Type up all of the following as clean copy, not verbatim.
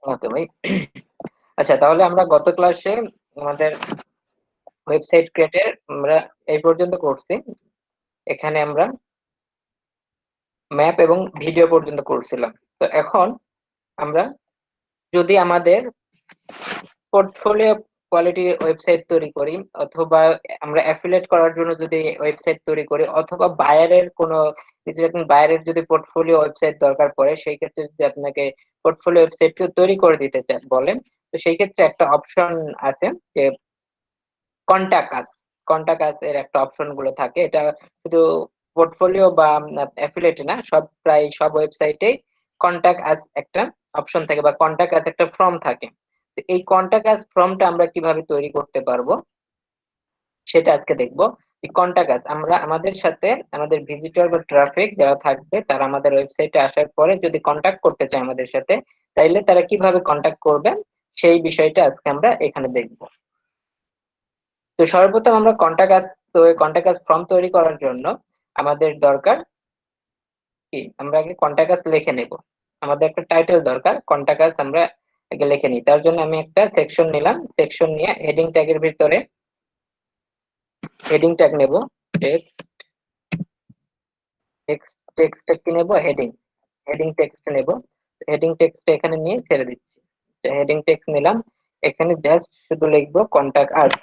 ওকে ভাই। আচ্ছা, তাহলে আমরা গত ক্লাসে আমাদের ওয়েবসাইট ক্রিয়েটের আমরা এই পর্যন্ত করছি। এখানে আমরা ম্যাপ এবং ভিডিও পর্যন্ত করছিলাম। তো এখন আমরা যদি আমাদের পোর্টফোলিও কোয়ালিটি ওয়েবসাইট তৈরি করি, অথবা আমরা অ্যাফিলিয়েট করার জন্য যদি ওয়েবসাইট তৈরি করি, অথবা বায়ারের কোনো কিছু, যখন বায়ারের যদি পোর্টফোলিও ওয়েবসাইট দরকার পড়ে, সেই ক্ষেত্রে যদি আপনাকে পোর্টফোলিও ওয়েবসাইট তৈরি করে দিতে চান বলেন, তো সেই ক্ষেত্রে একটা অপশন আছে যে কন্টাক্ট আস। কন্টাক্ট আস এর একটা অপশন গুলো থাকে। এটা শুধু পোর্টফোলিও বা অ্যাফিলিয়েট না, প্রায় সব ওয়েবসাইটে কন্টাক্ট আস একটা অপশন থাকে, বা কন্টাক্ট আস একটা ফর্ম থাকে। তো এই কন্টাক্ট আস ফর্মটা আমরা কিভাবে তৈরি করতে পারবো সেটা আজকে দেখবো। এই কন্টাক্ট আস আমরা আমাদের সাথে, আমাদের ভিজিটর বা ট্রাফিক যারা থাকবে, তারা আমাদের ওয়েবসাইটে আসার পরে যদি কন্টাক্ট করতে চায় আমাদের সাথে, তাইলে তারা কিভাবে কন্টাক্ট করবে সেই বিষয়টা আজকে আমরা এখানে দেখবো। তো সর্বপ্রথম আমরা কন্টাক্ট আস ফর্ম তৈরি করার জন্য আমাদের দরকার কি, আমরা আগে কন্টাক্ট আস লিখে নেব। আমাদের একটা টাইটেল দরকার, কন্টাক্ট আস আমরা আগে লিখে নিই। তার জন্য আমি একটা সেকশন নিলাম, সেকশন নিয়ে হেডিং ট্যাগের ভিতরে হেডিং ট্যাগ নেব। টেক্সট, টেক্সট কি নেব, হেডিং, হেডিং টেক্সট নেব। হেডিং টেক্সট এখানে নিয়ে ছেড়ে দিচ্ছি। হেডিং টেক্সট নিলাম, এখানে জাস্ট শুধু লিখবো কন্টাক্ট আস,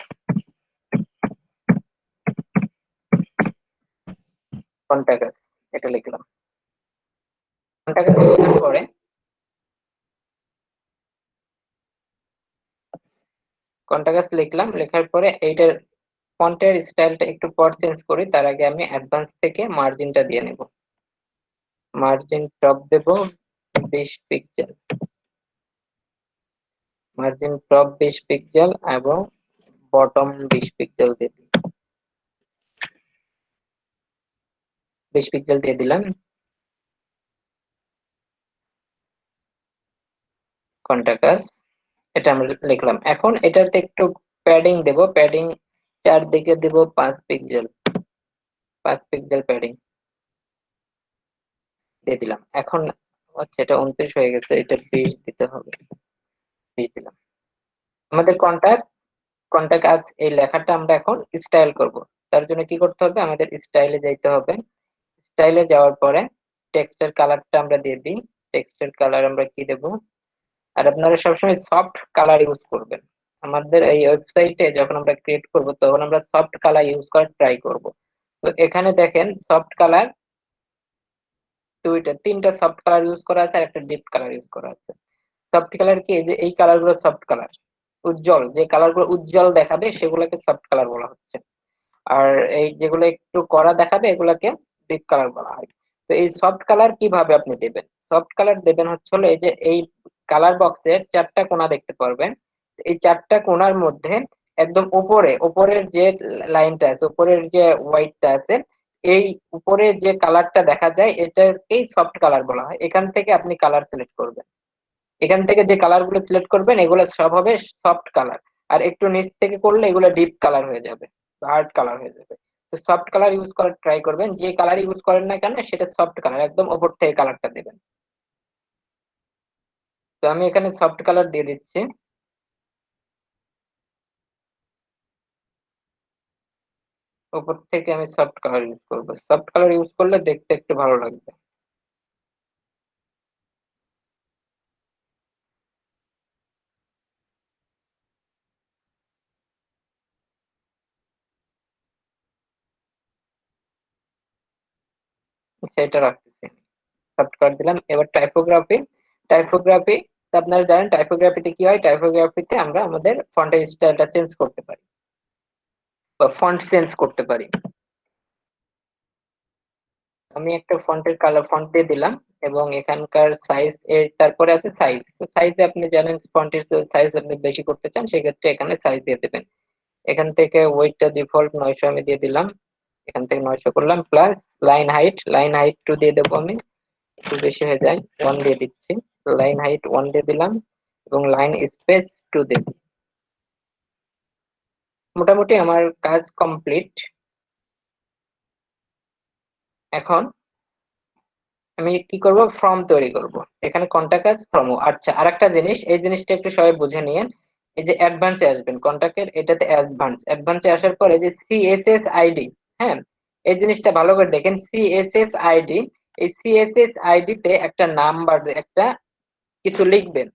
কন্টাক্ট আস, এটা লিখলাম। কন্টাক্ট আস লেখার পরে কন্টাক্ট লিখলাম, লেখার পরে এইটার ফন্টের স্টাইলটা একটু পর চেঞ্জ করি। তার আগে আমি অ্যাডভান্স থেকে মার্জিনটা দিয়ে নেব। মার্জিন টপ দেব 20 পিক্সেল, মার্জিন টপ 20 পিক্সেল এবং বটম 20 পিক্সেল দিয়ে দিই। 20 পিক্সেল দিয়ে দিলাম। কন্টাক্ট, এটা আমরা লিখলাম। এখন এটাতে একটু প্যাডিং দেব, প্যাডিং চারদিকে দেব 5 পিক্সেল, 5 পিক্সেল প্যাডিং দিয়ে দিলাম। এখন আচ্ছা, এটা 29 হয়ে গেছে, এটা 20 দিতে হবে, 20 দিলাম। আমাদের কন্টাক্ট আস এই লেখাটা আমরা এখন স্টাইল করব। তার জন্য কি করতে হবে, আমাদের স্টাইলে যাইতে হবে। স্টাইলে যাওয়ার পরে টেক্সটের কালারটা আমরা দিয়ে দিই। টেক্সটের কালার আমরা কি দেব, আর আপনারা সবসময় সফট কালার ইউজ করবেন। আমাদের এই ওয়েবসাইটে যখন আমরা ক্রিয়েট করব, তখন আমরা সফট কালার ইউজ করার ট্রাই করব। তো এখানে দেখেন সফট কালার তিনটা সফট কালার ইউজ করা আছে, আর একটা ডিপ কালার ইউজ করা আছে। সফট কালার কি, এই যে এই কালার গুলো সফট কালার, উজ্জ্বল যে কালার গুলো উজ্জ্বল দেখাবে সেগুলোকে সফট কালার বলা হচ্ছে। আর এই যেগুলো একটু কড়া দেখাবে এগুলাকে ডিপ কালার বলা হয়। তো এই সফট কালার কিভাবে আপনি দেবেন, সফট কালার দেবেন হচ্ছে হলো, এই যে এই কালার বক্সের 4টা কোণা দেখতে পারবেন। এই 4টা কোণার মধ্যে একদম উপরে, উপরের যে লাইনটা আছে, উপরের যে হোয়াইটটা আছে, এই উপরে যে কালারটা দেখা যায় এটাকেই সফট কালার বলা হয়। এখান থেকে আপনি কালার সিলেক্ট করবেন, এখান থেকে যে কালার গুলো সিলেক্ট করবেন এগুলো সব হবে সফট কালার। আর একটু নিচ থেকে করলে এগুলো ডিপ কালার হয়ে যাবে, হার্ড কালার হয়ে যাবে। তো সফট কালার ইউজ করার ট্রাই করবেন, যে কালার ইউজ করেন না কেন সেটা সফট কালার, একদম উপর থেকে কালারটা দেবেন। তো আমি এখানে সফট কালার দিয়ে দিচ্ছি। উপর থেকে আমি সফট কালার ইউজ করবো, সফট কালার ইউজ করলে দেখতে একটু ভালো লাগবে। সেটা রাখতেছি, সফট কালার দিলাম। এবার টাইপোগ্রাফি, টাইপোগ্রাফি আপনারা জানেন টাইপোগ্রাফিতে কি হয়। টাইপোগ্রাফিতে আমরা আমাদের ফন্টের স্টাইলটা চেঞ্জ করতে পারি, বা ফন্ট চেঞ্জ করতে পারি। আমি একটা ফন্টের কালার ফন্ট দিয়ে দিলাম, এবং এখানকার সাইজ এর তারপরে আছে সাইজ। তো সাইজে আপনি জানেন ফন্টের সাইজ আপনি বেশি করতে চান, সেক্ষেত্রে এখানে সাইজ দিয়ে দেবেন। এখান থেকে ওয়েটটা ডিফল্ট 900 আমি দিয়ে দিলাম, এখান থেকে 900 করলাম। Plus line height, line height 2 দিয়ে দেবো আমি, একটু বেশি হয়ে যায়, 1 দিয়ে দিচ্ছি। লাইন হাইট 1 দিয়ে দিলাম, এবং লাইন স্পেস 2 দিয়ে দিই। মোটামুটি আমার কাজ কমপ্লিট। এখন আমি কি করব, ফর্ম তৈরি করব। এখানে কন্টাক্ট আস ফর্ম। আচ্ছা, আরেকটা জিনিস, এই জিনিসটা একটু সবাই বুঝে নিয়েন। এই যে অ্যাডভান্সে আসবেন কন্টাক্টের, এটাতে অ্যাডভান্সে আসার পরে যে সিএসএস আইডি, হ্যাঁ, এই জিনিসটা ভালো করে দেখেন। সিএসএস আইডি, এই সিএসএস আইডি তে একটা নাম্বার, একটা কিছু লিখবেন।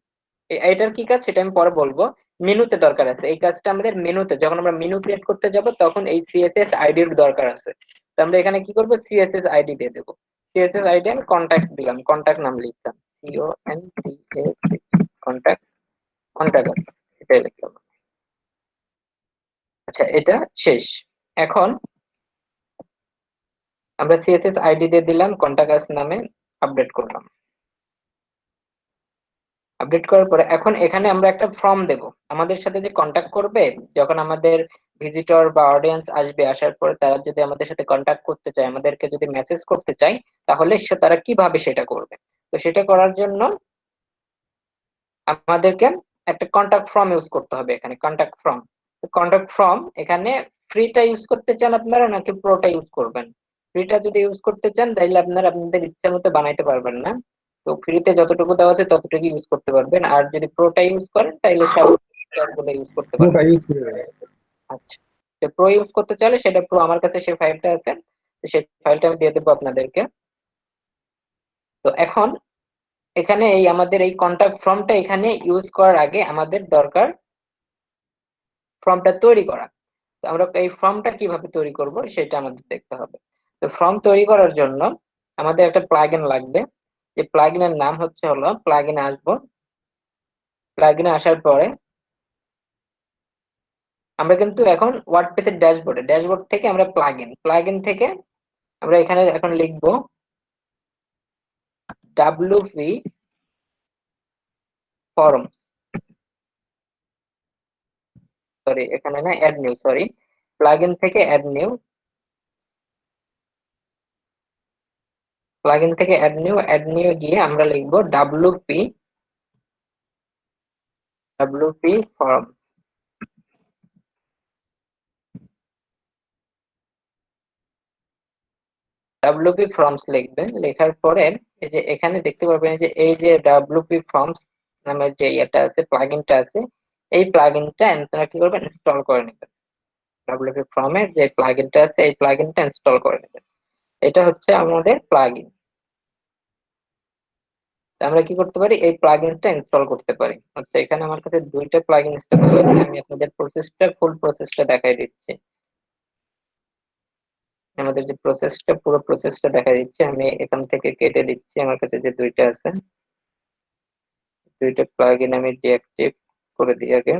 এটার কি কাজ সেটা আমি পরে বলবো। মেনুতে দরকার আছে এই কাজটা আমাদের, মেনুতে যখন আমরা মেনু ক্রিয়েট করতে যাব তখন এই সিএসএস আইডির দরকার আছে। তো আমরা এখানে কি করব, সিএসএস আইডি দিয়ে দেবো। সিএসএস আইডি আমি কন্ট্যাক্ট দিলাম, কন্ট্যাক্ট নাম লিখলাম, CONTACT, কন্ট্যাক্ট, কন্ট্যাক্ট, এটাই লিখলাম। আচ্ছা, এটা শেষ। এখন আমরা সিএসএস আইডি দিয়ে দিলাম, কন্ট্যাক্ট নামে আপডেট করলাম। আপডেট করার পরে এখন এখানে আমরা একটা ফর্ম দেব। আমাদের সাথে যে কন্ট্যাক্ট করবে, যখন আমাদের ভিজিটর বা অডিয়েন্স আসবে, আসার পরে তারা যদি আমাদের সাথে কন্ট্যাক্ট করতে চায়, আমাদেরকে যদি মেসেজ করতে চায়, তাহলে তারা কিভাবে সেটা করবে। তো সেটা করার জন্য আমাদেরকে একটা কন্ট্যাক্ট ফর্ম ইউজ করতে হবে। এখানে কন্ট্যাক্ট ফর্ম, কন্ট্যাক্ট ফর্ম এখানে ফ্রিটা ইউজ করতে চান আপনারা নাকি প্রোটা ইউজ করবেন? ফ্রিটা যদি ইউজ করতে চান তাহলে আপনারা আপনাদের ইচ্ছা মতো বানাইতে পারবেন না। তো ফ্রিতে যতটুকু দেওয়া আছে ততটুকু ইউজ করতে পারবেন, আর যদি প্রোটা ইউজ করেন তাহলে সব ইউজ করতে পুরোটা পারবেন। ইউজ করে দেবে। আচ্ছা, তো প্রো ইউজ করতে চাইলে সেটা প্রো, আমার কাছে সেই ফাইলটা আছে, তো সেই ফাইলটা আমি দিয়ে দেবো আপনাদেরকে। তো এখন এখানে এই আমাদের এই কন্টাক্ট ফর্মটা এখানে ইউজ করার আগে আমাদের দরকার ফর্মটা তৈরি করা। তো আমরা এই ফর্মটা কিভাবে তৈরি করব সেটা আমাদের দেখতে হবে। তো ফর্ম তৈরি করার জন্য আমাদের একটা প্লাগইন লাগবে। যে প্লাগইনের নাম হচ্ছে হলো, প্লাগইনে আসবো। প্লাগইনে আসার পরে আমরা কিন্তু এখন ওয়ার্ডপ্রেসের ড্যাশবোর্ডে, ড্যাশবোর্ড থেকে আমরা প্লাগইন থেকে আমরা এখানে এখন লিখবো WP ফর্ম, সরি এখানে না, অ্যাড নিউ, সরি, প্লাগইন থেকে অ্যাড নিউ, প্লাগইন থেকে অ্যাড নিউ গিয়ে আমরা লিখবো WP ফর্ম, WP ফর্মস লিখবেন। লেখার পরে এই যে এখানে দেখতে পারবেন যে এই যে WP ফর্মস নামের যে এটা আছে, প্লাগইনটা আছে, এই প্লাগইনটা আপনারা কি করবেন, ইনস্টল করে নেবেন। WP ফর্মের যে প্লাগইনটা আছে এই প্লাগইনটা ইনস্টল করে নেবেন। এটা হচ্ছে আমাদের প্লাগইন। আমরা কি করতে পারি, এই প্লাগইনটা ইনস্টল করতে পারি। আচ্ছা, এখানে আমার কাছে দুইটা প্লাগইন ইনস্টল করেছি, আমি আপনাদের ফুল প্রসেসটা দেখাই দিচ্ছি। আমাদের যে প্রসেসটা, পুরো প্রসেসটা দেখা দিচ্ছে, আমি এখান থেকে কেটে দিচ্ছি। আমার কাছে যে দুইটা আছে, দুইটা প্লাগইন আমি ডিঅ্যাক্টিভ করে দিই আগে।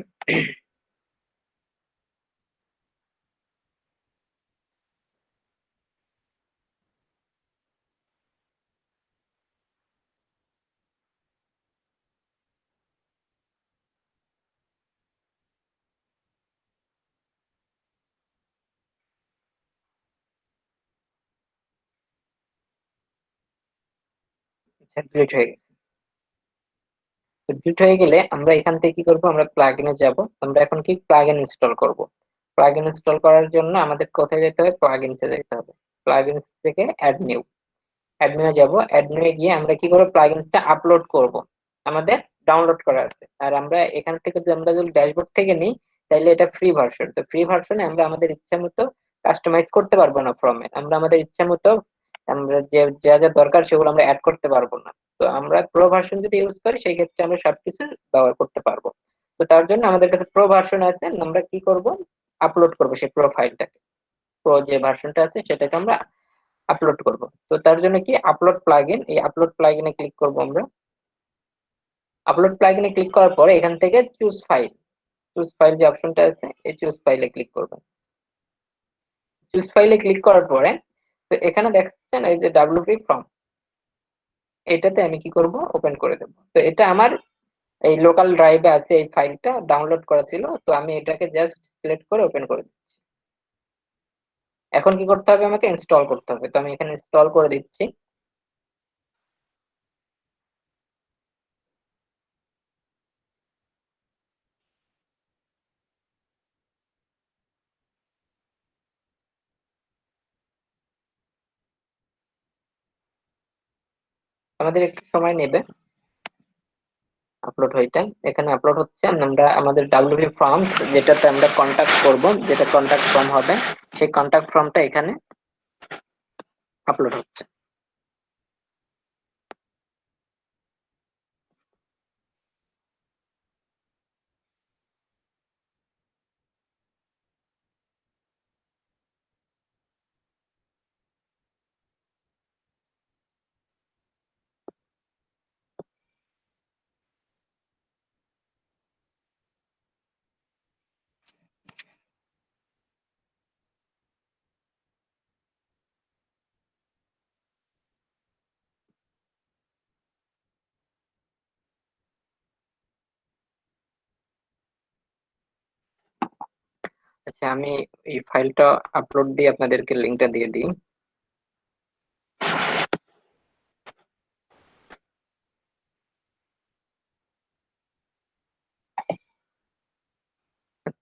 আচ্ছা, ডিলিট হয়ে গেছে। ডিলিট হয়ে গেলে আমরা এখান থেকে কি করব, আমরা প্লাগইনে যাব। আমরা এখন কি প্লাগইন ইনস্টল করব। প্লাগইন ইনস্টল করার জন্য আমাদের কোথায় যেতে হবে, প্লাগইনসে যেতে হবে। প্লাগইনস থেকে অ্যাডমিনে যাব। অ্যাডমিনে গিয়ে আমরা কি করব, প্লাগইনটা আপলোড করব। আমাদের ডাউনলোড করা আছে। আর আমরা এখান থেকে যদি আমরা যদি ড্যাশবোর্ড থেকে নিই, তাহলে এটা ফ্রি ভার্সন। তো ফ্রি ভার্সনে আমরা আমাদের ইচ্ছা মতো কাস্টমাইজ করতে পারবো না ফর্মে। আমরা আমাদের ইচ্ছা মতো আমরা যে যা যা দরকার সেগুলো আমরা অ্যাড করতে পারবো না। তো আমরা প্রো ভার্সন যদি ইউজ করি সেই ক্ষেত্রে আমরা সবকিছু ব্যবহার করতে পারবো। তো তার জন্য আমাদের কাছে প্রো ভার্সন আছে, আমরা কি করব, আপলোড করবো সেই প্রোফাইলটাকে। প্রো যে ভার্সনটা আছে সেটাকে আমরা আপলোড করব। তো তার জন্য কি আপলোড প্লাগইন, এই আপলোড প্লাগইনে ক্লিক করব আমরা। আপলোড প্লাগইনে ক্লিক করার পরে এখান থেকে চুজ ফাইল যে অপশনটা আছে, এই চুজ ফাইলে ক্লিক করব। চুজ ফাইলে ক্লিক করার পরে তো এখানে দেখছেন এই যে WP ফর্ম, এটাতে আমি কি করব, ওপেন করে দেব। তো এটা আমার এই লোকাল ড্রাইভে আছে, এই ফাইলটা ডাউনলোড করা ছিল, তো আমি এটাকে জাস্ট সিলেক্ট করে ওপেন করে দিই। এখন কি করতে হবে, আমাকে ইনস্টল করতে হবে। তো আমি এখানে ইনস্টল করে দিচ্ছি। আমাদের একটু সময় নেবে আপলোড হইতে। এখানে আপলোড হচ্ছে, আমরা আমাদের ডাব্লিউপি ফর্ম যেটাতে আমরা কন্টাক্ট করব, যেটা কন্টাক্ট ফর্ম হবে, সেই কন্টাক্ট ফর্মটা এখানে আপলোড হচ্ছে। আচ্ছা, আমি এই ফাইলটা আপলোড দিয়ে আপনাদেরকে লিঙ্কটা দিয়ে দিই।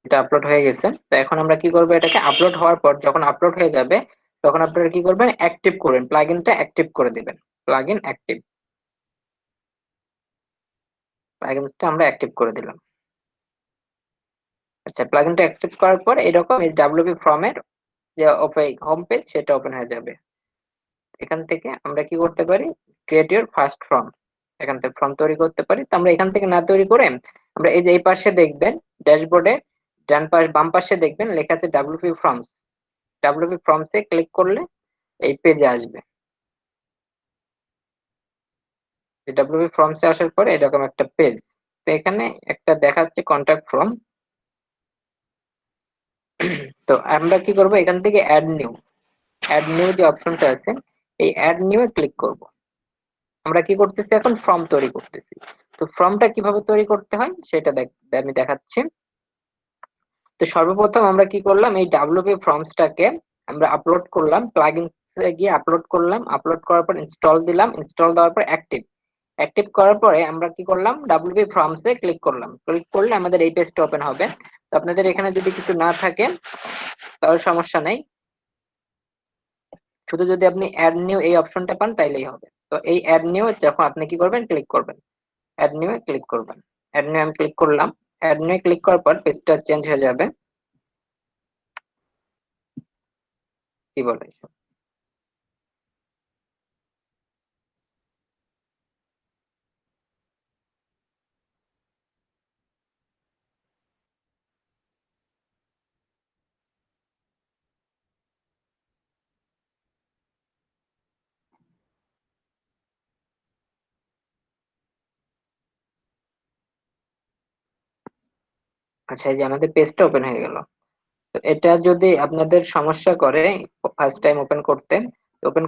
এটা আপলোড হয়ে গেছে। তো এখন আমরা কি করবো, এটাকে আপলোড হওয়ার পর যখন আপলোড হয়ে যাবে তখন আপনারা কি করবেন, অ্যাক্টিভ করবেন, প্লাগইনটা অ্যাক্টিভ করে দিবেন। প্লাগইন অ্যাক্টিভ, প্লাগইনটা আমরা অ্যাক্টিভ করে দিলাম। আচ্ছা, প্লাগইনটা অ্যাক্টিভ করার পর এরকম এই ডাব্লিউপি ফর্মের যে হোম পেজ সেটা ওপেন হয়ে যাবে। এখান থেকে আমরা কি করতে পারি, ক্রিয়েট ইউর ফার্স্ট ফর্ম, এখান থেকে ফর্ম তৈরি করতে পারি। তো আমরা এখান থেকে না তৈরি করে আমরা এই যে এই পাশে দেখবেন ড্যাশবোর্ডে ডান পাশ বাম পাশে দেখবেন লেখা আছে ডাব্লিউপি ফর্মস। ডাব্লিউপি ফর্মসে ক্লিক করলে এই পেজে আসবে। ডাব্লিউপি ফর্মসে আসার পরে এরকম একটা পেজ। তো এখানে একটা দেখাচ্ছে কন্টাক্ট ফর্ম। তো আমরা কি করব, এখান থেকে অ্যাড নিউ যে অপশনটা আছে, এই অ্যাড নিউ এ ক্লিক করব। আমরা কি করতেছি, এখন ফর্ম তৈরি করতেছি। তো ফর্মটা কিভাবে তৈরি করতে হয় সেটা আমি দেখাচ্ছি। তো সর্বপ্রথম আমরা কি করলাম, এই ডাব্লিউপি ফর্মসটাকে আমরা আপলোড করলাম, প্লাগইনসে গিয়ে আপলোড করলাম। আপলোড করার পর ইনস্টল দিলাম, ইনস্টল দেওয়ার পর অ্যাক্টিভ, অ্যাক্টিভ করার পরে আমরা কি করলাম, ডাব্লিউপি ফর্মসে ক্লিক করলাম। ক্লিক করলে আমাদের এই পেজটা ওপেন হবে। তো আপনাদের এখানে যদি কিছু না থাকে তাহলে সমস্যা নেই, শুধু যদি আপনি অ্যাড নিউ এই অপশনটা পান তাইলেই হবে। তো এই অ্যাড নিউ যখন আপনি কি করবেন, ক্লিক করবেন, অ্যাড নিউ এ ক্লিক করবেন। অ্যাড নিউ আমি ক্লিক করলাম। অ্যাড নিউ ক্লিক করার পর পেজটা চেঞ্জ হয়ে যাবে। কি বলে এসব? আচ্ছা, এই যে আমাদের পেজটা ওপেন হয়ে গেল। তো এটা যদি আপনাদের সমস্যা করে ফার্স্ট টাইম ওপেন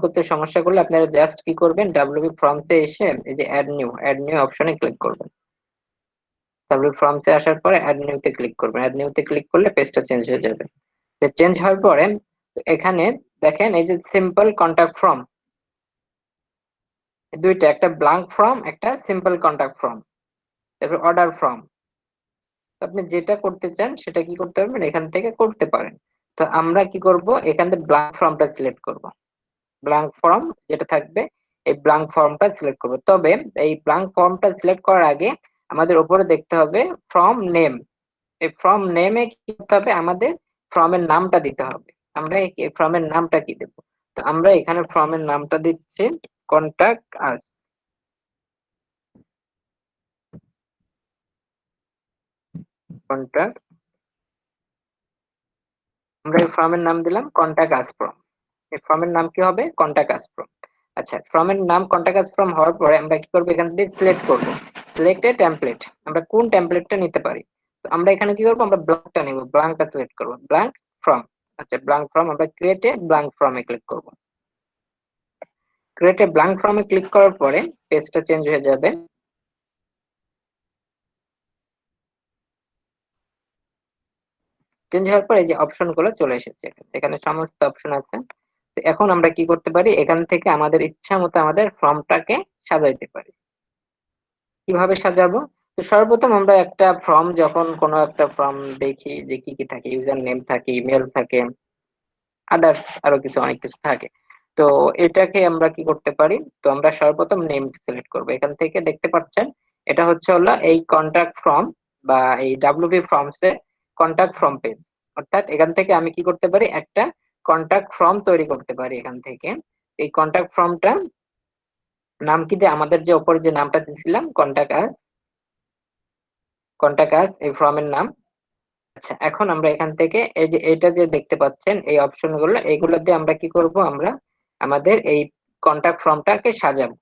করতে সমস্যা করলে আপনারা জাস্ট কি করবেন, ডাব্লিউপি ফর্মসে এসে এই যে অ্যাড নিউ অপশনে ক্লিক করবেন। ডাব্লিউপি ফর্মসে আসার পরে অ্যাড নিউতে ক্লিক করবেন। অ্যাড নিউতে ক্লিক করলে পেজটা চেঞ্জ হয়ে যাবে। তো চেঞ্জ হওয়ার পরে এখানে দেখেন এই যে সিম্পল কন্টাক্ট ফর্ম, দুইটা, একটা ব্ল্যাঙ্ক ফর্ম, একটা সিম্পল কন্টাক্ট ফর্ম, তারপর অর্ডার ফর্ম। আপনি যেটা করতে চান সেটা কি করতে পারবেন, এখান থেকে করতে পারেন। তো আমরা কি করব, এখান থেকে ব্ল্যাঙ্ক ফর্মটা সিলেক্ট করব। ব্ল্যাঙ্ক ফর্ম যেটা থাকবে এই ব্ল্যাঙ্ক ফর্মটা সিলেক্ট করব। তবে এই ব্ল্যাঙ্ক ফর্মটা সিলেক্ট করার আগে আমাদের উপরে দেখতে হবে ফর্ম নেম। এই ফর্ম নেমে কি করতে হবে, আমাদের ফর্মের নামটা দিতে হবে। আমরা এই ফর্মের নামটা কি দেব, তো আমরা এখানে ফর্মের নামটা দিচ্ছি কন্টাক্ট আস। কন্টাক্ট, আমরা এই ফর্মের নাম দিলাম কন্টাক্ট আস ফর্ম। এই ফর্মের নাম কি হবে, কন্টাক্ট আস ফর্ম। আচ্ছা, ফর্মের নাম কন্টাক্ট আস ফর্ম হওয়ার পরে আমরা কি করব, এখান থেকে সিলেক্ট করব, সিলেক্ট এ টেমপ্লেট। আমরা কোন টেমপ্লেটটা নিতে পারি, তো আমরা এখানে কি করব, আমরা ব্ল্যাঙ্কটা নিব, ব্ল্যাঙ্কটা সিলেক্ট করব, ব্ল্যাঙ্ক ফর্ম। আচ্ছা, ব্ল্যাঙ্ক ফর্ম, আমরা ক্রিয়েট এ ব্ল্যাঙ্ক ফর্মে ক্লিক করব। ক্রিয়েট এ ব্ল্যাঙ্ক ফর্মে ক্লিক করার পরে পেজটা চেঞ্জ হয়ে যাবে। চেঞ্জ হওয়ার পরে এই যে অপশন গুলো চলে এসেছে, এখানে সমস্ত অপশন আছে। তো এখন আমরা কি করতে পারি, এখান থেকে আমাদের ইচ্ছা মতো আমাদের ফর্মটাকে সাজাইতে পারি। কিভাবে সাজাবো, তো সর্বপ্রথম আমরা একটা ফর্ম, যখন কোনো একটা ফর্ম দেখি যে কি কি থাকে, ইউজার নেম থাকে, ইমেল থাকে, আদার্স আরো কিছু অনেক কিছু থাকে। তো তো এটাকে আমরা কি করতে পারি, তো আমরা সর্বপ্রথম নেম সিলেক্ট করব। এখান থেকে দেখতে পাচ্ছেন এটা হচ্ছে হলো এই কন্টাক্ট ফর্ম বা এই ডাব্লিউপি ফর্মস এর কন্টাক্ট ফর্ম পেজ। অর্থাৎ এখান থেকে আমি কি করতে পারি, একটা কন্টাক্ট ফর্ম তৈরি করতে পারি। এখান থেকে এই কন্টাক্ট ফর্মটা নাম কি, যে আমাদের যে উপরে যে নামটা দিয়েছিলাম কন্টাক্ট আস এই ফর্মের নাম। আচ্ছা, এখন আমরা এখান থেকে এই যে এটা যে দেখতে পাচ্ছেন এই অপশন গুলো, এইগুলো দিয়ে আমরা কি করব, আমরা আমাদের এই কন্টাক্ট ফর্মটাকে সাজাবো।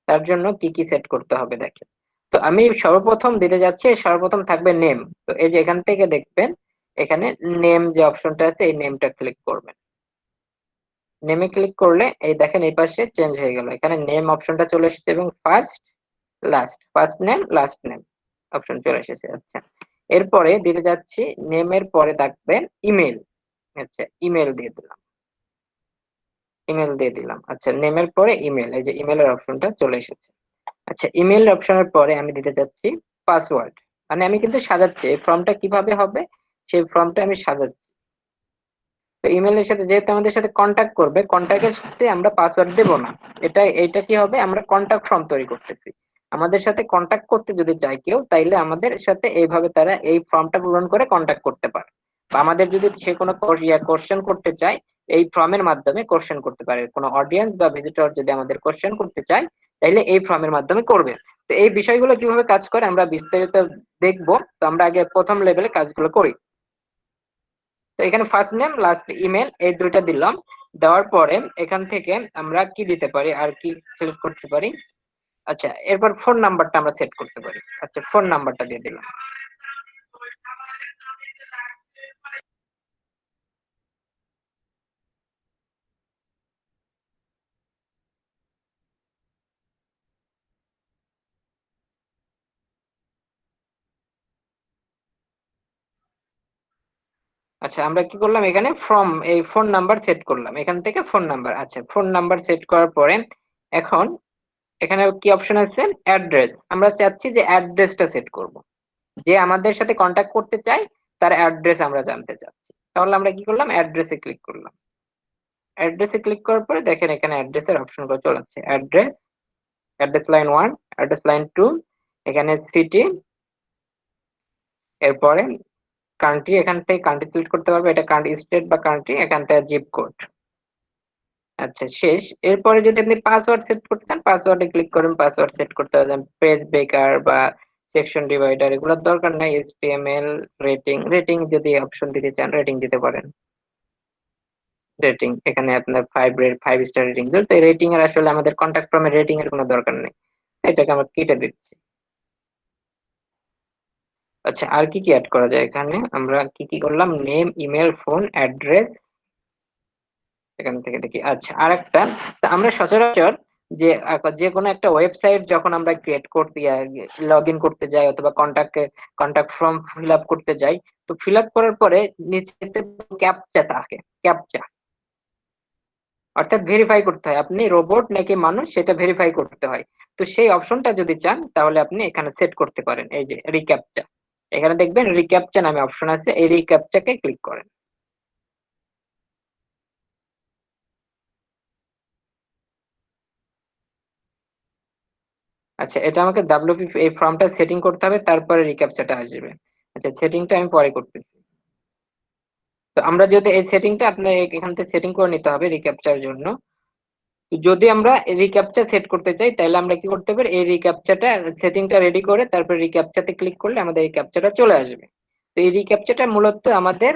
তার জন্য কি কি সেট করতে হবে দেখেন। তো আমি সর্বপ্রথম দিতে যাচ্ছি, সর্বপ্রথম থাকবে নেম। তো এই যে এখান থেকে দেখবেন এখানে নেম যে অপশনটা আছে, এই নেমটা ক্লিক করবেন। নেমে ক্লিক করলে এই দেখেন এই পাশে চেঞ্জ হয়ে গেল, এখানে নেম অপশনটা চলে এসেছে এবং first name last name option চলে এসেছে। আচ্ছা, এরপরে দিতে যাচ্ছি নেমের পরে থাকবেন ইমেল। আচ্ছা, ইমেল দিয়ে দিলাম। আচ্ছা, নেমের পরে ইমেল, এই যে ইমেলের অপশনটা চলে এসেছে। আচ্ছা, ইমেল অপশনের পরে আমি দিতে যাচ্ছি পাসওয়ার্ড। মানে আমি কিন্তু সাজাচ্ছি এই ফর্মটা কিভাবে হবে, সেই ফর্মটা আমি সাজাচ্ছি। তো ইমেলের সাথে যেহেতু আমাদের সাথে কন্ট্যাক্ট করবে, কন্ট্যাক্টের সাথে আমরা পাসওয়ার্ড দেব না। এইটা কি হবে, আমরা কন্ট্যাক্ট ফর্ম তৈরি করতেছি। আমাদের সাথে কন্ট্যাক্ট করতে যদি চায় কেউ, তাইলে আমাদের সাথে এইভাবে তারা এই ফর্মটা পূরণ করে কন্ট্যাক্ট করতে পারে। বা আমাদের যদি সে কোনো কোশ্চেন করতে চায়, এই ফর্মের মাধ্যমে কোশ্চেন করতে পারে। কোনো অডিয়েন্স বা ভিজিটর যদি আমাদের কোশ্চেন করতে চায়, তাইলে এই ফর্মের মাধ্যমে করবে। তো এই বিষয়গুলো কিভাবে কাজ করে আমরা বিস্তারিত দেখবো। তো আমরা আগে প্রথম লেভেলে কাজগুলো করি। তো এখানে ফার্স্ট নেম লাস্ট ইমেল এই দুইটা দিলাম। দেওয়ার পরে এখান থেকে আমরা কি দিতে পারি, আর কি সিলেক্ট করতে পারি। আচ্ছা, এরপর ফোন নাম্বারটা আমরা সেট করতে পারি। আচ্ছা, ফোন নাম্বারটা দিয়ে দিলাম। আচ্ছা, আমরা কি করলাম, এখানে ফ্রম এই ফোন নাম্বার সেট করলাম, এখান থেকে ফোন নাম্বার। আচ্ছা, ফোন নাম্বার সেট করার পরে এখন এখানে কি অপশন আছে, অ্যাড্রেস। আমরা চাচ্ছি যে অ্যাড্রেসটা সেট করব, যে আমাদের সাথে কন্ট্যাক্ট করতে চাই তার অ্যাড্রেস আমরা জানতে চাচ্ছি। তাহলে আমরা কি করলাম, অ্যাড্রেসে ক্লিক করলাম। অ্যাড্রেসে ক্লিক করার পরে দেখেন এখানে অ্যাড্রেসের অপশনগুলো চলে আসছে। অ্যাড্রেস লাইন 1, অ্যাড্রেস লাইন 2, এখানে সিটি, এরপরে কান্ট্রি, এখান থেকে কান্ট্রি সিলেক্ট করতে পারবে, এটা কান্ট্রি, স্টেট বা কান্ট্রি, এখান থেকে জিপ কোড। আচ্ছা, শেষ। এরপরে যদি আপনি পাসওয়ার্ড সেট করতে চান, পাসওয়ার্ডে ক্লিক করেন, পাসওয়ার্ড সেট করতে পারবেন। পেজ ব্রেকার বা সেকশন ডিভাইডার এগুলোর দরকার নাই। এইচটিএমএল, রেটিং যদি অপশন দিতে চান রেটিং দিতে পারেন। রেটিং এখানে আপনার 5 স্টার রেটিং, তো রেটিং এর আসলে আমাদের কন্টাক্ট ফর্মে রেটিং এর কোনো দরকার নেই, এটাকে আমরা কেটে দিচ্ছি। আচ্ছা, আর কি কি অ্যাড করা যায়, এখানে আমরা কি কি করলাম, নেম, ইমেল, ফোন, অ্যাড্রেস, এখান থেকে দেখি। আচ্ছা, আরেকটা, তা আমরা সচরাচর যে যে কোনো একটা ওয়েবসাইট যখন আমরা ক্রিয়েট করতে লগ ইন করতে যাই অথবা কন্টাক্ট ফর্ম ফিল আপ করতে যাই, তো ফিল আপ করার পরে নিচে ক্যাপচা থাকে, ক্যাপচা অর্থাৎ ভেরিফাই করতে হয় আপনি রোবট নাকি মানুষ, সেটা ভেরিফাই করতে হয়। তো সেই অপশনটা যদি চান তাহলে আপনি এখানে সেট করতে পারেন। এই যে রিক্যাপচা, এখানে দেখবেন রিক্যাপচা নামে অপশন আছে, এই রিক্যাপচাকে ক্লিক করেন। আচ্ছা, এটা আমাকে ডাব্লিউপি এই ফর্মটা সেটিং করতে হবে, তারপরে রিক্যাপচাটা আসবে। আচ্ছা, সেটিংটা আমি পরে করতেছি। তো আমরা যদি এই সেটিংটা আপনার এখান থেকে সেটিং করে নিতে হবে রিক্যাপচার জন্য। যদি আমরা রিক্যাপচা সেট করতে চাই তাহলে আমরা কি করতে পারি, এই রিক্যাপচাটা সেটিংটা রেডি করে তারপর রিক্যাপচাতে ক্লিক করলে আমাদের এই ক্যাপচাটা চলে আসবে। তো এই রিক্যাপচাটা মূলত আমাদের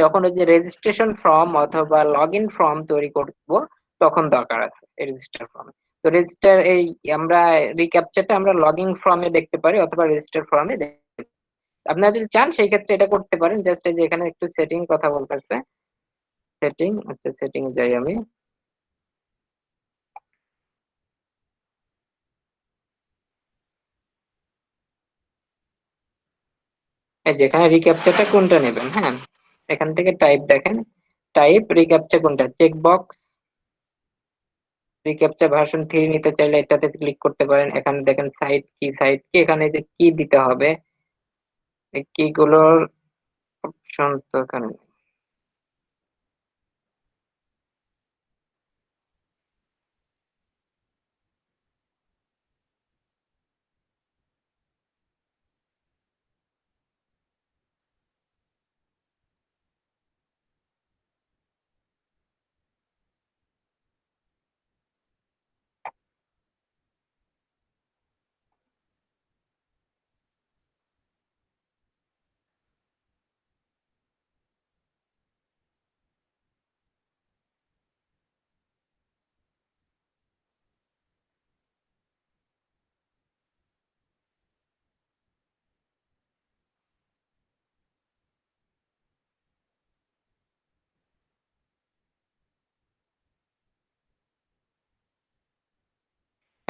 যখন ওই যে রেজিস্ট্রেশন ফর্ম অথবা লগ ইন ফর্ম তৈরি করব তখন দরকার আছে এই রেজিস্টার ফর্ম। তো আমরা রিক্যাপচাটা আমরা লগ ইন ফর্মে দেখতে পারি অথবা রেজিস্টার ফর্মে দেখতে পারি। আপনারা যদি চান সেই ক্ষেত্রে এটা করতে পারেন। জাস্ট এই যে এখানে একটু সেটিং কথা বলতেছে, সেটিং। আচ্ছা, সেটিং যাই আমি। এই যেখানে রিক্যাপচাটা কোনটা নেবেন, হ্যাঁ, এখান থেকে টাইপ দেখেন, টাইপ রিক্যাপচা কোনটা, চেকবক্স। রিক্যাপচা ভার্সন 3 নিতে চাইলে এটাতে ক্লিক করতে পারেন। এখানে দেখেন সাইট কি, এখানে যে কি দিতে হবে, এই কি গুলোর অপশন তো এখানে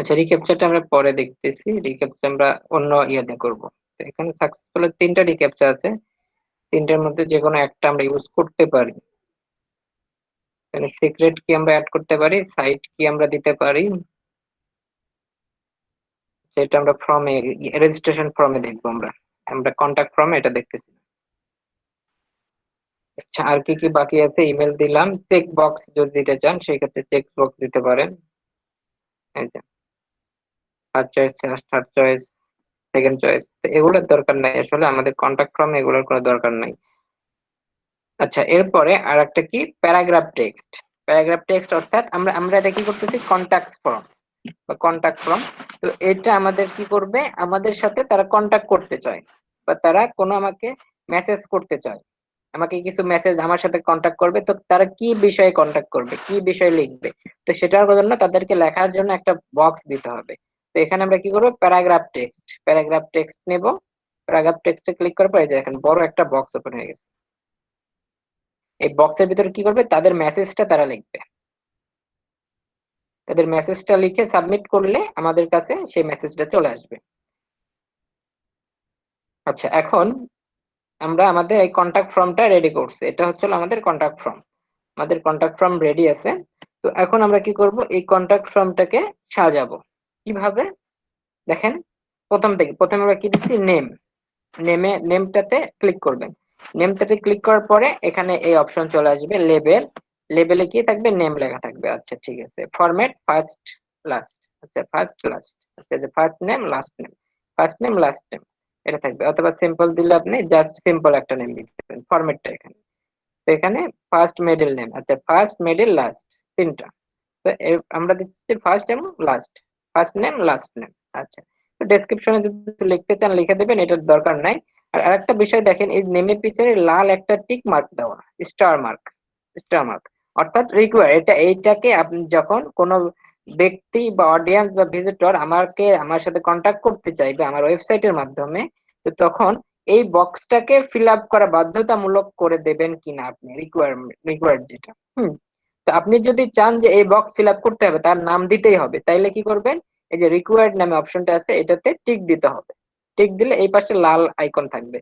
আচ্ছা, রিক্যাপচাটা আমরা পরে দেখতেছি, রিক্যাপচা আমরা অন্য ইয়াতে করব। এখানে সাকসেসফুল 3টা রিক্যাপচা আছে, 3টার মধ্যে যে কোনো একটা আমরা ইউজ করতে পারি। এখানে সিক্রেট কি আমরা অ্যাড করতে পারি, সাইট কি আমরা দিতে পারি, সেটা আমরা ফর্মে, রেজিস্ট্রেশন ফর্মে দেখবো। আমরা আমরা কন্টাক্ট ফর্মে এটা দেখতেছি। আচ্ছা, আর কি কি বাকি আছে? ইমেল দিলাম, চেক বক্স যদি দিতে চান সেই ক্ষেত্রে চেক বক্স দিতে পারেন। এই যে first choice, third choice, second choice, এগুলোর দরকার নাই আসলে, আমাদের কন্টাক্ট ফর্মে এগুলোর কোনো দরকার নাই। আচ্ছা, এরপরে আর একটা কি, প্যারাগ্রাফ টেক্সট। প্যারাগ্রাফ টেক্সট অর্থাৎ আমরা আমরা এটা কি করতেছি, কন্টাক্ট ফর্ম বা কন্টাক্ট ফর্ম। তো এটা আমাদের কি করবে, আমাদের সাথে তারা কন্টাক্ট করতে চায় বা তারা কোনো আমাকে মেসেজ করতে চায়, আমাকে কিছু মেসেজ আমার সাথে কন্টাক্ট করবে। তো তারা কি বিষয়ে কন্টাক্ট করবে, কি বিষয়ে লিখবে, তো সেটার জন্য তাদেরকে লেখার জন্য একটা বক্স দিতে হবে। তো এখানে আমরা কি করবো, প্যারাগ্রাফ টেক্সট, প্যারাগ্রাফ টেক্সট নেব। প্যারাগ্রাফ টেক্সটে ক্লিক করার পরে দেখেন বড় একটা বক্স ওপেন হয়ে গেছে। এই বক্সের ভিতরে কি করবে, তাদের মেসেজটা তারা লিখবে। তাদের মেসেজটা লিখে সাবমিট করলে আমাদের কাছে সেই মেসেজটা চলে আসবে। আচ্ছা, এখন আমরা আমাদের এই কন্টাক্ট ফর্মটা রেডি করছি, এটা হচ্ছে আমাদের কন্টাক্ট ফর্ম। আমাদের কন্টাক্ট ফর্ম রেডি আছে। তো এখন আমরা কি করব, এই কন্টাক্ট ফর্মটাকে সাজাবো কিভাবে, দেখেন। প্রথমে আমরা কি দিচ্ছি, নেম। নেমটাতে ক্লিক করবেন। নেমটাতে ক্লিক করার পরে এখানে এই অপশন চলে আসবে, লেবেল। লেবেলে কি থাকবে, নেম লেখা থাকবে। আচ্ছা, ঠিক আছে। ফরম্যাট ফার্স্ট লাস্ট, আচ্ছা ফার্স্ট লাস্ট, আচ্ছা যে first name last name, first name last name এটা থাকবে। অথবা সিম্পল দিলে আপনি জাস্ট সিম্পল একটা নেম দিতে পারেন, ফরম্যাটটা এখানে। তো এখানে ফার্স্ট মিডল নেম, আচ্ছা ফার্স্ট মিডল লাস্ট, তিনটা। তো আমরা দিচ্ছি ফার্স্ট এবং last, first name last name. আচ্ছা, তো ডেসক্রিপশনে যদি লিখতে চান লিখে দেবেন, এটার দরকার নাই। আর আরেকটা বিষয় দেখেন, এই নেমের পিছনে লাল একটা টিক মার্ক দেওয়া, স্টার মার্ক, স্টার মার্ক অর্থাৎ রিকোয়ার। এইটাকে আপনি যখন কোনো ব্যক্তি বা অডিয়েন্স বা ভিজিটর আমার সাথে কন্ট্যাক্ট করতে চাইবে আমার ওয়েবসাইটের মাধ্যমে, তো তখন এই বক্সটাকে ফিল আপ করা বাধ্যতামূলক করে দেবেন কিনা আপনি, রিকোয়ার্ড যেটা। তো আপনি যদি চান যে এই বক্স ফিল আপ করতে হবে, তার নাম দিতেই হবে, তাইলে কি করবেন, এই যে রিকোয়ার্ড নামে অপশনটা আছে এটাতে টিক দিতে হবে। টিক দিলে এই পাশে লাল আইকন থাকবে,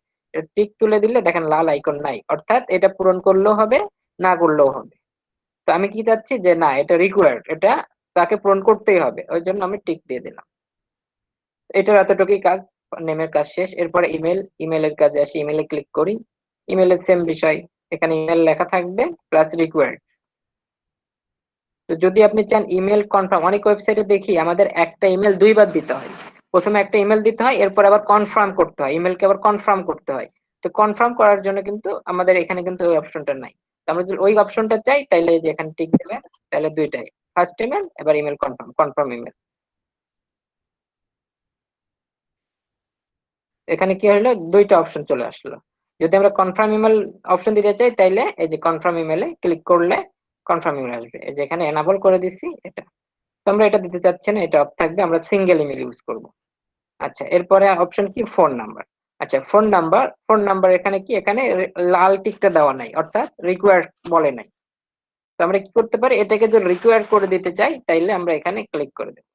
টিক তুলে দিলে দেখেন লাল আইকন নাই, অর্থাৎ এটা পূরণ করলেও হবে, না করলেও হবে। তো আমি কি চাচ্ছি যে না, এটা রিকোয়ার্ড, এটা তাকে পূরণ করতেই হবে, ওই জন্য আমি টিক দিয়ে দিলাম। এটার এতটুকুই কাজ, নেমের কাজ শেষ। এরপরে ইমেল, ইমেলের কাজে আসি, ইমেলে ক্লিক করি। ইমেলের সেম বিষয়, এখানে ইমেল লেখা থাকবে প্লাস রিকোয়ার্ড। তো যদি আপনি চান ইমেল কনফার্ম, অনেক ওয়েবসাইটে দেখি আমাদের একটা ইমেল দুইবার দিতে হয়। প্রথমে একটা ইমেল দিতে হয়, এরপর আবার কনফার্ম করতে হয়, ইমেলকে আবার কনফার্ম করতে হয়। তো কনফার্ম করার জন্য কিন্তু আমাদের এখানে কিন্তু ওই অপশনটা নাই। তো আমরা যদি ওই অপশনটা চাই তাহলে এই যে এখানে টিক দিবেন, তাহলে দুইটাই, ফার্স্ট ইমেল এবার ইমেল কনফার্ম, কনফার্ম ইমেল। এখানে কি হলো, দুইটা অপশন চলে আসলো। যদি আমরা কনফার্ম ইমেল অপশন দিতে চাই তাইলে এই যে কনফার্ম ইমেলে ক্লিক করলে কনফার্ম ইমেল আসবে। এই যে এখানে এনাবল করে দিচ্ছি এটা। তো আমরা এটা দিতে চাচ্ছি না, এটা অফ থাকবে, আমরা সিঙ্গেল ইমেল ইউজ করব। আচ্ছা, এরপরে অপশন কি, ফোন নাম্বার। আচ্ছা, ফোন নাম্বার এখানে কি, এখানে লাল টিকটা দেওয়া নাই, অর্থাৎ রিকোয়ার্ড বলে নাই। তো আমরা কি করতে পারি, এটাকে যদি রিকোয়ার্ড করে দিতে চাই তাইলে আমরা এখানে ক্লিক করে দেব,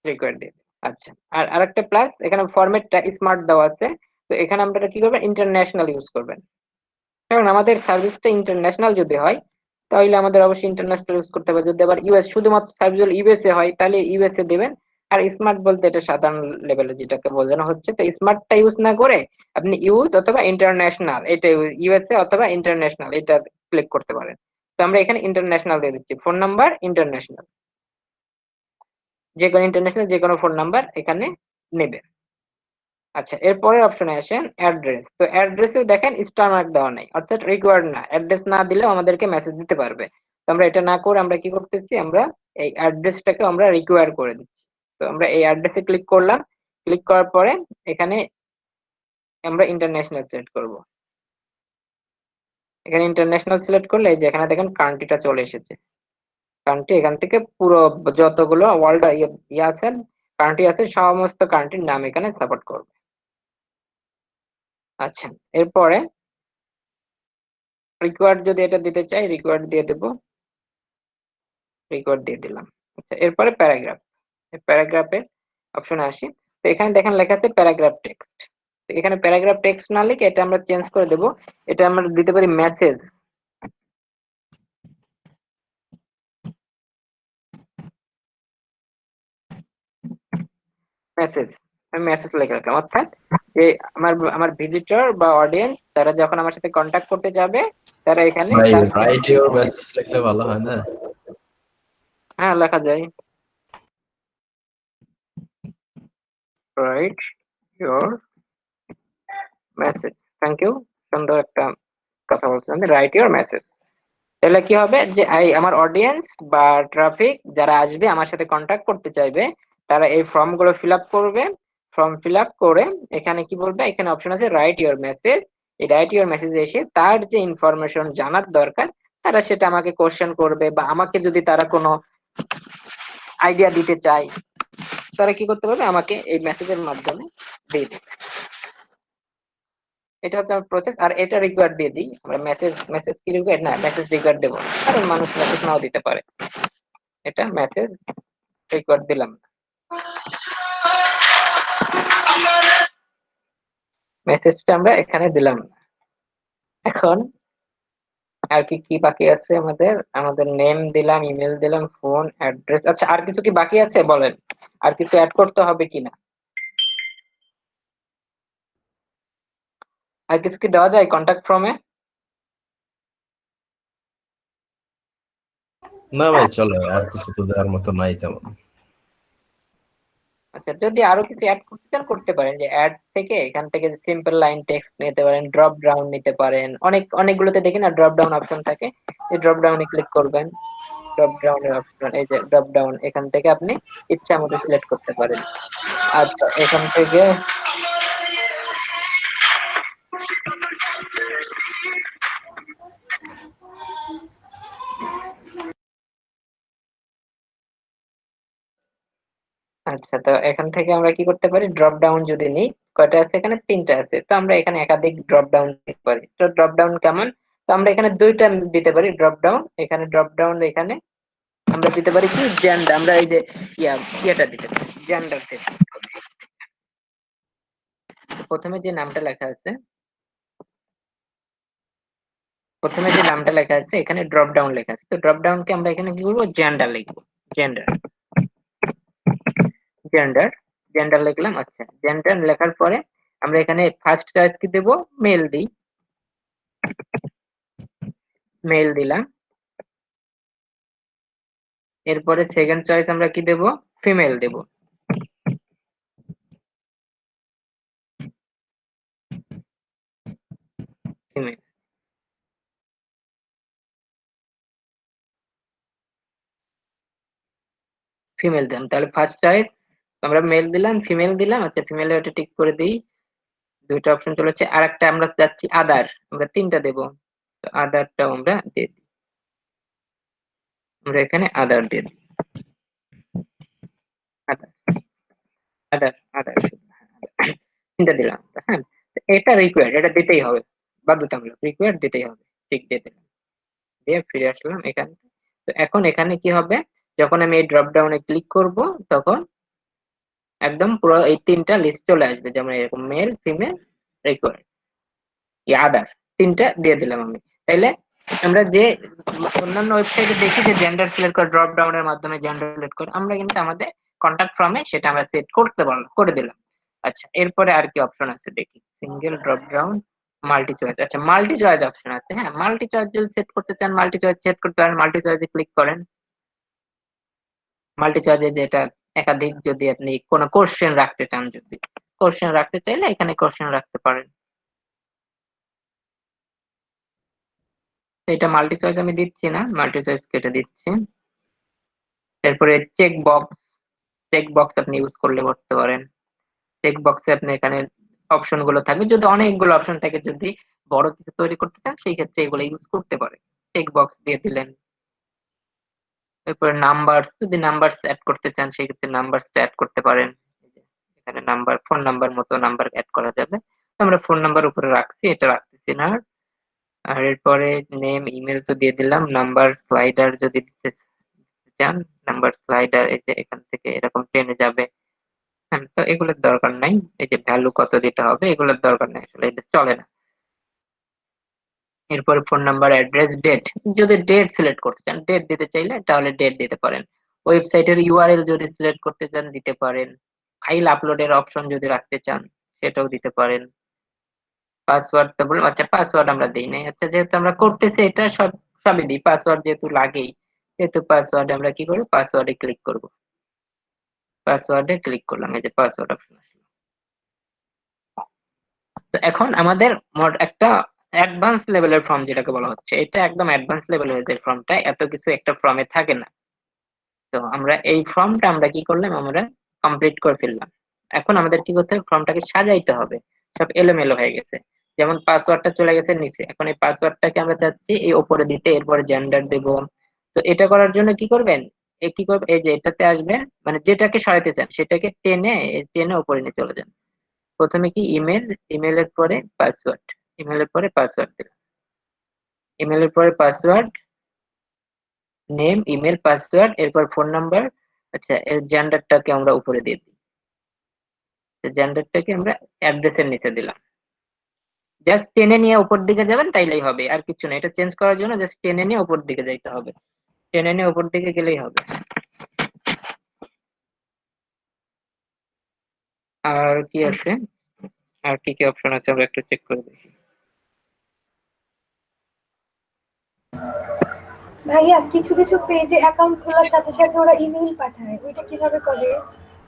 রিকোয়ার্ড দিয়ে দেব। আচ্ছা, আর আরেকটা প্লাস, এখানে ফরম্যাটটা স্মার্ট দেওয়া আছে। তো এখানে আমরা কি করবেন, ইন্টারন্যাশনাল ইউজ করবেন, কারণ আমাদের সার্ভিসটা ইন্টারন্যাশনাল যদি হয় তাহলে আমাদের অবশ্যই ইন্টারন্যাশনাল ইউজ করতে হবে। যদি আবার ইউএস, শুধুমাত্র সার্ভিস ইউএসএ হয় তাহলে ইউএসএ দিবেন। আর স্মার্ট বলতে এটা সাধারণ লেভেলে যেটাকে বোঝানো হচ্ছে, তো স্মার্টটা ইউজ না করে আপনি ইউজ অথবা ইন্টারন্যাশনাল, এটা ইউএসএ অথবা ইন্টারন্যাশনাল এটা ক্লিক করতে পারেন। তো আমরা এখানে ইন্টারন্যাশনাল দিয়ে দিচ্ছি, ফোন নাম্বার ইন্টারন্যাশনাল, যে কোনো ইন্টারন্যাশনাল যে কোনো ফোন নাম্বার এখানে নেবে। আচ্ছা, এরপরের অপশনে আসেন অ্যাড্রেস। তো অ্যাড্রেসেও দেখেন স্টার মার্ক দেওয়া নাই, অর্থাৎ রিকোয়ার্ড না, অ্যাড্রেস না দিলেও আমাদেরকে মেসেজ দিতে পারবে। তো আমরা এটা না করে আমরা কি করতেছি, আমরা এই অ্যাড্রেসটাকে আমরা রিকোয়ার করে দিচ্ছি। তো আমরা এই অ্যাড্রেসে ক্লিক করলাম, ক্লিক করার পরে এখানে আমরা ইন্টারন্যাশনাল সিলেক্ট করব। এখানে ইন্টারন্যাশনাল সিলেক্ট করলে এই যে এখানে দেখেন কান্ট্রিটা চলে এসেছে। কান্ট্রি এখান থেকে পুরো যতগুলো ওয়ার্ল্ড ইয়ে আছে, কান্ট্রি আছে, সমস্ত কান্ট্রির নাম এখানে সাপোর্ট করবে। আচ্ছা, এরপরে রিকোয়ার্ড যদি এটা দিতে চাই, রিকোয়ার্ড দিয়ে দেব, রিকোয়ার্ড দিয়ে দিলাম। আচ্ছা, এরপরে প্যারাগ্রাফ। প্যারাগ্রাফের অপশনে আসি। তো এখানে দেখেন লেখা আছে প্যারাগ্রাফ টেক্সট। তো এখানে প্যারাগ্রাফ টেক্সট না লিখে এটা আমরা চেঞ্জ করে দেব। এটা আমরা দিতে পারি মেসেজ। মেসেজ। আমি মেসেজ লিখে রাখলাম, অর্থাৎ যে আমার ভিজিটর বা অডিয়েন্স তারা যখন আমার সাথে কন্ট্যাক্ট করতে যাবে, তারা এখানে ভাই তার রাইট ইউর মেসেজ লিখলে ভালো হয় না? হ্যাঁ লেখা যায়, write your message. Thank you, সুন্দর একটা কথা বলছেন, রাইট ইউর মেসেজ। তাহলে কি হবে যে আমার অডিয়েন্স বা ট্রাফিক যারা আসবে আমার সাথে কন্ট্যাক্ট করতে চাইবে, তারা এই ফর্ম গুলো ফিল আপ করবে। ফর্ম ফিল আপ করে এখানে কি বলবে, এখানে অপশন আছে রাইট ইউর মেসেজ। এই রাইট ইউর মেসেজ এসে তার যে ইনফরমেশন জানার দরকার তারা সেটা আমাকে কোশ্চেন করবে, বা আমাকে যদি তারা কোনো আইডিয়া দিতে চায় তারা কি করতে পারবে, আমাকে এই মেসেজের মাধ্যমে দিয়ে দেবে। এটা হচ্ছে আমার প্রসেস। আর এটা রিকোয়ার্ড দিয়ে দিই আমরা, মেসেজ মেসেজ কি রিকোয়ার্ড না, মেসেজ রিকোয়ার্ড দেবো না, কারণ মানুষ মেসেজ নাও দিতে পারে। এটা মেসেজ রিকোয়ার্ড দিলাম, মেসেজটা আমরা এখানে দিলাম। এখন আর কি কি বাকি আছে আমাদের, আমাদের নেম দিলাম, ইমেল দিলাম, ফোন অ্যাড্রেস। আচ্ছা, আর কিছু কি বাকি আছে বলেন, আর কিছু অ্যাড করতে হবে কিনা? আর কিছু কি দেওয়া যায় কন্টাক্ট ফর্মে? না ভাই চলে, আর কিছু তো দেওয়ার মতো নাই তেমন। আচ্ছা, যদি আরো কিছু অ্যাড করতে চান করতে পারেন, যে অ্যাড থেকে এখান থেকে সিম্পল লাইন টেক্সট নিতে পারেন, ড্রপ ডাউন নিতে পারেন। অনেকগুলোতে দেখি না ড্রপ ডাউন অপশন থাকে, এই ড্রপ ডাউনে ক্লিক করবেন। ড্রপ ডাউনের অপশন, এই যে ড্রপ ডাউন, এখান থেকে আপনি ইচ্ছা মতো সিলেক্ট করতে পারেন। আচ্ছা, এখান থেকে আচ্ছা, তো এখান থেকে আমরা কি করতে পারি, ড্রপ ডাউন যদি নিই, কয়টা আছে এখানে, তিনটা আছে। তো আমরা এখানে একাধিক ড্রপ ডাউন দিতে পারি। তো ড্রপ ডাউন কেমন, তো আমরা এখানে দুইটা দিতে পারি ড্রপ ডাউন। এখানে ড্রপ ডাউন এখানে আমরা দিতে পারি কি, জেন্ডার। আমরা এই যে ইয়েটা দিতে পারি, জেন্ডার দিতে পারি। প্রথমে যে নামটা লেখা আছে, প্রথমে যে নামটা লেখা আছে এখানে ড্রপ ডাউন লেখা আছে। তো ড্রপ ডাউনকে আমরা এখানে কি করবো, জেন্ডার লিখবো। জেন্ডার, জেন্ডার, জেন্ডার লিখলাম। আচ্ছা, জেন্ডার লেখার পরে আমরা এখানে ফার্স্ট চয়েস কি দেবো, মেল দিই, মেল দিলাম। এরপরে সেকেন্ড চয়েস আমরা কি দেব, ফিমেল দেব, ফিমেল, ফিমেল দিলাম। তাহলে ফার্স্ট চয়েস আমরা মেল দিলাম, ফিমেল দিলাম। আচ্ছা, ফিমেল এটা টিক করে দিই, দুইটা অপশন চলে যাচ্ছে। আর একটা আমরা যাচ্ছি আদার, আমরা তিনটা দেব। তো আদারটাও আমরা দিয়ে দিই, আমরা এখানে আদার দিয়ে দিই, আদার, আদার, আদার, তিনটা দিলাম। হ্যাঁ, তো এটা রিকোয়ার্ড, এটা দিতেই হবে, বাধ্যতামূলক রিকোয়ার্ড দিতেই হবে। ঠিক দিয়ে দিলাম, দিয়ে ফিরে আসলাম এখানে। তো এখন এখানে কি হবে, যখন আমি এই ড্রপ ডাউনে ক্লিক করব তখন একদম পুরো এই তিনটা লিস্ট চলে আসবে, যেমন এরকম মেল, ফিমেল, রিকোয়ার্ড, আদার, তিনটা দিয়ে দিলাম আমি। তাইলে আমরা যে অন্যান্য ওয়েবসাইটে দেখি যে জেন্ডার সিলেক্ট করে ড্রপ ডাউনের মাধ্যমে জেন্ডার সিলেক্ট করে, আমরা কিন্তু আমাদের কন্টাক্ট ফর্মে সেটা আমরা সেট করতে পারলাম, করে দিলাম। আচ্ছা, এরপরে আর কি অপশন আছে দেখি, single drop down, multi choice. আচ্ছা, মাল্টি চয়েস অপশন আছে। হ্যাঁ, মাল্টি চয়েস যদি সেট করতে চান মাল্টি চয়েস সেট করতে পারেন, মাল্টি চয়েসে ক্লিক করেন। মাল্টি চয়েসে যেটা একাধিক, যদি আপনি কোনো কোশ্চেন রাখতে চান, যদি কোশ্চেন রাখতে চাইলে এখানে কোশ্চেন রাখতে পারেন। এটা মাল্টি চয়েস আমি দিচ্ছি না, মাল্টি চয়েস কেটে দিচ্ছি। এরপরে চেক বক্স, চেক বক্স আপনি ইউজ করলে করতে পারেন। চেক বক্সে আপনি এখানে অপশন গুলো থাকবে, যদি অনেকগুলো অপশন থাকে, যদি বড় কিছু তৈরি করতে চান সেই ক্ষেত্রে এগুলো ইউজ করতে পারেন। চেক বক্স দিয়ে দিলেন। এরপরে নাম্বার, যদি নাম্বার অ্যাড করতে চান সেই ক্ষেত্রে নাম্বার অ্যাড করতে পারেন। এই যে এখানে নাম্বার, ফোন নাম্বার মতো নাম্বার অ্যাড করা যাবে। আমরা ফোন নাম্বার উপরে রাখছি, এটা রাখতেছি না। আর এরপরে নেম, ইমেল তো দিয়ে দিলাম। নাম্বার স্লাইডার যদি দিতে চান, নাম্বার স্লাইডার এই যে এখান থেকে এরকম টেনে যাবে। হ্যাঁ, তো এগুলোর দরকার নাই। এই যে ভ্যালু কত দিতে হবে এগুলোর দরকার নাই, আসলে এটা চলে না। এরপরে ফোন নাম্বার, অ্যাড্রেস, ডেট। যদি ডেট সিলেক্ট করতে চান, ডেট দিতে চাইলে তাহলে ডেট দিতে পারেন। ওয়েবসাইটের ইউআরএল যদি সিলেক্ট করতে চান দিতে পারেন। ফাইল আপলোডের অপশন যদি রাখতে চান সেটাও দিতে পারেন। পাসওয়ার্ড তো বললাম, আচ্ছা পাসওয়ার্ড আমরা দিই নাই। আচ্ছা যেহেতু আমরা করতেছি এটা সবই দিই, পাসওয়ার্ড যেহেতু লাগেই, সেহেতু পাসওয়ার্ডে আমরা কি করবো, পাসওয়ার্ডে ক্লিক করব। পাসওয়ার্ডে ক্লিক করলাম, এই যে পাসওয়ার্ড অপশন আসলো। তো এখন আমাদের মোট একটা অ্যাডভান্স লেভেলের ফর্ম যেটাকে বলা হচ্ছে, এটা একদম অ্যাডভান্স লেভেল হয়েছে ফর্মটা, এত কিছু একটা ফর্মে থাকে না। তো আমরা এই ফর্মটা আমরা কি করলাম, আমরা কমপ্লিট করে ফেললাম। এখন আমাদের কি করতে হবে, ফর্মটাকে সাজাইতে হবে। সব এলোমেলো হয়ে গেছে, যেমন পাসওয়ার্ডটা চলে গেছে নিচে, এখন এই পাসওয়ার্ডটাকে আমরা চাচ্ছি এই উপরে দিতে, এরপরে জেন্ডার দেব। তো এটা করার জন্য কি করবেন, কি করবেন, এই যে এটাতে আসবেন, মানে যেটাকে সরাইতে চান সেটাকে টেনে টেনে উপরে নিয়ে চলে যান। প্রথমে কি ইমেল, ইমেলের পরে পাসওয়ার্ড, ইমেলের পরে পাসওয়ার্ড দিলাম, ইমেলের পরে পাসওয়ার্ড, নেম, ইমেল, পাসওয়ার্ড, এরপর ফোন নাম্বার। আচ্ছা এর জেন্ডারটাকে আমরা উপরে দিয়ে দিই, জেন্ডারটাকে আমরা অ্যাড্রেসের নিচে দিলাম। জাস্ট টেনে নিয়ে উপর দিকে যাবেন তাইলেই হবে, আর কিছু না। এটা চেঞ্জ করার জন্য জাস্ট টেনে নিয়ে উপর দিকে যাইতে হবে, টেনে নিয়ে উপর দিকে গেলেই হবে। আর কি আছে, আর কি কি অপশন আছে আমরা একটু চেক করে দেখি। ভাইয়া কিছু কিছু পেজে অ্যাকাউন্ট খোলার সাথে সাথে ওরা ইমেইল পাঠায়, ওইটা কিভাবে করে?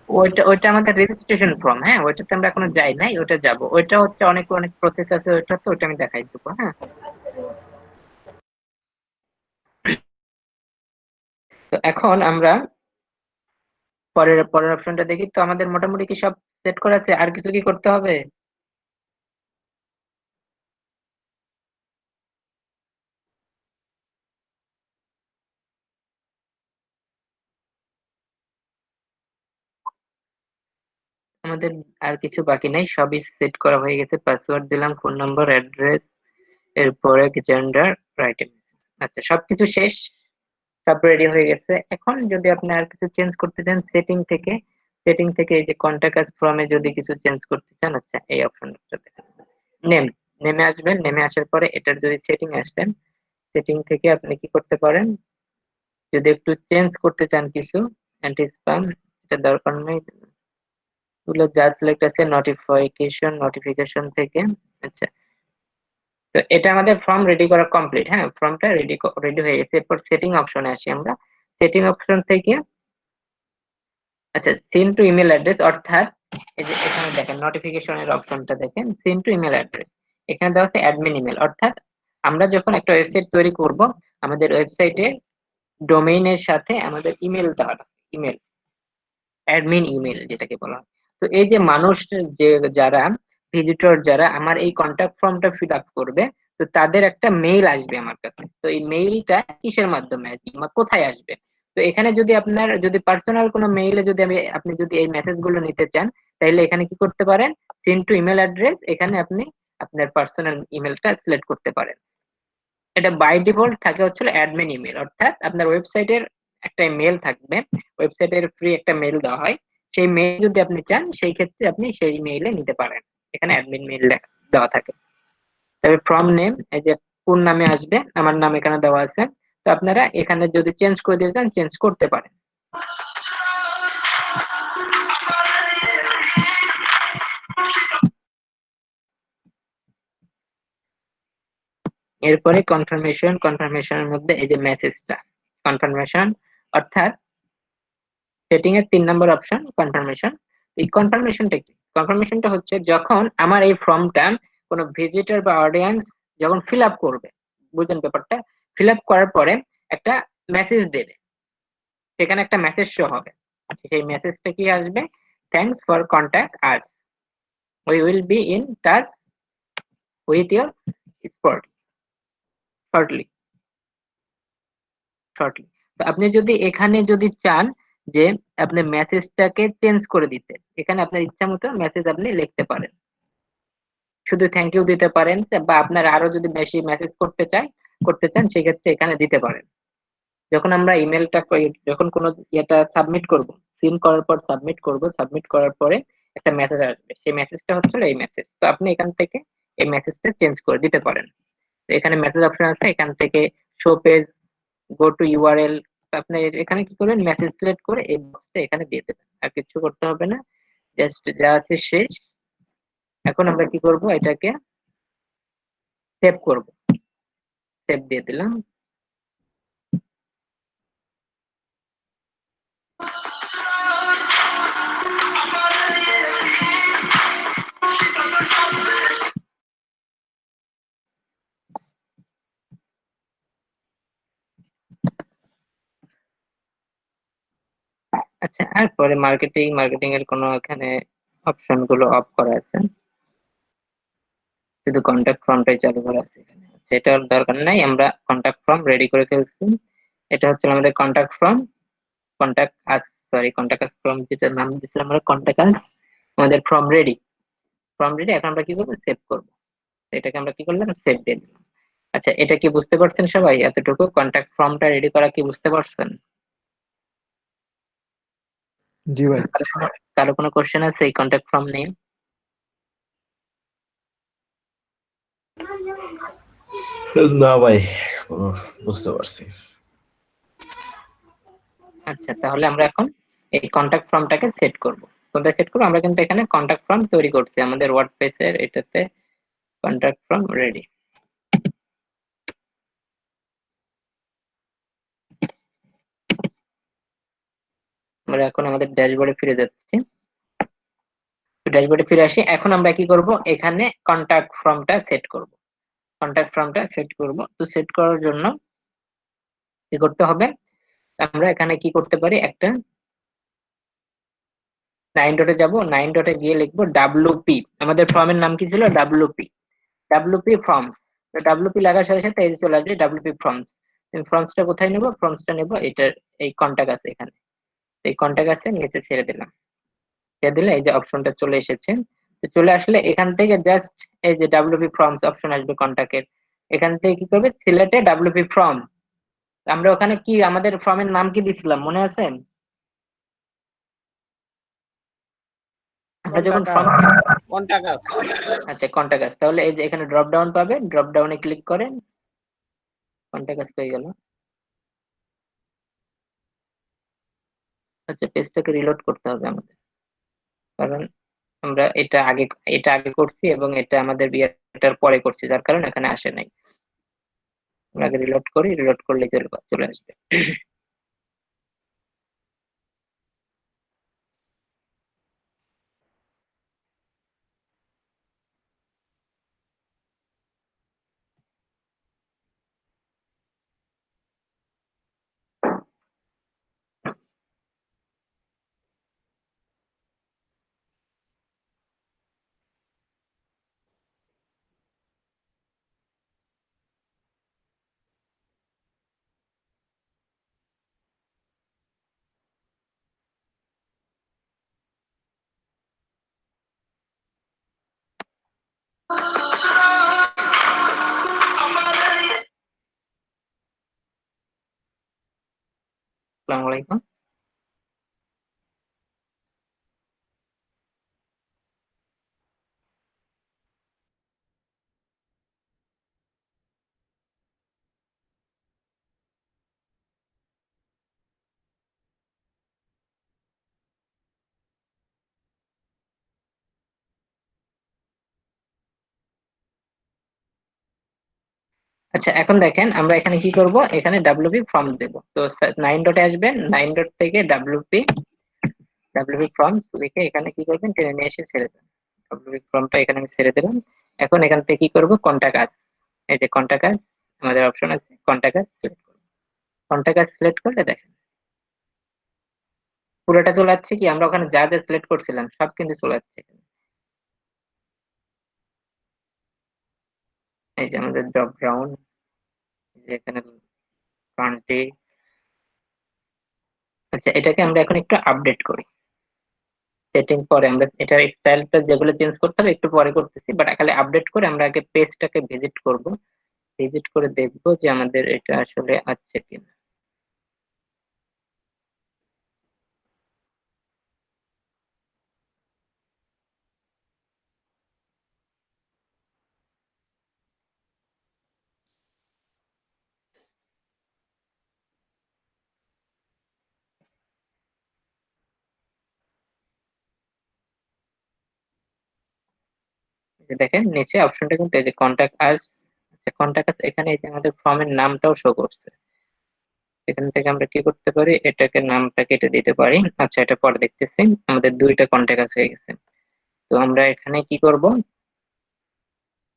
ওইটা ওইটা আমাদের রেজিস্ট্রেশন ফর্ম, হ্যাঁ ওইটাতে আমরা এখনো যাই নাই, ওটা যাব। ওইটা হচ্ছে অনেক অনেক প্রসেস আছে ওইটা, তো ওইটা আমি দেখাই দেবো। হ্যাঁ, তো এখন আমরা পরের পরের অপশনটা দেখি। তো আমাদের মোটামুটি কি সব সেট করা আছে, আর কিছু কি করতে হবে? আমাদের আর কিছু বাকি নাই, সবই সেট করা হয়ে গেছে। পাসওয়ার্ড দিলাম, ফোন নাম্বার, অ্যাড্রেস, এরপরে জেন্ডার, রাইট। আচ্ছা সবকিছু শেষ, সব রেডি হয়ে গেছে। এখন যদি আপনি আর কিছু চেঞ্জ করতে চান সেটিং থেকে, সেটিং থেকে এই যে কন্টাক্ট আস ফর্মে যদি কিছু চেঞ্জ করতে চান, আচ্ছা এই অপশনটা দেখেন, নেম, নেমে আসবেন। নেমে আসার পরে এটার যদি সেটিং আসেন, সেটিং থেকে আপনি কি করতে পারেন, যদি একটু চেঞ্জ করতে চান কিছু, অ্যান্টি স্প্যাম এটা দরকার নেই, এগুলো যা সিলেক্ট আছে, নোটিফিকেশন, নোটিফিকেশন থেকে। আচ্ছা তো এটা আমাদের ফর্ম রেডি করা কমপ্লিট। হ্যাঁ ফর্মটা রেডি রেডি হয়ে গেছে। এরপর সেটিং অপশনে আসি আমরা। সেটিং অপশন থেকে আচ্ছা সেন্ড টু ইমেল অ্যাড্রেস, অর্থাৎ এই যে এখানে দেখেন নোটিফিকেশনের অপশনটা দেখেন, সেন্ড টু ইমেল অ্যাড্রেস। এখানে দেওয়া আছে অ্যাডমিন ইমেল, অর্থাৎ আমরা যখন একটা ওয়েবসাইট তৈরি করব, আমাদের ওয়েবসাইটে ডোমেইনের সাথে আমাদের ইমেল দেওয়া, ইমেল, অ্যাডমিন ইমেল যেটাকে বলা হয়। তো এই যে মানুষ, যে যারা ভিজিটর, যারা আমার এই কন্ট্যাক্ট ফর্মটা ফিল আপ করবে, তো তাদের একটা মেইল আসবে আমার কাছে। তো এই মেইলটা কিসের মাধ্যমে আসবে বা কোথায় আসবে? তো এখানে যদি আপনার যদি পার্সোনাল কোনো মেইলে যদি আপনি যদি এই মেসেজ গুলো নিতে চান, তাহলে এখানে কি করতে পারেন, সেন্ড টু ইমেল অ্যাড্রেস, এখানে আপনি আপনার পার্সোনাল ইমেলটা সিলেক্ট করতে পারেন। এটা বাই ডিফল্ট থাকে হচ্ছে অ্যাডমিন ইমেল, অর্থাৎ আপনার ওয়েবসাইটের একটা মেল থাকবে, ওয়েবসাইটের ফ্রি একটা মেল দেওয়া হয়, সেই মেল যদি আপনি চান সেই ক্ষেত্রে আপনি সেই মেইলে নিতে পারেন, এখানে অ্যাডমিন মেল দেওয়া থাকে। তবে ফ্রম নেম, এই যে কোন নামে আসবে, আমার নাম এখানে দেওয়া আছে। তো আপনারা এখানে যদি চেঞ্জ করে দিতে চান চেঞ্জ করতে পারেন। এরপরে কনফার্মেশন, কনফার্মেশনের মধ্যে এই যে মেসেজটা কনফার্মেশন, অর্থাৎ সেটিং এর 3 নম্বর অপশন কনফার্মেশন। এই কনফার্মেশনটা কি, কনফার্মেশনটা হচ্ছে যখন আমার এই ফর্মটা কোনো ভিজিটর বা অডিয়েন্স যখন ফিল আপ করবে, বুঝেন ব্যাপারটা, ফিল আপ করার পরে একটা মেসেজ দেবে, সেখানে একটা মেসেজ শো হবে। সেই মেসেজটা কি আসবে, thanks for contact us, we will be in touch with your spot shortly, shortly. তো আপনি যদি এখানে যদি চান যে আপনি মেসেজটাকে চেঞ্জ করে দিতে, এখানে আপনার ইচ্ছা মতো মেসেজ আপনি লিখতে পারেন, শুধু থ্যাংক ইউ দিতে পারেন, বা আপনার আরো যদি বেশি মেসেজ করতে চান সেক্ষেত্রে এখানে দিতে পারেন। যখন আমরা ইমেলটা যখন কোনো এটা সাবমিট করব, সিন করার পর সাবমিট করব, সাবমিট করার পরে একটা মেসেজ আসবে, সেই মেসেজটা হচ্ছে এই মেসেজ। তো আপনি এখান থেকে এই মেসেজটা চেঞ্জ করে দিতে পারেন। তো এখানে মেসেজ অপশন আছে, এখান থেকে show page, go to URL, আপনি এখানে কি করবেন, মেসেজ সিলেক্ট করে এই বক্সটা এখানে দিয়ে দেবেন, আর কিছু করতে হবে না, জাস্ট যা আছে শেষ। এখন আমরা কি করব, এটাকে সেভ করব, সেভ দিয়ে দিলাম। আচ্ছা, আর পরে মার্কেটিং এর কোনো এখানে অপশন গুলো অফ করা আছে, শুধু কন্ট্যাক্ট ফর্মটাই চালু করা আছে এখানে, সেটার দরকার নাই, আমরা কন্ট্যাক্ট ফর্ম রেডি করে ফেলছি। এটা হচ্ছে আমাদের contact form, contact us, sorry contact us form, যেটা নাম দিয়েছিলাম আমরা কন্ট্যাক্ট আস, আমাদের ফর্ম রেডি, ফর্ম রেডি। এখন আমরা কি করবো, সেভ করবো। এটাকে আমরা কি করলাম, সেভ দিয়ে দিলাম। আচ্ছা, এটা কি বুঝতে পারছেন সবাই? এতটুকু কন্ট্যাক্ট ফর্মটা রেডি করা কি বুঝতে পারছেন? জি ভাই। কারো কোনো কোশ্চেন আছে এই কন্ট্যাক্ট ফর্ম নিয়ে? না ভাই, বুঝতে পারছি। আচ্ছা, তাহলে আমরা এখন এই কন্ট্যাক্ট ফর্মটাকে সেট করব। কোথায় সেট করব? আমরা কিন্তু এখানে কন্ট্যাক্ট ফর্ম তৈরি করছি আমাদের ওয়ার্ডপ্রেস এর এটাতে, কন্ট্যাক্ট ফর্ম রেডি। আমরা এখন আমাদের ড্যাশবোর্ডে ফিরে যাচ্ছি। ড্যাশবোর্ডে ফিরে আসি। এখন আমরা কি করব, এখানে কন্ট্যাক্ট ফর্মটা সেট করব। কন্ট্যাক্ট ফর্মটা সেট করব। তো সেট করার জন্য কি করতে হবে, আমরা এখানে কি করতে পারি, একটা 9 ডটে যাব, 9 ডটে গিয়ে লিখবো ডাব্লিউপি। আমাদের ফর্মের নাম কি ছিল, ডাব্লিউপি, ডাব্লিউপি ফর্মস। তো ডাব্লিউপি লাগার সাথে সাথে এই যে চলে আসবে ডাব্লিউপি ফর্মস। ফর্মসটা কোথায় নেব, ফর্মসটা নেব এটার এই কন্টাক্ট আছে এখানে, এই কন্টাক্ট আছে নিচে ছেড়ে দিলাম। ছেড়ে দিলে এই যে অপশনটা চলে এসেছে। তো চলে আসলে এখান থেকে জাস্ট এই যে ডাব্লিউপি ফর্মস অপশন আসবে কন্টাক্টের, এখান থেকে কি করবে, সিলেক্টে ডাব্লিউপি ফর্ম। আমরা ওখানে কি আমাদের ফর্মের নাম কি দিছিলাম মনে আছে? আমরা যখন ফর্ম, কন্টাক্ট আছে। আচ্ছা কন্টাক্ট আছে, তাহলে এই যে এখানে ড্রপ ডাউন পাবে, ড্রপ ডাউনে ক্লিক করেন, কন্টাক্ট পেয়ে গেল। আচ্ছা, পেজটাকে রিলোড করতে হবে আমাদের, কারণ আমরা এটা আগে করছি এবং এটা আমাদের বিয়েটার পরে করছি, যার কারণে এখানে আসে নাই। আমরা আগে রিলোড করি, রিলোড করলে চলে আসবে। আসসালামু আলাইকুম। আচ্ছা, এখন দেখেন আমরা এখানে কি করব, এখানে ডাব্লিউপি ফর্ম দেব। তো 9 ডটে আসবেন, 9 ডট থেকে ডাব্লিউপি ফর্মস লিখে এখানে কি করবেন, টেনে নিয়ে এসে ছেড়ে দেবেন। ডাব্লিউপি ফর্মটা এখানে আমি ছেড়ে দিলাম। এখন এখান থেকে কি করব, কন্টাক্ট আস, এই যে কন্টাক্ট আস আমাদের অপশন আছে, কন্টাক্ট আস সিলেক্ট করব। কন্টাক্ট আস সিলেক্ট করলে দেখেন পুরোটা চলে যাচ্ছে, কি আমরা ওখানে যা যা সিলেক্ট করছিলাম সব কিন্তু চলে যাচ্ছে এখানে। এই যে আমাদের ড্রপ ডাউন, এখানে ফ্রন্টে। আচ্ছা, এটাকে আমরা এখন একটু আপডেট করি। সেটিং পরে আমরা এটার স্টাইলটা যেগুলো চেঞ্জ করতে হবে একটু পরে করতেছি, বাট খালি আপডেট করে আমরা আগে পেজটাকে ভিজিট করব। ভিজিট করে দেখবো যে আমাদের এটা আসলে আছে কিনা। যে দেখেন নিচে অপশনটা কিন্তু এই যে কন্টাক্ট আস, কন্টাক্ট আস এখানে এই যে আমাদের ফর্মের নামটাও শো করছে। এখান থেকে আমরা কি করতে পারি, এটাকে নামটা কেটে দিতে পারি। আচ্ছা, এটা পরে দেখতেছি। আমাদের দুইটা কন্টাক্ট আস হয়ে গেছে। তো আমরা এখানে কি করব,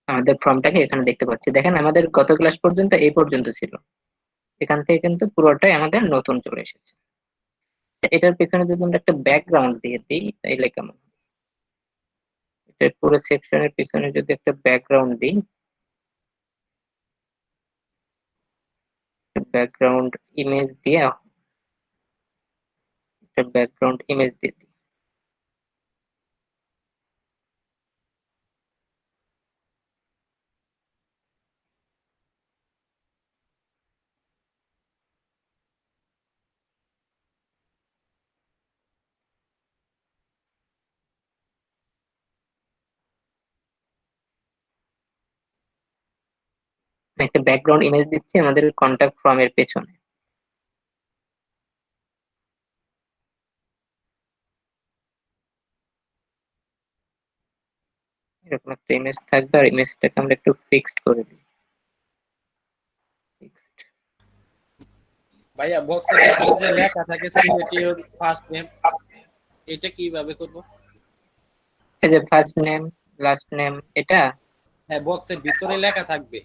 আমাদের ফর্মটাকে এখানে দেখতে পাচ্ছি। দেখেন আমাদের গত ক্লাস পর্যন্ত এই পর্যন্ত ছিল, এখান থেকে কিন্তু পুরোটাই আমাদের নতুন চলে এসেছে। এটার পিছনে যদি আমরা একটা ব্যাকগ্রাউন্ড দিয়ে দিই তাইলে কেমন হয়? এটার পুরো সেকশনের পিছনে যদি একটা ব্যাকগ্রাউন্ড দিই, ব্যাকগ্রাউন্ড ইমেজ দিয়ে, একটা ব্যাকগ্রাউন্ড ইমেজ দিয়ে দিই। আমি একটা ব্যাকগ্রাউন্ড ইমেজ দিচ্ছি আমাদের কন্টাক্ট ফর্মের পেছনে। এরকম একটা ইমেজ থাকবে, আর ইমেজটাকে আমরা একটু ফিক্সড করে দিই। ফিক্সড। ভাইয়া বক্সের ভিতরে যে লেখা থাকে সিলেক্ট ইওর ফার্স্ট নেম, এটা কিভাবে করব? এই যে ফার্স্ট নেম লাস্ট নেম, এটা হ্যাঁ, বক্সের ভিতরে লেখা থাকবে।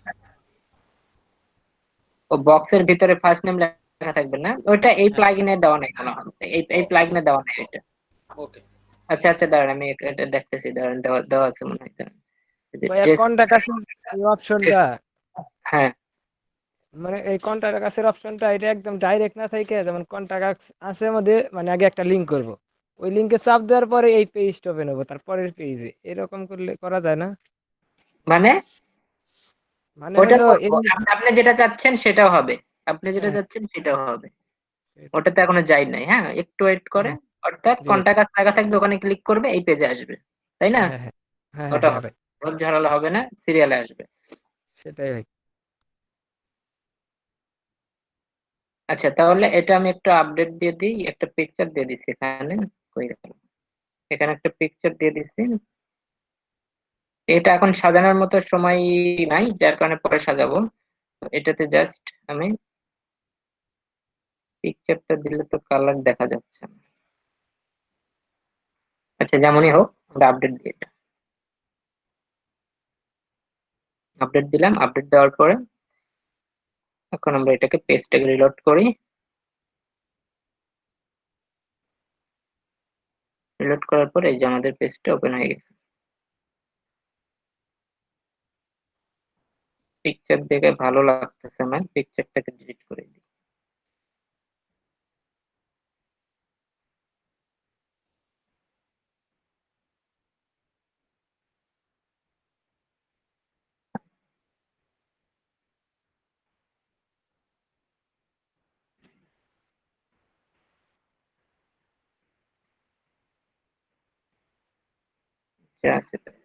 ও বক্সের ভিতরে ফার্স্ট নেম লেখা থাকবে না, ওইটা এই হ্যাঁ, প্লাগইনে দেওয়া নেই কোনো। এই প্লাগইনে দেওয়া নেই এটা। ওকে। আচ্ছা আচ্ছা, দাঁড়ান আমি এটা দেখতেছি, দাঁড়ান দেওয়া দেওয়া আছে মনে হয়, দাঁড়ান। এই যে ভাইয়া dress- কন্টাক্ট আছে এই অপশনটা, হ্যাঁ মানে এই কন্টাক্ট আছের অপশনটা এটা একদম ডাইরেক্ট না থেকে, যেমন কন্টাক্ট আছে মধ্যে মানে আগে একটা লিংক করব, ওই লিংকে চাপ দেওয়ার পরে এই পেজটা ওপেন হবে তারপরের পেজে, এরকম করলে করা যায় না? মানে মানে ওটা হলো করবো, আপনি যেটা চাচ্ছেন সেটাও হবে, আপনি যেটা হ্যাঁ, চাচ্ছেন সেটাও হবে। সেটাই। ওটাতে এখনো যাই নাই, হ্যাঁ একটু ওয়েট করে। হ্যাঁ, অর্থাৎ জি ভাই। কন্টাক্ট লেখা থাকবে, ওখানে ক্লিক করবে, এই পেজে আসবে, তাই না? হ্যাঁ হ্যাঁ হ্যাঁ হ্যাঁ ওটা হ্যাঁ হবে, ভাই, ধৈর্য ঝামেলা হবে না, সিরিয়ালে আসবে। সেটাই ভাই। আচ্ছা, তাহলে এটা আমি একটু আপডেট দিয়ে দিই, একটা পিকচার দিয়ে দিচ্ছি এখানে। কই গেল? এখানে একটা পিকচার দিয়ে দিচ্ছি। এটা এখন সাজানোর মতো সময় নাই, যার কারণে পরে সাজাবো। তো এটাতে জাস্ট আমি পিকচারটা দিলে তো কালার দেখা যাচ্ছে না। আচ্ছা, যেমনই হোক আমরা আপডেট দিই, এটা আপডেট দিলাম। আপডেট দেওয়ার পরে এখন আমরা এটাকে পেজটাকে রিলোড করি। রিলোড করার পরে এই যে আমাদের পেজটা ওপেন হয়ে গেছে। পিকচার দেখে ভালো লাগতেছে না, পিকচারটাকে ডিলিট করে দিই। যা আছে তাই।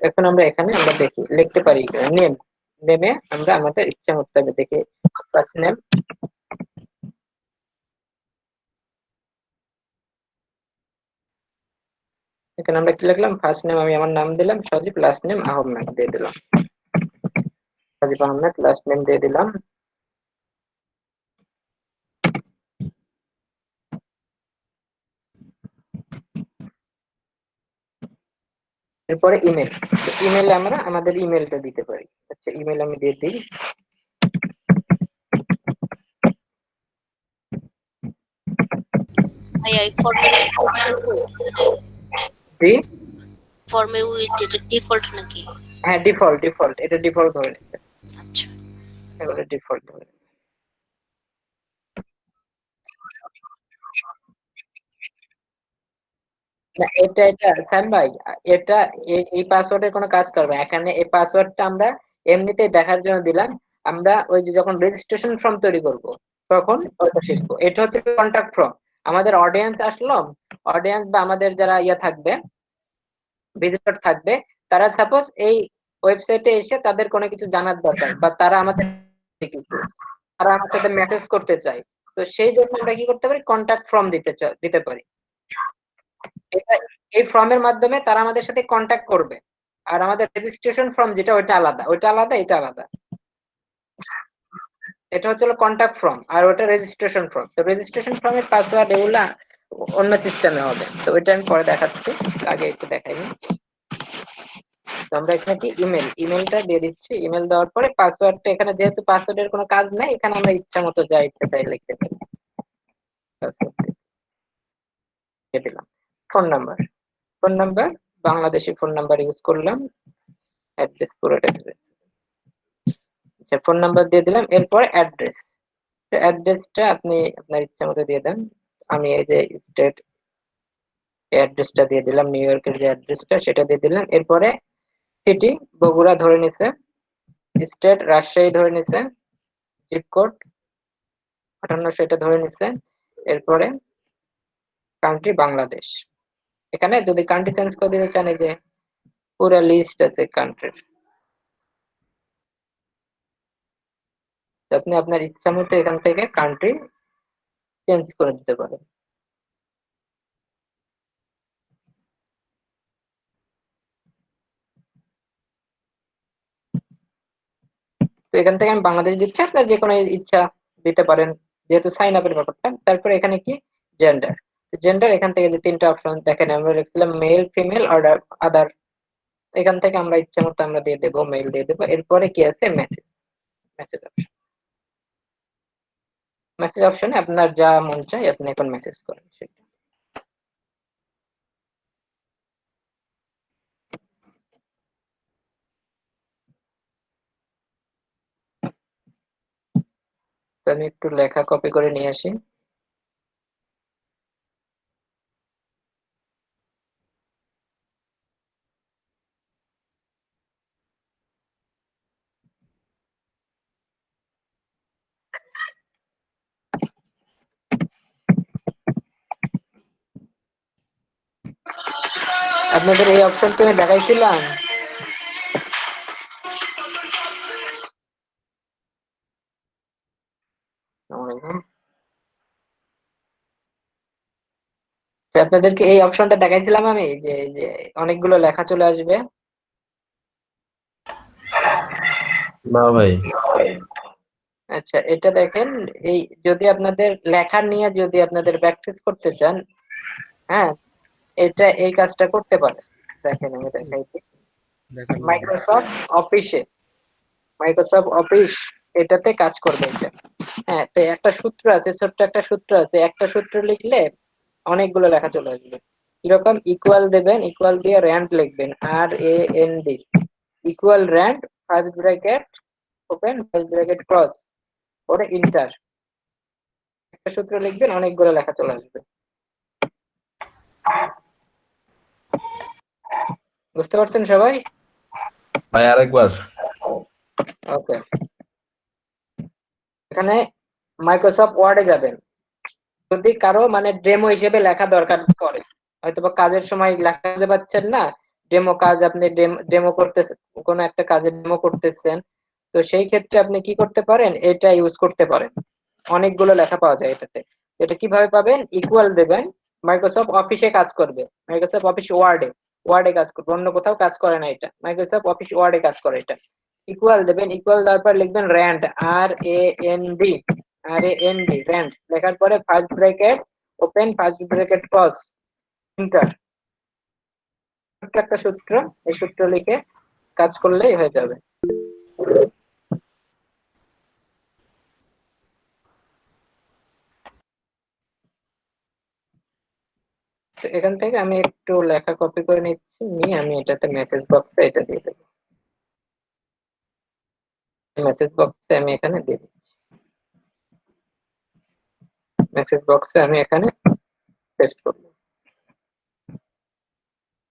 এখন আমরা এখানে আমরা দেখি লিখতে পারি নেম। নেমে আমরা আমাদের ইচ্ছা মতো দেখে ফার্স্ট নেম, এখানে আমরা কি লিখলাম, ফার্স্ট নেম আমি আমার নাম দিলাম সজীব, লাস্ট নেম আহমেদ দিয়ে দিলাম। সজীব আহমেদ লাস্ট নেম দিয়ে দিলাম। এরপরে ইমেল, ইমেলে আমরা আমাদের ইমেলটা দিতে পারি। আচ্ছা, ইমেল আমি দিয়ে দিই। ভাইয়া এই ফর্মের জি ফর্মের উইথ এটা ডিফল্ট নাকি? হ্যাঁ, ডিফল্ট ডিফল্ট, এটা ডিফল্ট ধরে নিতে, আচ্ছা, এবারে ডিফল্ট ধরে। না, এটা এটা স্যাম ভাই, এটা এই পাসওয়ার্ডের কোনো কাজ করবে না। এখানে এই পাসওয়ার্ডটা আমরা এমনিতেই দেখার জন্য দিলাম। আমরা ওই যে যখন রেজিস্ট্রেশন ফর্ম তৈরি করব তখন ওটা শিখবো। এটা হচ্ছে কন্টাক্ট ফর্ম। আমাদের অডিয়েন্স আসলো, অডিয়েন্স বা আমাদের যারা ইয়া থাকবে, ভিজিটর থাকবে, তারা সাপোজ এই ওয়েবসাইটে এসে তাদের কোনো কিছু জানার দরকার, বা তারা আমাদের তারা আমার সাথে মেসেজ করতে চায়, তো সেই জন্য আমরা কি করতে পারি, কন্ট্যাক্ট ফর্ম দিতে পারি। এটা এই ফর্মের মাধ্যমে তারা আমাদের সাথে কন্ট্যাক্ট করবে। আর আমাদের রেজিস্ট্রেশন ফর্ম যেটা, ওইটা আলাদা, এটা আলাদা। এটা হচ্ছে কন্ট্যাক্ট ফর্ম, আর ওটা রেজিস্ট্রেশন ফর্ম। তো রেজিস্ট্রেশন ফর্মের পাসওয়ার্ড এগুলা অন্য সিস্টেমে হবে, তো ওইটা আমি পরে দেখাচ্ছি, আগে একটু দেখাইনি। তো আমরা এখানে কি ইমেলটা দিয়ে দিচ্ছি। ইমেল দেওয়ার পরে পাসওয়ার্ডটা, এখানে যেহেতু পাসওয়ার্ডের কোনো কাজ নাই, এখানে আমরা ইচ্ছা মতো যা ইচ্ছে তাই লিখতে পারি। দিয়ে দিলাম phone number, Bangladeshi phone number use করলাম। অ্যাড্রেস, পুরোটা ফোন নাম্বার দিয়ে দিলাম। এরপর অ্যাড্রেসটা আপনি আপনার ইচ্ছা মতো দিয়ে দেন। আমি এই যে স্টেট অ্যাড্রেসটা দিয়ে দিলাম, নিউ ইয়র্কের যে অ্যাড্রেসটা সেটা দিয়ে দিলাম। এরপরে সিটি বগুড়া ধরে নিছে, স্টেট রাজশাহী ধরে নিছে, জিপ কোড 5800 এটা ধরে নিছে। এরপরে কান্ট্রি বাংলাদেশ। এখানে যদি কান্ট্রি চেঞ্জ করে দিতে চান, এই যে পুরো লিস্ট আছে কান্ট্রির, আপনি আপনার ইচ্ছা মতো এখান থেকে কান্ট্রি চেঞ্জ করে দিতে পারেন। তো এখান থেকে আমি বাংলাদেশ দিচ্ছি, আপনার যে কোনো ইচ্ছা দিতে পারেন, যেহেতু সাইন আপের ব্যাপারটা। তারপরে এখানে কি জেন্ডার এখান থেকে যে তিনটা অপশন দেখেন, আমরা লিখছিলাম মেল, ফিমেল, অর্ডার, আদার। এখান থেকে আমরা ইচ্ছা মতো আমরা দিয়ে দেবো, মেল দিয়ে দেবো। এরপরে কি আছে, মেসেজ অপশনে আপনার যা মন চায় আপনি এখন মেসেজ করেন সেটা। তো আমি একটু লেখা কপি করে নিয়ে আসি। আপনাদের এই অপশনটা আমি দেখাইছিলাম। আপনাদেরকে এই অপশনটা দেখাইছিলাম আমি, যে যে অনেকগুলো লেখা চলে আসবে। না ভাই। আচ্ছা, এটা দেখেন, এই যদি আপনাদের লেখা নিয়ে যদি আপনাদের প্র্যাকটিস করতে চান, হ্যাঁ, এটা এই কাজটা করতে পারে। দেখেন আমি দেখাইছি, মাইক্রোসফট অফিস এটাতে কাজ করবে এটা। হ্যাঁ, তো একটা সূত্র আছে, ছোট্ট একটা সূত্র আছে, একটা সূত্র লিখলে অনেকগুলো লেখা চলে আসবে। কিরকম, ইকুয়াল দেবেন, ইকুয়াল দিয়ে র্যান্ড লিখবেন, RAND, equal RAND, first bracket open, first bracket close, পরে ইন্টার। একটা সূত্র লিখবেন, অনেকগুলো লেখা চলে আসবে। বুঝতে পারছেন সবাই? ভাই আরেকবার। ওকে, এখানে মাইক্রোসফট ওয়ার্ডে যাবেন। যদি কারো মানে ডেমো হিসেবে লেখা দরকার পড়ে, হয়তো বা কাজের সময় লেখা খুঁজে পাচ্ছেন না, ডেমো কাজ আপনি ডেমো করতেছেন, কোনো একটা কাজে ডেমো করতেছেন, তো সেই ক্ষেত্রে আপনি কি করতে পারেন, এটা ইউজ করতে পারেন। অনেকগুলো লেখা পাওয়া যায় এটাতে। এটা কিভাবে পাবেন, ইকুয়াল দেবেন, মাইক্রোসফট অফিসে কাজ করবে, মাইক্রোসফট অফিস ওয়ার্ডে কাজ করবে, অন্য কোথাও কাজ করে না, এটা মাইক্রোসফট অফিস ওয়ার্ডে কাজ করে এটা। ইকুয়াল দেবেন, ইকুয়াল দেওয়ার পর লিখবেন র্যান্ড, র্যান্ড লেখার পরে first bracket open, first bracket close, inter. একটা সূত্র, এই সূত্র লিখে কাজ করলেই হয়ে যাবে। তো এখান থেকে আমি একটু লেখা কপি করে নিচ্ছি, নিয়ে আমি এটাতে মেসেজ বক্সে এটা দিয়ে দেবো। মেসেজ বক্সে আমি এখানে দিয়ে দিচ্ছি, মেসেজ বক্সে আমি এখানে পেস্ট করব।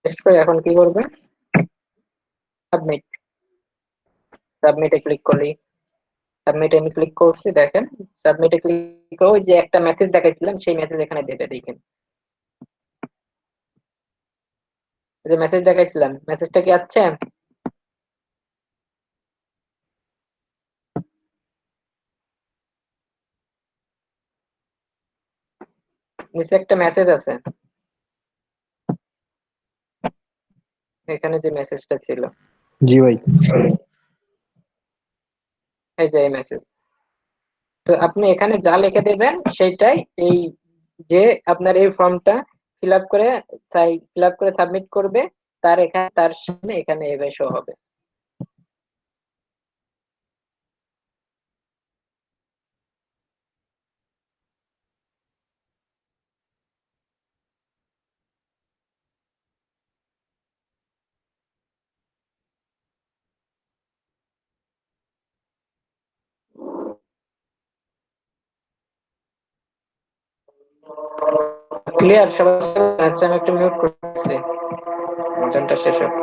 পেস্ট করে এখন কি করবে, সাবমিটে ক্লিক করি। সাবমিটে আমি ক্লিক করছি, দেখেন সাবমিটে ক্লিক করে ওই যে একটা মেসেজ দেখাইছিলাম সেই মেসেজ এখানে দেবে। দেখেন যে মেসেজ দেখাইছিলাম, মেসেজটা কি আসছে? নিচে একটা মেসেজ আছে, এখানে যে মেসেজটা ছিল, জি ভাই। এই যে এই মেসেজ। তো আপনি এখানে যা লিখে দেবেন সেটাই এই যে আপনার এই ফর্মটা ফিল আপ করে সাবমিট করবে, তার সামনে এখানে এভাবে শো হবে। ক্লিয়ার সবাই? আচ্ছা, আমি একটু মিউট করতেছি, আলোচনাটা শেষ হোক।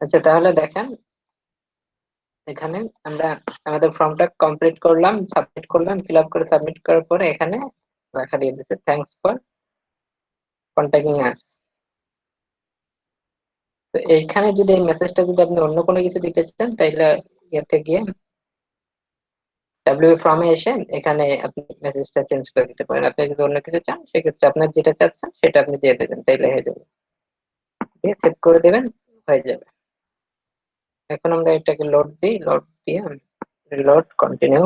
আচ্ছা, তাহলে দেখেন এখানে আমরা আমাদের ফর্মটা কমপ্লিট করলাম, সাবমিট করলাম, ফিল আপ করে সাবমিট করার পরে এখানে লেখা দিয়ে দিচ্ছে থ্যাঙ্কস ফর কন্ট্যাক্টিং আস। তো এইখানে যদি এই মেসেজটা যদি আপনি অন্য কোনো কিছু দিতে চান, তাহলে ইয়েতে গিয়ে ডাব্লিউ ফর্মে এসে এখানে আপনি মেসেজটা চেঞ্জ করে দিতে পারেন। আপনি যদি অন্য কিছু চান সেক্ষেত্রে আপনার যেটা চাচ্ছেন সেটা আপনি দিয়ে দেবেন, তাইলে হয়ে যাবে। দিয়ে সেভ করে দেবেন, হয়ে যাবে। এখন আমরা এটাকে লোড দিই, লোড দিয়ে লোড কন্টিনিউ।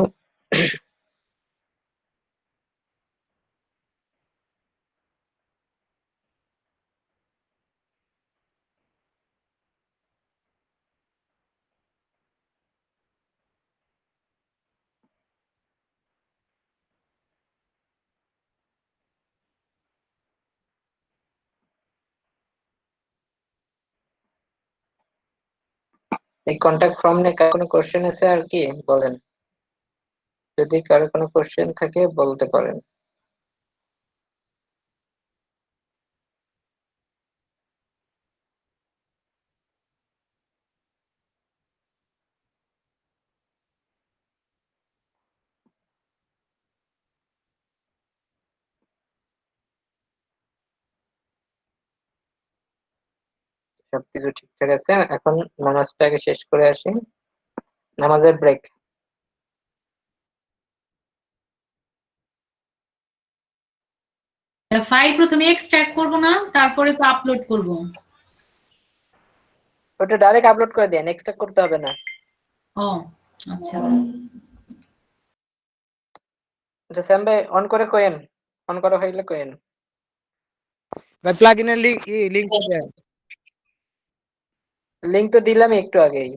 এই কন্টাক্ট ফর্ম নিয়ে কার কোনো কোশ্চেন আছে আর কি বলেন? যদি কারো কোনো কোশ্চেন থাকে বলতে পারেন। সবকিছু ঠিকঠাক আছে, এখন নামাজটাকে শেষ করে আসি, নামাজের ব্রেক। ফাইল প্রথমে এক্সট্রাক্ট করব না, তারপরে তো আপলোড করব। ওটা ডাইরেক্ট আপলোড করে দেন, এক্সট্রা করতে হবে না। ও আচ্ছা, আচ্ছা স্যাম ভাই, অন করে কোয়েন, অন করা হইলে কোয়েন। ভাই প্লাগইনের লিংক দেন। লিংক তো দিলামই একটু আগেই,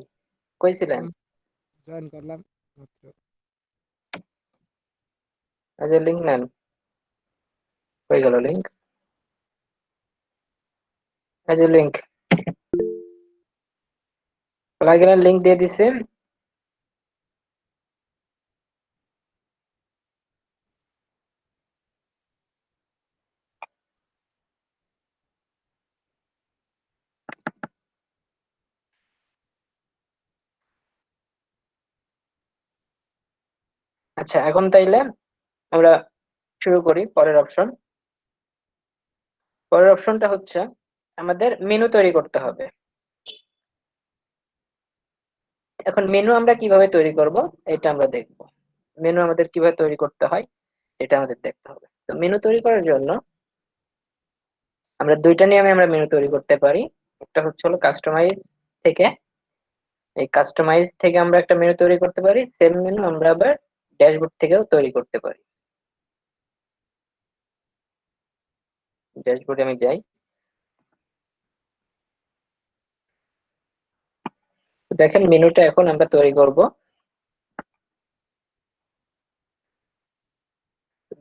কইছিলেন? জয়েন করলাম মাত্র। আচ্ছা লিংক নেন, হয়ে গেল লিংক। এই যে লিংক, প্লাগইনের লিংক দিয়ে দিছি। আচ্ছা, এখন তাইলে আমরা শুরু করি পরের অপশন। পরের অপশনটা হচ্ছে আমাদের মেনু তৈরি করতে হবে। এখন মেনু আমরা কিভাবে তৈরি করব এটা আমরা দেখব। মেনু আমাদের কিভাবে তৈরি করতে হয় এটা আমাদের দেখতে হবে। তো মেনু তৈরি করার জন্য আমরা দুইটা নিয়মে আমরা মেনু তৈরি করতে পারি। একটা হচ্ছে হলো কাস্টমাইজ থেকে। এই কাস্টমাইজ থেকে আমরা একটা মেনু তৈরি করতে পারি। সেম মেনু আমরা আবার ড্যাশবোর্ড থেকেও তৈরি করতে পারি। ড্যাশবোর্ডে আমি যাই। তো দেখেন মেনুটা এখন আমরা তৈরি করব।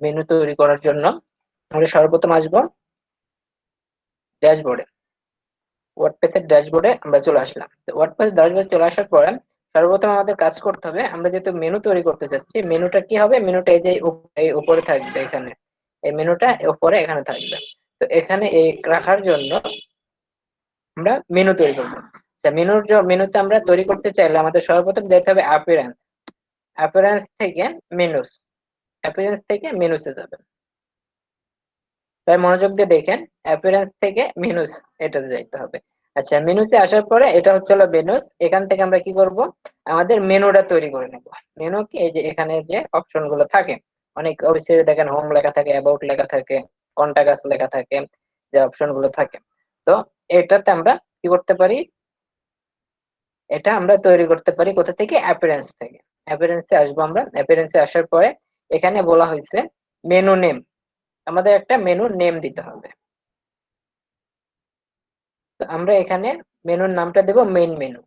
মেনু তৈরি করার জন্য আমরা সর্বপ্রথম আসবো ড্যাশবোর্ডে। ওয়ার্ডপ্রেসের ড্যাশবোর্ডে আমরা চলে আসলাম। তো ওয়ার্ডপ্রেস ড্যাশবোর্ডে চলে আসার পরে সর্বপ্রথম আমাদের কাজ করতে হবে, আমরা যেহেতু মেনু তৈরি করতে চাচ্ছি, মেনুটা কি হবে, মেনুটা এই যে এই উপরে থাকবে, এখানে এই মেনুটা উপরে এখানে থাকবে। তো এখানে এই রাখার জন্য আমরা মেনু তৈরি করবো। মেনুতে আমরা তৈরি করতে চাইলে আমাদের সর্বপ্রথম যেতে হবে অ্যাপিয়ারেন্স। অ্যাপিয়ারেন্স থেকে মেনুস, অ্যাপিয়ারেন্স থেকে মেনুসে যাবে। তাই মনোযোগ দিয়ে দেখেন, অ্যাপিয়ারেন্স থেকে মেনুস এটাতে যাইতে হবে। আচ্ছা, মেনুসে আসার পরে এটা হচ্ছে হলো মেনুস। এখান থেকে আমরা কি করব, আমাদের মেনুটা তৈরি করে নেব। মেনু কি, এই যে এখানে যে অপশন গুলো থাকে, অনেক ওয়েবসাইটে দেখেন হোম লেখা থাকে, অ্যাবাউট লেখা থাকে, কন্টাক্ট আস লেখা থাকে, যে অপশন গুলো থাকে। তো এটাতে আমরা কি করতে পারি, এটা আমরা তৈরি করতে পারি কোথা থেকে, অ্যাপিয়ারেন্স থেকে। অ্যাপিয়ারেন্সে আসবো আমরা। অ্যাপিয়ারেন্সে আসার পরে এখানে বলা হয়েছে মেনু নেম, আমাদের একটা মেনু নেম দিতে হবে। তো আমরা এখানে মেনুর নামটা দেব মেইন মেনু।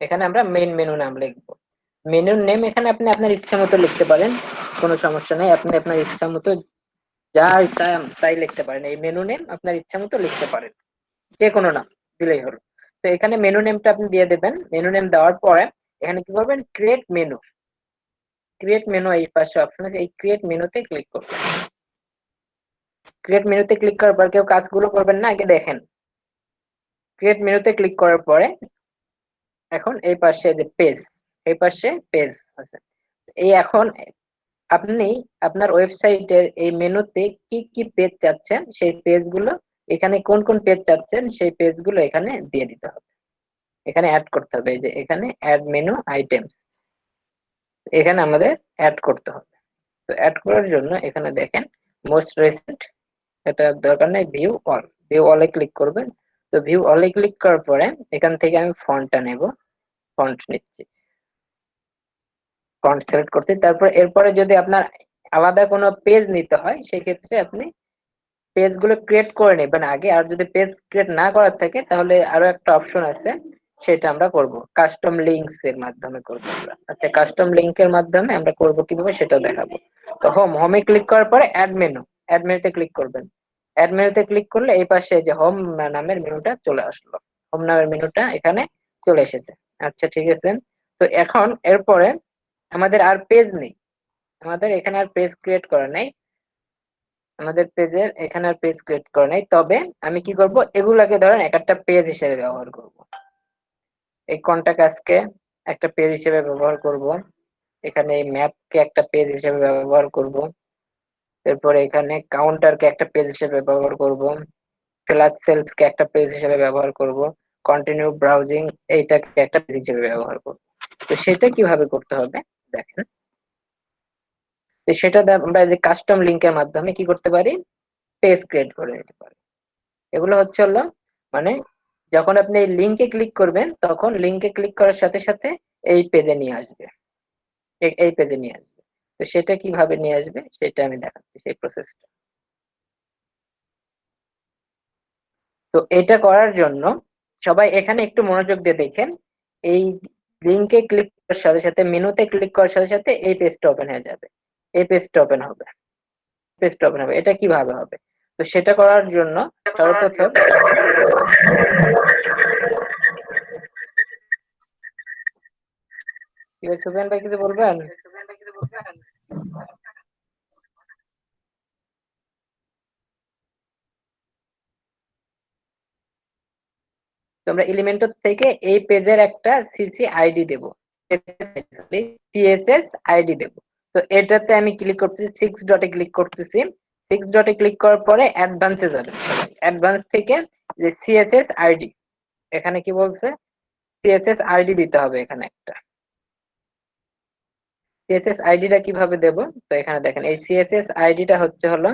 এখানে আমরা মেইন মেনু নাম লিখবো। মেনুর নেম এখানে আপনি আপনার ইচ্ছা মতো লিখতে পারেন, কোনো সমস্যা নেই। আপনি আপনার ইচ্ছা মতো যা চান তাই লিখতে পারেন। এই মেনু নেম আপনার ইচ্ছা মতো লিখতে পারেন, যে কোনো নাম দিলেই হলো। তো এখানে মেনু নেমটা আপনি দিয়ে দেবেন। মেনু নেম দেওয়ার পরে এখানে কি করবেন, ক্রিয়েট মেনু। ক্রিয়েট মেনু এই পাশে অপশন আছে, এই ক্রিয়েট মেনুতে ক্লিক করবেন। ক্রিয়েট মেনুতে ক্লিক করার পর কেউ কাজগুলো করবেন না, আগে দেখেন। ক্রিয়েট মেনুতে ক্লিক করার পরে এখন এই পাশে যে পেজ, এই পাশে পেজ আছে। এই এখন আপনি আপনার ওয়েবসাইটের এই মেনুতে কি কি পেজ চাচ্ছেন, সেই পেজগুলো এখানে কোন কোন পেজ চাচ্ছেন সেই পেজগুলো এখানে দিয়ে দিতে হবে। এখানে অ্যাড করতে হবে, এই যে এখানে অ্যাড মেনু আইটেমস, এখানে আমাদের অ্যাড করতে হবে। তো অ্যাড করার জন্য এখানে দেখেন মোস্ট রিসেন্ট, এটা দরকার নেই, ভিউ অল, ভিউ অলে ক্লিক করবেন। তো ভিউ অলে ক্লিক করার পরে এখান থেকে আমি ফন্টটা নেব, ফন্ট নিচ্ছি, ফন্ট সিলেক্ট করতে। তারপর এরপরে যদি আপনার আলাদা কোনো পেজ নিতে হয় সেক্ষেত্রে আপনি পেজগুলো ক্রিয়েট করে নেবেন আগে। আর যদি পেজ ক্রিয়েট না করার থাকে তাহলে আরো একটা অপশন আছে, সেটা আমরা করব কাস্টম লিংকস এর মাধ্যমে করব আমরা। আচ্ছা, কাস্টম লিংকের মাধ্যমে আমরা করব কিভাবে সেটাও দেখাবো। তো হোমে ক্লিক করার পরে অ্যাড মেনু, অ্যাড মেনুতে ক্লিক করবেন। অ্যাড মেনুতে ক্লিক করলে এই পাশে যে হোম নামের মেনুটা চলে আসলো, হোম নামের মেনুটা এখানে চলে এসেছে। আচ্ছা, ঠিক আছে। তো এখন এরপরে আমাদের আর পেজ নেই, আমাদের এখানে আর পেজ ক্রিয়েট করা নেই, আমাদের পেজের এখানে আর পেজ ক্রিয়েট করা নেই। তবে আমি কি করব, এগুলাকে ধরেন একটা পেজ হিসেবে ব্যবহার করব। এই কন্টাক্ট আজকে একটা পেজ হিসেবে ব্যবহার করব, এখানে এই ম্যাপকে একটা পেজ হিসেবে ব্যবহার করব, এরপরে এখানে কাউন্টারকে একটা পেজ হিসেবে ব্যবহার করব, ফ্ল্যাশ সেলসকে একটা পেজ হিসেবে ব্যবহার করব, কন্টিনিউ ব্রাউজিং এইটাকে একটা পেজ হিসেবে ব্যবহার করব। তো সেটা কিভাবে করতে হবে দেখেন। তো সেটা আমরা যে কাস্টম লিংকের মাধ্যমে কি করতে পারি, পেজ ক্রিয়েট করে নিতে পারি। এগুলো হচ্ছে হলো মানে যখন আপনি এই লিংকে ক্লিক করবেন তখন লিংকে ক্লিক করার সাথে সাথে এই পেজে নিয়ে আসবে, এই পেজে নিয়ে আসবে। তো সেটা কিভাবে নিয়ে আসবে সেটা আমি দেখাচ্ছি, সেই প্রসেসটা। তো এটা করার জন্য সবাই এখানে একটু মনোযোগ দিয়ে দেখেন। এই লিংকে ক্লিক করার সাথে সাথে, মেনুতে ক্লিক করার সাথে সাথে এই পেজটা ওপেন হয়ে যাবে, এই পেজটা ওপেন হবে, পেজটা ওপেন হবে। এটা কিভাবে হবে, তো সেটা করার জন্য সর্বপ্রথম সুফিয়ান ভাই কিছু বলবেন? তোমরা এলিমেন্টর থেকে এই পেজের একটা সিসি আইডি দেব, সিএসএস আইডি দেব। তো এটাতে আমি ক্লিক করতেছি, 6 ডটে ক্লিক করতেছি। 6 ডটে ক্লিক করার পরে অ্যাডভান্সে যাবে। অ্যাডভান্স থেকে যে সিএসএস আইডি, এখানে কি বলছে, সিএসএস আইডি দিতে হবে এখানে একটা। সিএসএস আইডিটা কিভাবে দেব? তো এখানে দেখেন এই সিএসএস আইডিটা হচ্ছে হলো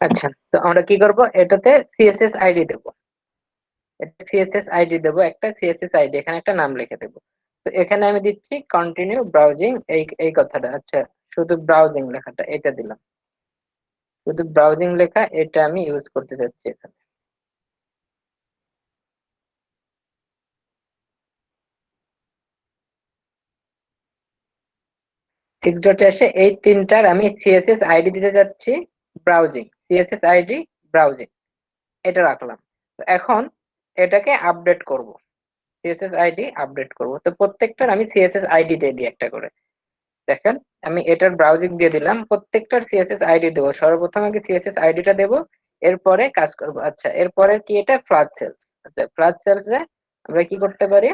আচ্ছা। তো আমরা কি করব, এটাতে সিএসএস আইডি দেব, এটা সিএসএস আইডি দেব, একটা সিএসএস আইডি, এখানে একটা নাম লিখে দেব। তো এখানে আমি দিচ্ছি কন্টিনিউ ব্রাউজিং, এই কথাটা, আচ্ছা শুধু ব্রাউজিং লেখাটা এটা দিলাম, শুধু ব্রাউজিং লেখা এটা আমি ইউজ করতে চাচ্ছি এখানে। সিক্স ডটে এসে এই তিনটার আমি সিএসএস আইডি দিতে যাচ্ছি, ব্রাউজিং, সিএসএস আইডি, ব্রাউজিং, এটা রাখলাম। তো এখন এটাকে আপডেট করব, সিএসএস আইডি আপডেট করব। তো প্রত্যেকটার আমি সিএসএস আইডি দিয়ে দিই একটা করে। দেখেন আমি এটার ব্রাউজিং দিয়ে দিলাম, প্রত্যেকটার সিএসএস আইডি দেবো। সর্বপ্রথম আগে সিএসএস আইডিটা দেবো, এরপরে কাজ করব। আচ্ছা, এরপরে কি, এটা ফ্লাশ সেলস। আচ্ছা, ফ্লাশ সেলসে আমরা কি করতে পারি,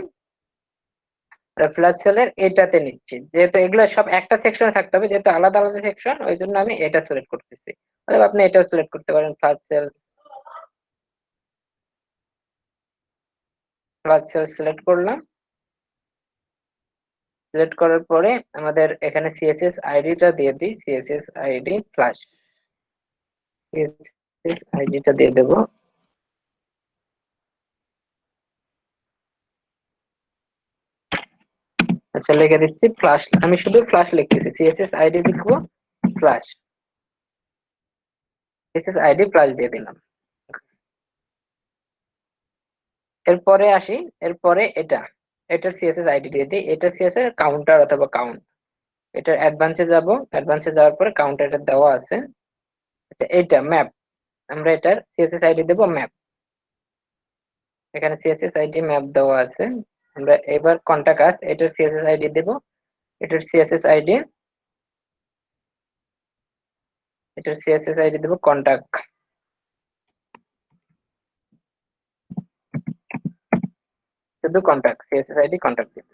ফ্লাশ সেলের এটাতে নিচ্ছি, যেহেতু এগুলো সব একটা সেকশনে থাকতে হবে, যেহেতু আলাদা আলাদা সেকশন, ওই জন্য আমি এটা সিলেক্ট করতেছি। অথবা আপনি এটাও সিলেক্ট করতে পারেন, flash sales, flash sales select করলাম। সিলেক্ট করার পরে আমাদের এখানে সিএসএস আইডিটা দিয়ে দিই, সিএসএস আইডি ফ্লাশ, সিএসএস আইডিটা দিয়ে দেবো। আচ্ছা, লিখে দিচ্ছি ফ্লাশ, আমি শুধু ফ্লাশ লিখতেছি, সিএসএস আইডি লিখবো ফ্লাশ, সিএসএস আইডি ফ্লাশ দিয়ে দিলাম। এরপরে আসি, এরপরে এটার সিএসএস আইডি দিয়ে দিই, এটা সিএসএস কাউন্টার অথবা কাউন্ট, এটার অ্যাডভান্সে যাব, অ্যাডভান্সে যাওয়ার পরে কাউন্টার এটা দেওয়া আছে। আচ্ছা, এটা ম্যাপ, আমরা এটার সিএসএস আইডি দেব ম্যাপ, এখানে সিএসএস আইডি ম্যাপ দেওয়া আছে। আমরা এবার কন্টাক্ট আস, এটার সিএসএস আইডি দেব, এটার সিএসএস আইডি, এটার সিএসএস আইডি দেব কন্টাক্ট, শুধু কন্টাক্ট, সিএসএস আইডি কন্টাক্ট দেব।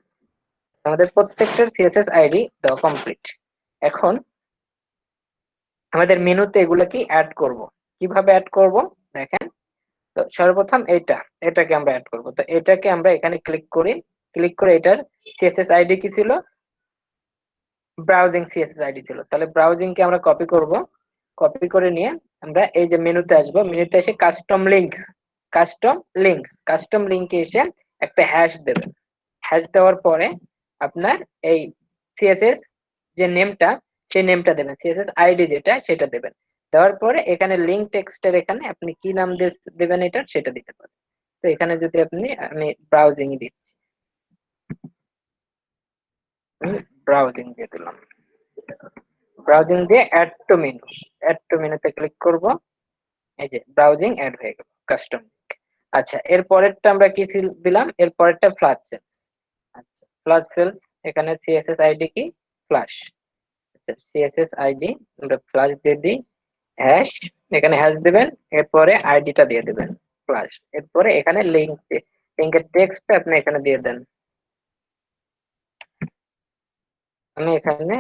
আমাদের প্রত্যেকটার সিএসএস আইডি দেওয়া কমপ্লিট। এখন আমাদের মেনুতে এগুলো কি অ্যাড করব, কিভাবে অ্যাড করব দেখেন। তো সর্বপ্রথম এটাকে আমরা অ্যাড করব। তো এটাকে আমরা এখানে ক্লিক করি, ক্লিক করে এটার সিএসএস আইডি কি ছিল, ব্রাউজিং সিএসএস আইডি ছিল। তাহলে ব্রাউজিং কে আমরা কপি করব, কপি করে নিয়ে আমরা এই যে মেনুতে আসব, মেনুতে এসে কাস্টম লিংকস, কাস্টম লিংকে এসে একটা হ্যাশ দেবেন। হ্যাশ দেওয়ার পরে আপনার এই সিএসএস যে নেমটা, সেই নেমটা দেবেন, সিএসএস আইডি যেটা সেটা দেবেন। দেওয়ার পরে এখানে লিংক টেক্সটের এখানে আপনি কি নাম দেবেন এটা, সেটা দিতে পারেন। তো এখানে যদি আমি ব্রাউজিং দিচ্ছি, ব্রাউজিং দিয়ে দিলাম, ব্রাউজিং দিয়ে add to menu, add to মেনুতে ক্লিক করব, এই যে ব্রাউজিং অ্যাড হয়ে গেল কাস্টম। আচ্ছা, এর পরেরটা আমরা কি দিলাম, এর পরেরটা ফ্লাশ সেলস। আচ্ছা, ফ্লাশ সেলস, এখানে সিএসএস আইডি কি ফ্লাশ, আচ্ছা সিএসএস আইডি আমরা ফ্লাশ দিয়ে দিই, হ্যাশ, এখানে হ্যাশ দিবেন, এরপরে আইডিটা দিয়ে দিবেন, ফ্লাশ, এরপরে এখানে লিঙ্কের টেক্সট আপনি এখানে দিয়ে দেন। আমি এখানে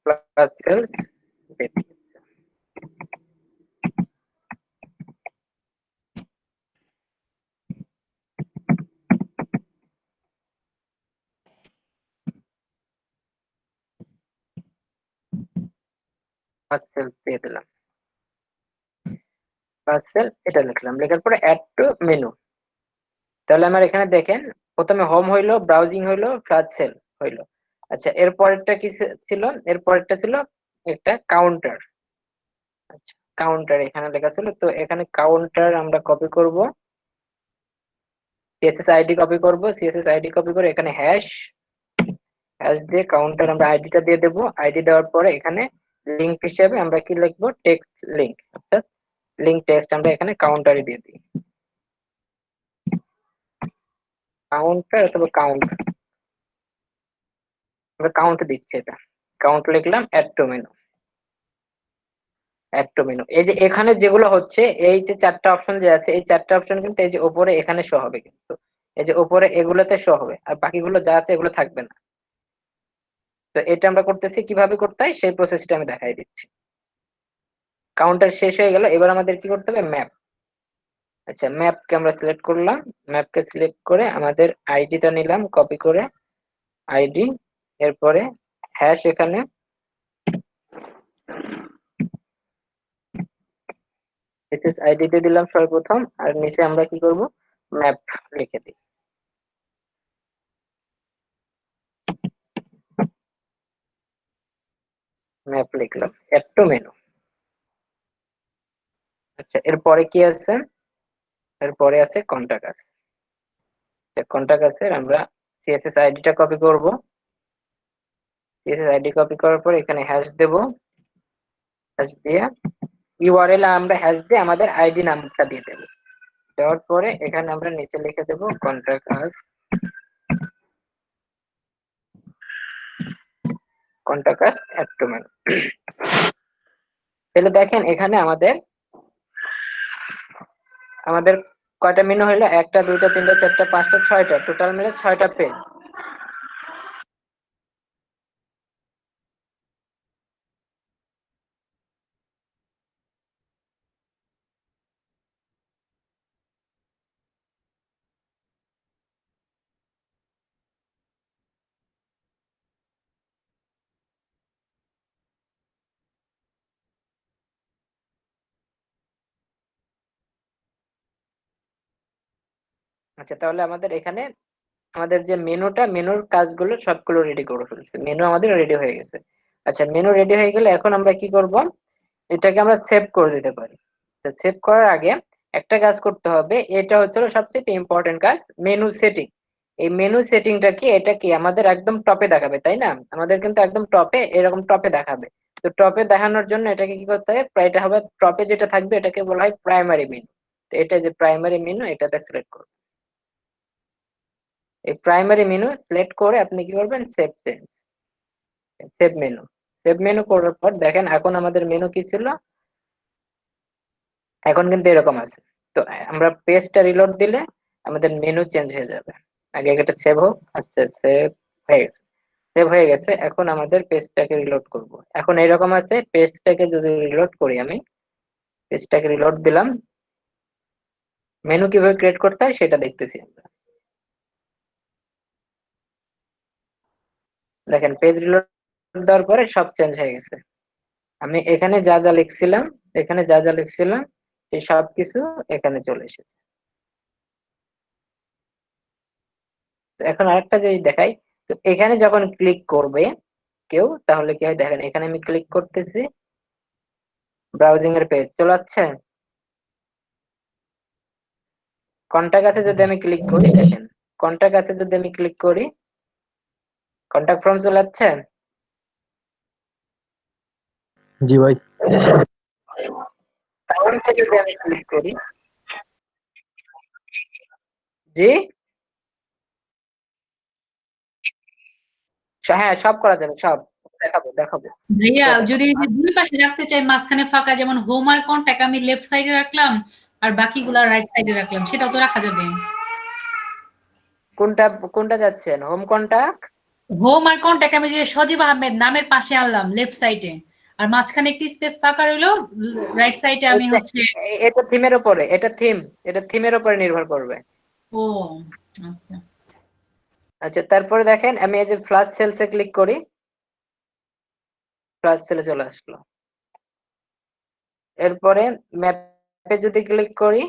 প্লাস সেলস দিচ্ছি। প্লাস সেলস দিয়ে দিলাম, প্লাস সেল এটা লিখলাম, লেখার পরে অ্যাড টু মেনু। তাহলে আমার এখানে দেখেন প্রথমে হোম হইলো, ব্রাউজিং হইলো, ফ্লাশ সেল হইলো। আচ্ছা, এর পরেরটা কি ছিল? এর পরেরটা ছিল একটা কাউন্টার। আচ্ছা, কাউন্টার এখানে লেখা ছিল, তো এখানে কাউন্টার আমরা কপি করব, সিএসএস আইডি কপি করব, সিএসএস আইডি কপি করে এখানে হ্যাশ দিয়ে কাউন্টার আমরা আইডিটা দিয়ে দেব। আইডি দেওয়ার পরে এখানে লিংক হিসেবে আমরা কি লিখবো? টেক্সট লিংক, অর্থাৎ লিংক টেক্সট আমরা এখানে কাউন্টারে দিয়ে দিই, কাউন্টার অথবা কাউন্ট, আমরা কাউন্ট দিচ্ছি, এটা কাউন্ট লিখলাম। Add to menu, add to menu. এই যে এখানে যেগুলো হচ্ছে, এই যে চারটা অপশন যে আছে, এই চারটা অপশন কিন্তু এই যে উপরে এখানে শো হবে, কিন্তু এই যে উপরে এগুলোতে শো হবে, আর বাকিগুলো যা আছে এগুলো থাকবে না। তো এটা আমরা করতেছি, কিভাবে করতে হয় সেই প্রসেসটা আমি দেখাই দিচ্ছি। কাউন্টার শেষ হয়ে গেল, এবার আমাদের কি করতে হবে? ম্যাপ। আচ্ছা, ম্যাপকে আমরা সিলেক্ট করলাম, ম্যাপকে সিলেক্ট করে আমাদের আইডিটা নিলাম কপি করে, আইডি, এরপরে হ্যাশ এখানে এসএস আইডি দিয়ে দিলাম সর্বপ্রথম, আর নিচে আমরা কি করব? ম্যাপ লিখে দিই। ম্যাপ লিখলাম, অ্যাড টু মেনু। আচ্ছা, এরপরে কি আছে? এরপরে আছে কন্টাক্ট আস। কন্টাক্ট আসের আমরা সিএসএস আইডিটা কপি করব, সিএসএস আইডি কপি করার পর এখানে হ্যাশ দেব, হ্যাশ দিয়ে ইউআরএল আমরা হ্যাশ দিয়ে আমাদের আইডি নামটা দিয়ে দেব। দেওয়ার পরে এখানে আমরা নিচে লিখে দেব contact us, contact us add to menu. তাহলে দেখেন এখানে আমাদের কয়টা মেনু হলো? 1টা 2টা 3টা 4টা 5টা 6টা, টোটাল মিলে 6টা পেজ। আচ্ছা, তাহলে আমাদের এখানে আমাদের যে মেনুর কাজগুলো সবগুলো রেডি করে ফেলছে, মেনু আমাদের রেডি হয়ে গেছে। আচ্ছা, মেনু রেডি হয়ে গেলে এখন আমরা কি করব? এটাকে আমরা সেভ করে দিতে পারি। সেভ করার আগে একটা কাজ করতে হবে, এটা হচ্ছে সবচেয়ে ইম্পর্টেন্ট কাজ, মেনু সেটিং। এই মেনু সেটিংটা কি? এটা কি আমাদের একদম টপে দেখাবে, তাই না? আমাদের কিন্তু একদম টপে, এরকম টপে দেখাবে। তো টপে দেখানোর জন্য এটাকে কি করতে হবে? এটা হবে টপে যেটা থাকবে এটাকে বলা হয় প্রাইমারি মেনু। তো এটা যে প্রাইমারি মেনু, এটাতে সিলেক্ট করুন। এই প্রাইমারি মেনু সিলেক্ট করে আপনি কি করবেন? Save menu. সেভ মেনু করার পর দেখেন এখন আমাদের মেনু কি ছিল, এখন কিন্তু এরকম আছে। তো আমরা পেজটা রিলোড দিলে আমাদের মেনু চেঞ্জ হয়ে যাবে। আগে এটা সেভ হোক। আচ্ছা, সেভ হয়ে গেছে, সেভ হয়ে গেছে। এখন আমাদের পেজটাকে রিলোড করব। এখন এরকম আছে, পেজটাকে যদি রিলোড করি, আমি পেজটাকে রিলোড দিলাম, মেনু কিভাবে ক্রিয়েট করতে হয় সেটা দেখতেছি আমরা। দেখেন পেজ রিলোড দেওয়ার পরে সব চেঞ্জ হয়ে গেছে। আমি এখানে যা যা লিখছিলাম, সেই সব কিছু এখানে চলে এসেছে। তো এখন আরেকটা জিনিস দেখাই, তো এখানে যখন ক্লিক করবে কেউ, তাহলে কি হয় দেখেন, এখানে আমি ক্লিক করতেছি, ব্রাউজিং এর পেজ চলে আসছে। কন্টাক্ট আছে যদি আমি ক্লিক করি, দেখেন কন্টাক্ট আছে যদি আমি ক্লিক করি, কন্টাক্ট ফর্ম চলে আসছে। জি ভাই। তাহলে যদি আমি ক্লিক করি, জি হ্যাঁ, সব করা যাবে, সব দেখাবো। ভাইয়া যদি এই যে দুই পাশে রাখতে চাই, মাঝখানে ফাঁকা, যেমন হোম আর কন্টাক্ট আমি লেফট সাইডে রাখলাম, আর বাকিগুলা রাইট সাইডে রাখলাম, সেটাও তো রাখা যাবে। কোনটা কোনটা যাচ্ছেন, হোম কন্টাক্ট? হোম আর কন্টাক্ট আমি যে সজীব আহমেদ নামের পাশে আনলাম লেফট সাইডে, আর মাঝখানে একটি স্পেস ফাঁকা রইলো, রাইট সাইডে আমি হচ্ছে। এটা থিমের উপরে, এটা থিমের উপরে নির্ভর করবে। ও আচ্ছা, আচ্ছা, তারপরে দেখেন আমি এই যে ফ্লাশ সেলসে ক্লিক করি, ফ্লাশ সেলে চলে আসলো। এরপরে ম্যাপে যদি ক্লিক করি,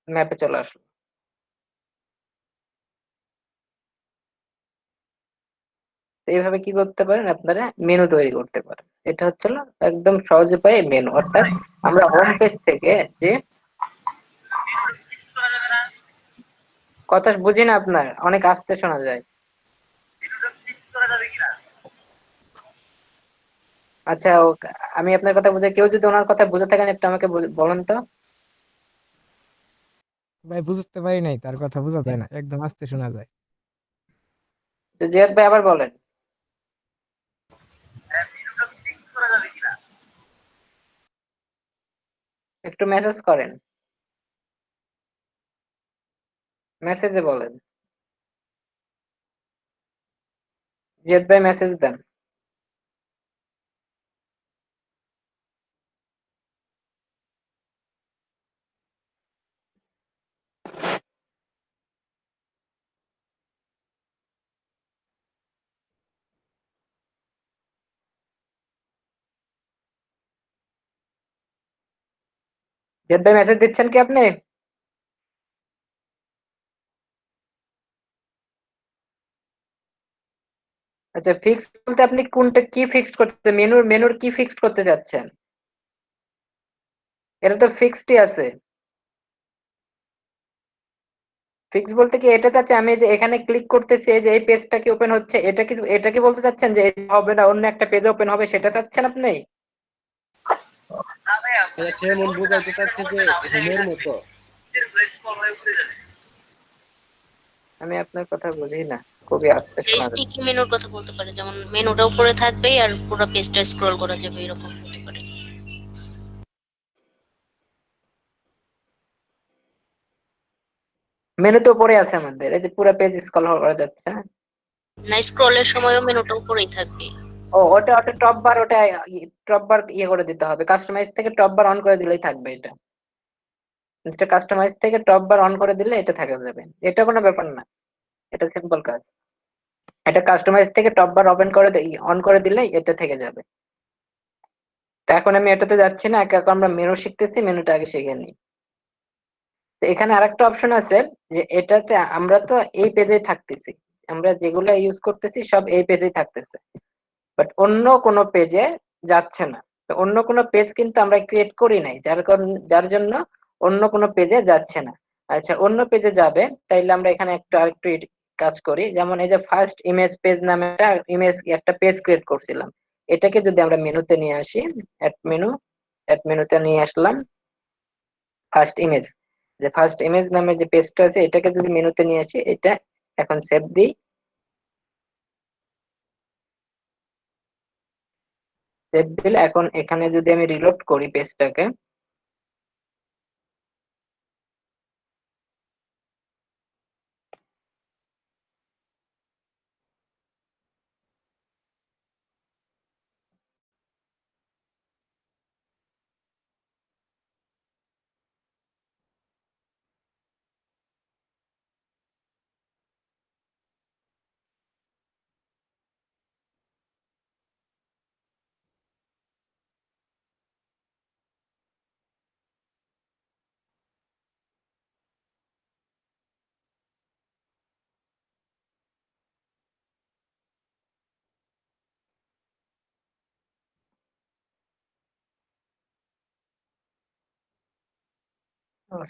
ম্যাপে চলে আসলো। তো এইভাবে কি করতে পারেন, আপনারা মেনু তৈরি করতে পারেন। এটা হচ্ছে একদম সহজ উপায়ে মেনু, অর্থাৎ আমরা হোম পেজ থেকে যে কথা বুঝি না, আপনার অনেক আস্তে শোনা যায়। আচ্ছা, আমি আপনার কথা বুঝে, কেউ যদি ওনার কথা বুঝে থাকেন একটু আমাকে বলেন তো। ভাই বুঝতে পারি নাই, তার কথা বোঝা যায় না, একদম আস্তে শোনা যায়। তো জিয়াদ ভাই আবার বলেন। একটু মেসেজ করেন, মেসেজে বলেন। জিয়াদ ভাই মেসেজ দেন। জিয়াদ ভাই মেসেজ দিচ্ছেন কি আপনি? আচ্ছা, ফিক্স বলতে আপনি কোনটা কি ফিক্সড করতে, মেনুর কি ফিক্সড করতে চাচ্ছেন? এটা তো ফিক্সডই আছে। ফিক্স বলতে কি এটা চাচ্ছে, আমি যে এখানে ক্লিক করতেছি, এই যে এই পেজটা কি ওপেন হচ্ছে, এটা কি বলতে চাচ্ছেন যে এটা হবে না, অন্য একটা পেজ ওপেন হবে, সেটা চাচ্ছেন আপনি? সে এমন বুঝাইতে চাচ্ছে যে হোমের মতো। আমি আপনার কথা বুঝি না, খুবই আস্তে শোনা যায়। স্টিকি মেনুর কথা বলতে পারে, যেমন মেনুটা উপরে থাকবে আর পুরো পেজটা স্ক্রল করা যাবে, এরকম হতে পারে। মেনু তো উপরে আছে আমাদের, এই যে পুরো পেজ স্ক্রল করা যাচ্ছে। না, স্ক্রলের সময়ও মেনুটা উপরেই থাকবে। ও, ওটা ওটা টপ বার, ওটা টপ বার ইয়ে করে দিতে হবে, কাস্টমাইজ থেকে টপ বার অন করে দিলেই থাকবে। এটা কাস্টমাইজ থেকে টপ বার অন করে দিলে এটা থাকা যাবে, এটা কোনো ব্যাপার না, এটা সিম্পল কাজ। এটা কাস্টমাইজ থেকে টপ বার ওপেন করে অন করে দিলে এটা থেকে যাবে। তো এখন আমি এটাতে যাচ্ছি না, একে একে আমরা মেনু শিখতেছি, মেনুটা আগে শিখে নিই। তো এখানে আরেকটা অপশন আছে, যে এটাতে আমরা তো এই পেজেই থাকতেছি, আমরা যেগুলো ইউজ করতেছি সব এই পেজেই থাকতেছে, বাট অন্য কোনো পেজে যাচ্ছে না। তো অন্য কোনো পেজ কিন্তু আমরা ক্রিয়েট করি নাই, যার জন্য অন্য কোনো পেজে যাচ্ছে না। আচ্ছা, অন্য পেজে যাবে, তাইলে আমরা এখানে আরেকটু কাজ করি। যেমন এই যে ফার্স্ট ইমেজ পেজ নামে একটা পেজ ক্রিয়েট করছিলাম, এটাকে যদি আমরা মেনুতে নিয়ে আসি, অ্যাড মেনুতে নিয়ে আসলাম ফার্স্ট ইমেজ নামে যে পেজটা আছে, এটাকে যদি মেনুতে নিয়ে আসি, এটা এখন সেভ দিই। সেভ দিলে এখন এখানে যদি আমি রিলোড করি পেজটাকে,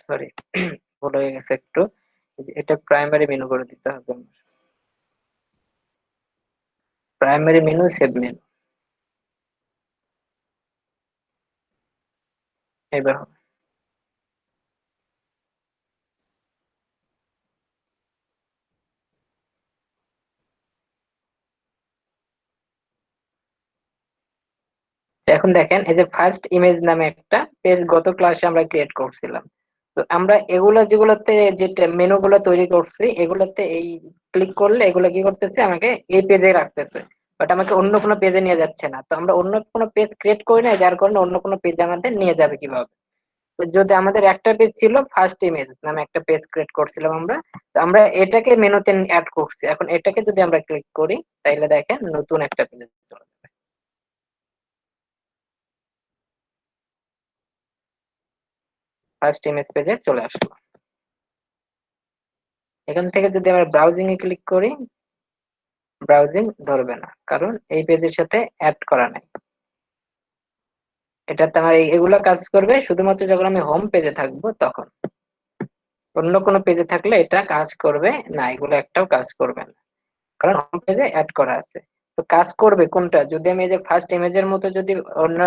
সরি ভুল হয়ে গেছে একটু, এই যে এটা প্রাইমারি মেনু করে দিতে হবে। প্রাইমারি মেনু, সেভ মেনু, এবার হবে। তো এখন দেখেন, এই যে ফার্স্ট ইমেজ নামে একটা পেজ গত ক্লাসে আমরা ক্রিয়েট করছিলাম, তো তো আমরা এগুলা যেগুলোতে যেটা মেনু গুলো তৈরি করছি এগুলোতে এই ক্লিক করলে এগুলো কি করতেছে আমাকে এই পেজে রাখতেছে, বাট আমাকে অন্য কোনো পেজে নিয়ে যাচ্ছে না। তো আমরা অন্য কোনো পেজ ক্রিয়েট করি না, যার কারণে অন্য কোনো পেজে আমাদের নিয়ে যাবে কিভাবে? তো যদি আমাদের একটা পেজ ছিল, ফার্স্ট ইমেজ নামে একটা পেজ ক্রিয়েট করছিলাম আমরা, তো আমরা এটাকে মেনুতে অ্যাড করছি। এখন এটাকে যদি আমরা ক্লিক করি তাইলে দেখেন নতুন একটা পেজ চলে যাবে। ফার্স্ট ইমেজ পেজে চলে আসলো। এখান থেকে যদি আমরা ব্রাউজিং এ ক্লিক করি, ব্রাউজিং ধরবে না, কারণ এই পেজের সাথে অ্যাড করা নাই। এটাতে আমার এগুলো কাজ করবে শুধুমাত্র যখন আমি হোম পেজে থাকবো তখন। অন্য কোনো পেজে থাকলে এটা কাজ করবে না, এগুলো একটাও কাজ করবে না, কারণ হোম পেজে অ্যাড করা আছে। তো কাজ করবে কোনটা? যদি আমি এই যে ফার্স্ট ইমেজের মতো যদি অন্য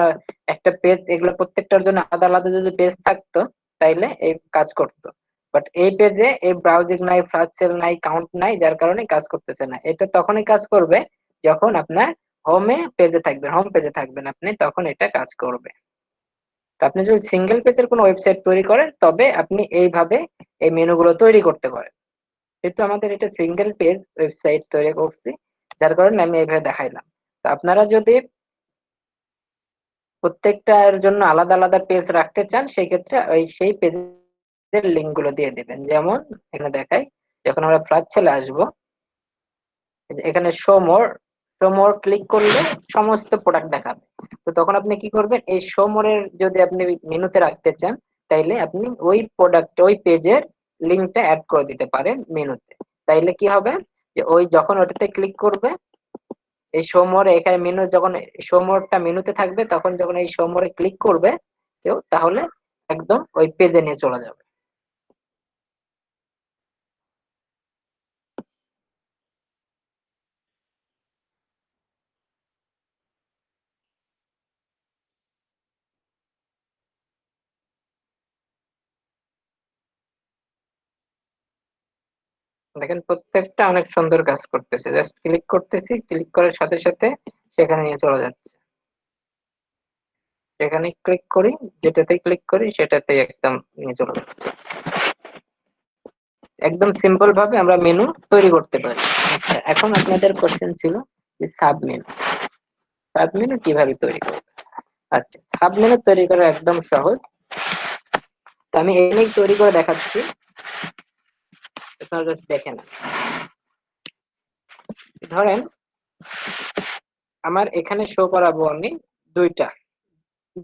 একটা পেজ, এগুলো প্রত্যেকটার জন্য আলাদা আলাদা যদি পেজ থাকতো তাইলে এই কাজ করতো। বাট এই পেজে এই ব্রাউজিং নাই, ফ্ল্যাশ সেল নাই, কাউন্ট নাই, যার কারণে কাজ করতেছে না। এটা তখনই কাজ করবে যখন আপনার হোম পেজে থাকবেন আপনি, তখন এটা কাজ করবে। তো আপনি যদি সিঙ্গেল পেজের কোনো ওয়েবসাইট তৈরি করেন তবে আপনি এইভাবে এই মেনুগুলো তৈরি করতে পারেন। যেহেতু আমাদের এটা সিঙ্গেল পেজ ওয়েবসাইট তৈরি করছি, যার কারণে আমি এইভাবে দেখাইলাম। তো আপনারা যদি প্রত্যেকটার জন্য আলাদা আলাদা পেজ রাখতে চান, সেই ক্ষেত্রে সেই পেজের লিঙ্ক গুলো দিয়ে দিবেন। যেমন এখানে দেখাই, যখন আমরা ফ্ল্যাশ সেলে আসবো, এই যে এখানে শো মোর ক্লিক করলে সমস্ত প্রোডাক্ট দেখাবে। তো তখন আপনি কি করবেন, এই শো মোরের যদি আপনি মেনুতে রাখতে চান তাইলে আপনি ওই প্রোডাক্ট ওই পেজের লিঙ্কটা অ্যাড করে দিতে পারেন মেনুতে। তাইলে কি হবে যে ওই যখন ওটাতে ক্লিক করবে, এই শো মোর এখানে মেনু যখন শো মোরটা মেনুতে থাকবে, তখন যখন এই শো মোরে ক্লিক করবে কেউ, তাহলে একদম ওই পেজে নিয়ে চলে যাবে। দেখেন প্রত্যেকটা অনেক সুন্দর কাজ করতেছে, জাস্ট ক্লিক করতেছি, ক্লিক করার সাথে সাথে সেখানে নিয়ে চলে যাচ্ছে। যেখানে ক্লিক করি, যেটাতে ক্লিক করি সেটাতেই একদম নিয়ে চলে যাচ্ছে। একদম সিম্পল ভাবে আমরা মেনু তৈরি করতে পারি। আচ্ছা, এখন আপনাদের কোশ্চেন ছিল যে সাব মেনু কিভাবে তৈরি করবে। আচ্ছা, সাব মেনু তৈরি করা একদম সহজ। তো আমি এখানেই তৈরি করে দেখাচ্ছি, আপনারা জাস্ট দেখেন। ধরেন আমার এখানে শো করাবো আমি দুইটা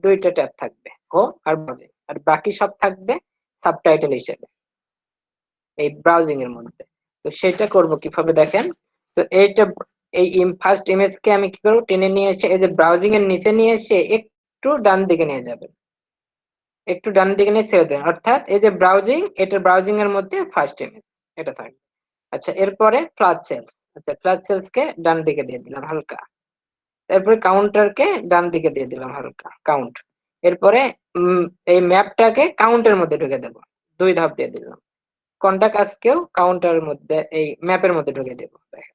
দুইটা ট্যাব থাকবে, হোম আর ব্রাউজিং, আর বাকি সব থাকবে সাবটাইটেল হিসেবে এই ব্রাউজিং এর মধ্যে। তো সেটা করব কিভাবে দেখেন। তো এইটা এই ফার্স্ট ইমেজকে আমি কি করব, টেনে নিয়ে এসে এই যে ব্রাউজিং এর নিচে নিয়ে এসে একটু ডান দিকে নিয়ে যাবেন, একটু ডান দিকে নিয়ে ছেড়ে দেন, অর্থাৎ এই যে ব্রাউজিং, এটা ব্রাউজিং এর মধ্যে ফার্স্ট ইমেজ এটা থাকবে। আচ্ছা, এরপরে ফ্ল্যাশ সেলস, আচ্ছা ফ্ল্যাশ সেলস কে ডান দিকে দিয়ে দিলাম হালকা। এরপরে কাউন্টারকে ডান দিকে দিয়ে দিলাম হালকা, কাউন্ট। এরপরে এই ম্যাপটাকে কাউন্টের মধ্যে ঢুকে দেবো, দুই ধাপ দিয়ে দিলাম। কন্টাক্ট আজকেও কাউন্টারের মধ্যে এই ম্যাপের মধ্যে ঢুকে দেবো। দেখেন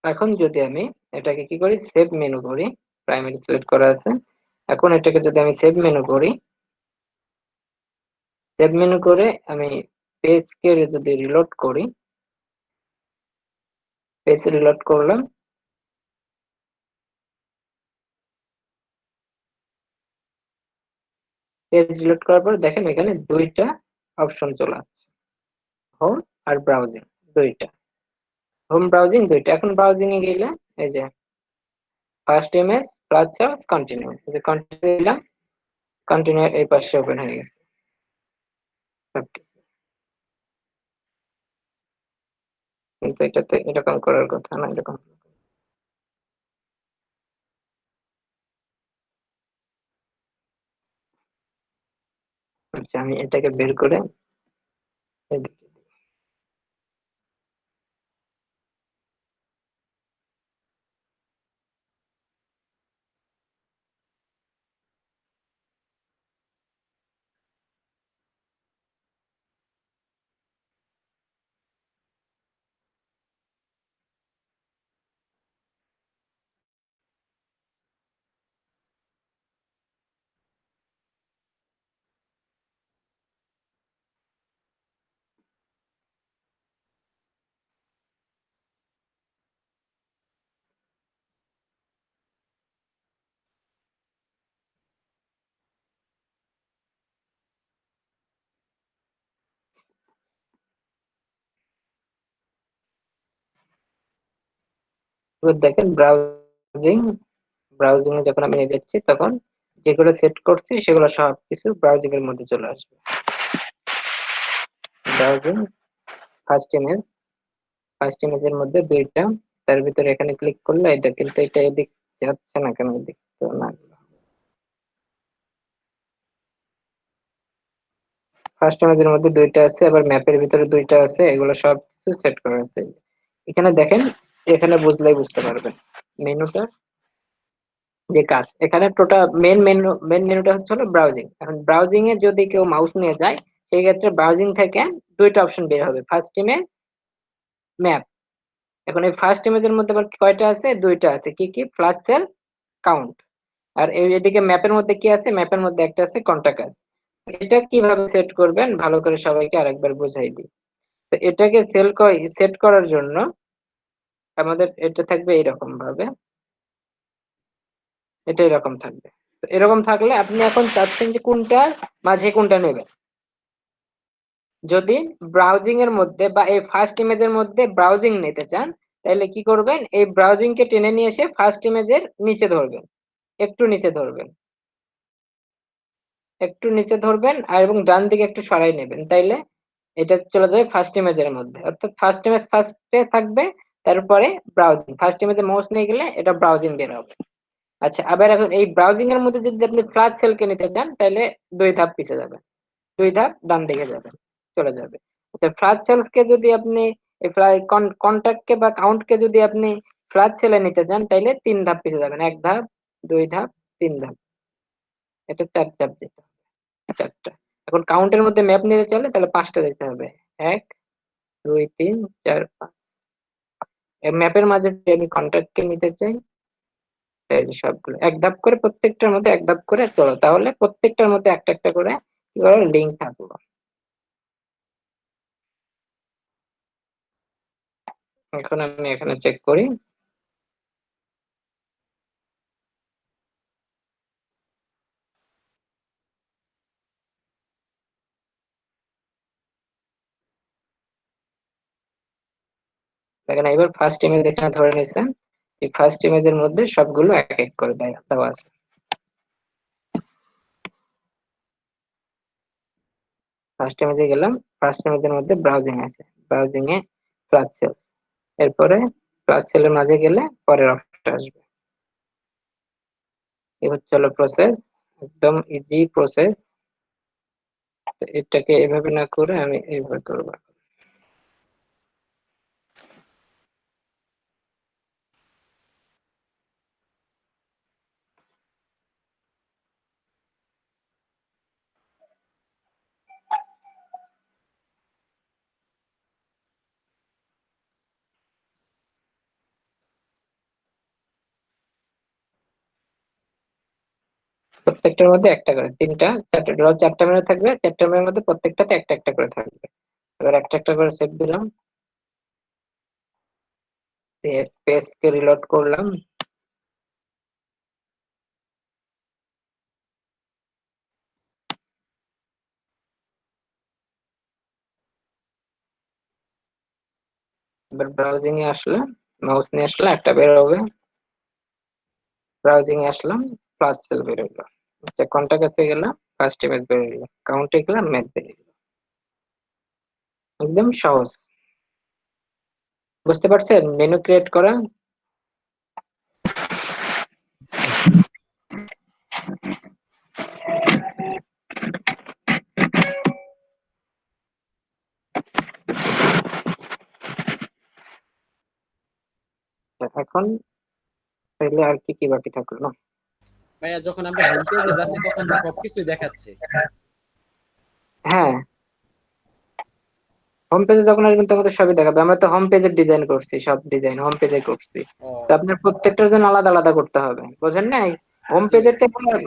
এখন যদি আমি এটাকে কি করি, সেভ মেনু করি, প্রাইমারি সিলেক্ট করা আছে। এখন এটাকে যদি আমি সেভ মেনু করি, সেভ মেনু করে আমি পেজকে যদি রিলোড করি, পেজ রিলোড করলাম, পেজ রিলোড করার পর দেখেন এখানে দুইটা অপশন চলে আসছে, হোম আর ব্রাউজিং দুইটা, হোম ব্রাউজিং দুইটা। এখন ব্রাউজিং এ গেলে এই যে first image plus search continue, এই যে কন্টিনিউ দিলাম, কন্টিনিউ এই পাশে ওপেন হয়ে গেছে সবকিছু। কিন্তু এটাতে এরকম করার কথা না, এরকম। আচ্ছা, আমি এটাকে বের করে এদিকে এবার দেখেন ব্রাউজিং এ যখন আমি নিয়ে যাচ্ছি তখন যেগুলো সেট করছি সেগুলো সবকিছু ব্রাউজিং এর মধ্যে চলে আসবে। ব্রাউজিং ফার্স্ট ইমেজের মধ্যে দুইটা, তার ভিতরে এখানে ক্লিক করলে এটা কিন্তু এটা এদিক যাচ্ছে না কেন, এদিক তো না। ফার্স্ট ইমেজের মধ্যে দুইটা আছে, আবার ম্যাপের ভিতরে দুইটা আছে, এগুলো সব কিছু সেট করা আছে। এখানে দেখেন, এখানে বুঝলেই বুঝতে পারবেন মেনুটা যে কাজ। এখানে টোটাল মেনুটা হচ্ছে হলো ব্রাউজিং। এখন ব্রাউজিং এ যদি কেউ মাউস নিয়ে যায় সেই ক্ষেত্রে ব্রাউজিং থেকে দুইটা অপশন বের হবে, ফার্স্ট ইমেজ, ম্যাপ। এখন এই ফার্স্ট ইমেজের মধ্যে আবার কয়টা আছে? দুইটা আছে। কি কি? Flash sell, count. আর এদিকে ম্যাপের মধ্যে কি আছে? ম্যাপের মধ্যে একটা আছে কন্টাক্ট আছে। এটা কিভাবে সেট করবেন ভালো করে সবাইকে আরেকবার বুঝাই দিই। তো এটাকে সেট করার জন্য আমাদের এটা থাকবে এইরকম ভাবে, এটা এরকম থাকবে। তো এরকম থাকলে আপনি এখন চাচ্ছেন যে কোনটার মাঝে কোনটা নেবেন। যদি ব্রাউজিং এর মধ্যে বা এই ফার্স্ট ইমেজের মধ্যে ব্রাউজিং নিতে চান তাহলে কি করবেন? এই ব্রাউজিং কে টেনে নিয়ে এসে ফার্স্ট ইমেজের নিচে ধরবেন, একটু নিচে ধরবেন, একটু নিচে ধরবেন আর এবং ডান দিকে একটু সরাই নেবেন, তাইলে এটা চলে যাবে ফার্স্ট ইমেজের মধ্যে। অর্থাৎ ফার্স্ট ইমেজ ফার্স্টে থাকবে, তারপরে ব্রাউজিং। ফার্স্ট ইমেজে মাউস নিয়ে গেলে এটা ব্রাউজিং বের হবে। আচ্ছা, আবার এখন এই ব্রাউজিং এর মধ্যে যদি আপনি ফ্ল্যাশ সেলকে নিতে চান তাহলে 2 ধাপ পিছিয়ে যাবেন, 2 ধাপ ডান দিকে যাবেন, চলে যাবে। আচ্ছা, ফ্ল্যাশ সেলস কে যদি আপনি কন্টাক্ট কে বা কাউন্ট কে যদি আপনি ফ্ল্যাশ সেলে নিতে চান তাহলে 3 ধাপ পিছিয়ে যাবেন, 1 ধাপ, 2 ধাপ, 3 ধাপ, এটা 4 ধাপ যেতে হবে, 4টা। এখন কাউন্টের মধ্যে ম্যাপ নিতে চাইলে তাহলে 5টা দিতে হবে, 1 2 3 4 5। ম্যাপের মাঝে যদি আমি কন্টাক্ট কে নিতে চাই তাহলে সবগুলো 1 ধাপ করে, প্রত্যেকটার মধ্যে 1 ধাপ করে চলো, তাহলে প্রত্যেকটার মধ্যে একটা একটা করে কি করে লিংক থাকলো। এখন আমি এখানে চেক করি, দেখেন এবার ফার্স্ট ইমেজ এখানে ধরে নিছে, এই ফার্স্ট ইমেজের মধ্যে সবগুলো এক এক করে দেওয়া আছে। ফার্স্ট ইমেজে গেলাম, ফার্স্ট ইমেজের মধ্যে ব্রাউজিং আছে, ব্রাউজিং এ ফ্ল্যাশ সেল, এরপরে ফ্ল্যাশ সেলের মাঝে গেলে পরের অপশনটা আসবে। এই হচ্ছে হলো প্রসেস, একদম ইজি প্রসেস। এটাকে এভাবে না করে আমি এইভাবে করবো। প্রত্যেকটার মধ্যে একটা করে, 3টা 4টা মেনু থাকবে, 4টা মেনুর মধ্যে প্রত্যেকটাতে একটা একটা করে থাকবে। এবার একটা একটা করে সেভ দিলাম, পেজ কে রিলোড করলাম, এবার ব্রাউজিং এ আসলে মাউস নিয়ে আসলে একটা বের হবে, ব্রাউজিং এ আসলাম, ফ্ল্যাশ সেল বের হলো। আচ্ছা, কন্টাক্ট কাছে গেলাম, ফার্স্ট ইমেজ বের হলো, কাউন্টে গেলাম, ম্যাপ বের হলো। একদম সহজ, বুঝতে পারছেন মেনু ক্রিয়েট করা? এখন তাহলে আর কি কি বাকি থাকলো? ভাইয়া যখন আমরা হোম পেজে যাচ্ছি তখন তো সবকিছুই দেখাচ্ছে। হ্যাঁ, হোম পেজে যখন আসবেন তখন তো সবই দেখাবে। আমরা তো হোম পেজের ডিজাইন করছি, সব ডিজাইন হোম পেজে করছি। ও তো আপনার প্রত্যেকটার জন্য আলাদা আলাদা করতে হবে, বোঝেন নাই? হোম জি পেজের ভাইয়া।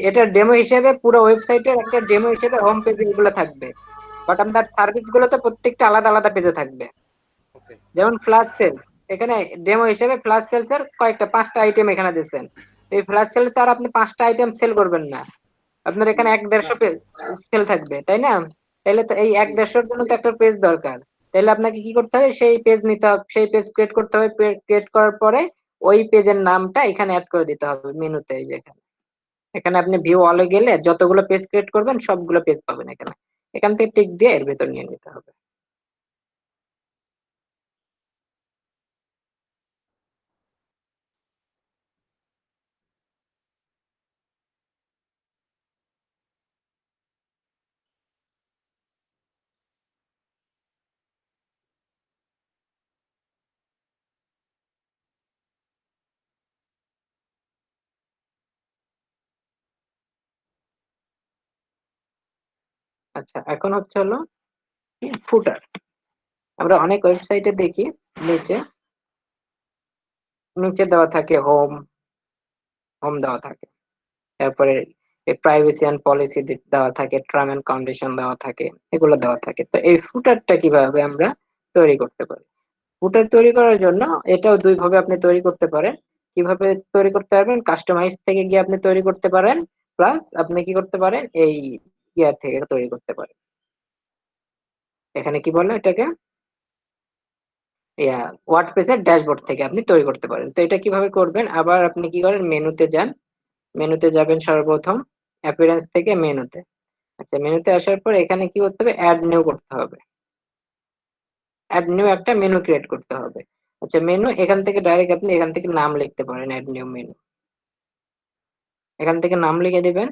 এটা ডেমো হিসেবে, পুরো ওয়েবসাইটের একটা ডেমো হিসেবে হোম পেজে এগুলো থাকবে, বাট আপনার সার্ভিস গুলো তো প্রত্যেকটা আলাদা আলাদা পেজে থাকবে। ওকে যেমন ফ্ল্যাশ সেলস, এখানে ডেমো হিসেবে ফ্ল্যাশ সেলস এর কয়েকটা 5টা আইটেম এখানে দিচ্ছেন। এই ফ্ল্যাশ সেল তো আর আপনি 5টা আইটেম সেল করবেন না, আপনার এখানে 1-150 পেজ সেল থাকবে, তাই না? তাহলে তো এই 1-150 জন্য তো একটা পেজ দরকার। তাহলে আপনাকে কি করতে হবে? সেই পেজ নিতে হবে, সেই পেজ ক্রিয়েট করতে হবে। ক্রিয়েট করার পরে ওই পেজের নামটা এখানে অ্যাড করে দিতে হবে মেনুতে। এই যে এখানে, এখানে আপনি ভিউ অলে গেলে যতগুলো পেজ ক্রিয়েট করবেন সবগুলো পেজ পাবেন এখানে। এখান থেকে টিক দিয়ে এর ভেতর নিয়ে নিতে হবে। আচ্ছা, এখন হচ্ছে হলো ফুটার। আমরা অনেক ওয়েবসাইটে দেখি নিচে নিচে দেওয়া থাকে হোম, হোম দেওয়া থাকে, তারপরে প্রাইভেসি এন্ড পলিসি দেওয়া থাকে, টার্ম এন্ড কন্ডিশন দেওয়া থাকে, এগুলো দেওয়া থাকে। তো এই ফুটারটা কিভাবে আমরা তৈরি করতে পারি? ফুটার তৈরি করার জন্য এটাও দুই ভাবে আপনি তৈরি করতে পারেন। কিভাবে তৈরি করতে পারবেন? কাস্টমাইজ থেকে গিয়ে আপনি তৈরি করতে পারেন, প্লাস আপনি কি করতে পারেন, এই ইয়ার থেকে তৈরি করতে পারেন। এখানে কি বলে এটাকে, ইয়া ওয়ার্ডপ্রেসের ড্যাশবোর্ড থেকে আপনি তৈরি করতে পারেন। তো এটা কিভাবে করবেন? আবার আপনি কি করেন, মেনুতে যান, মেনুতে যাবেন সর্বপ্রথম, অ্যাপিয়ারেন্স থেকে মেনুতে। আচ্ছা, মেনুতে আসার পর এখানে কি করতে হবে, অ্যাড নিউ করতে হবে। অ্যাড নিউ একটা মেনু ক্রিয়েট করতে হবে। আচ্ছা, মেনু এখান থেকে ডাইরেক্ট আপনি এখান থেকে নাম লিখতে পারেন, অ্যাড নিউ মেনু, এখান থেকে নাম লিখে দিবেন।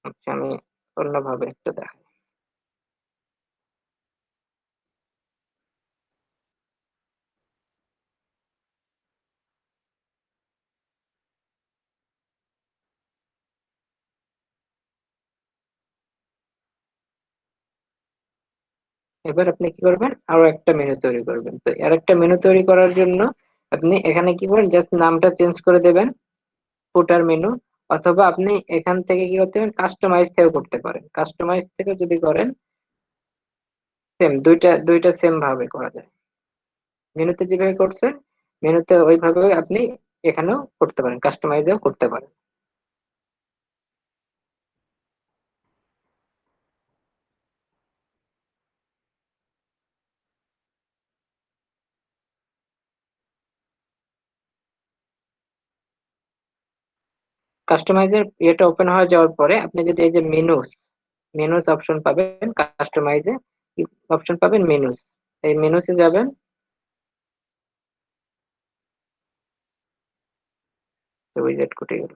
আচ্ছা, আমি অন্যভাবে একটু দেখাই। এবার আপনি কি করবেন, আরো একটা মেনু তৈরি করবেন। তো আর একটা মেনু তৈরি করার জন্য আপনি এখানে কি করবেন, জাস্ট নামটা চেঞ্জ করে দেবেন, ফুটার মেনু। অথবা আপনি এখান থেকে কি করতে পারেন, কাস্টমাইজ থেকেও করতে পারেন। কাস্টমাইজ থেকে যদি করেন, সেম দুইটা দুইটা সেম ভাবে করা যায়। মেনুতে যেভাবে করছেন, মেনুতে ওইভাবে আপনি এখানেও করতে পারেন, কাস্টমাইজও করতে পারেন। কাস্টমাইজের এটা ওপেন হয়ে যাওয়ার পরে আপনি যদি এই যে মেনুস, মেনুস অপশন পাবেন, কাস্টমাইজে অপশন পাবেন মেনুস, এই মেনুসে যাবেন। তো উইজেট কোটে গেল।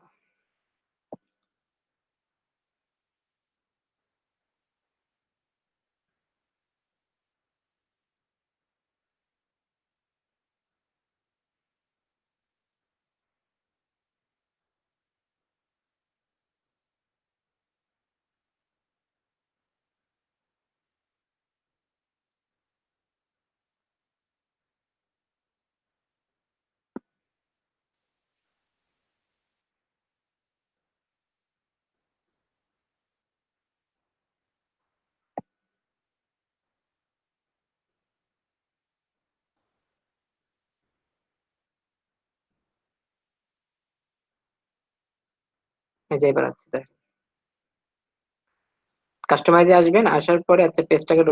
এই যে এবার আছে, কাস্টমাইজে আসবেন, আসার পরে আচ্ছা পেজটাকে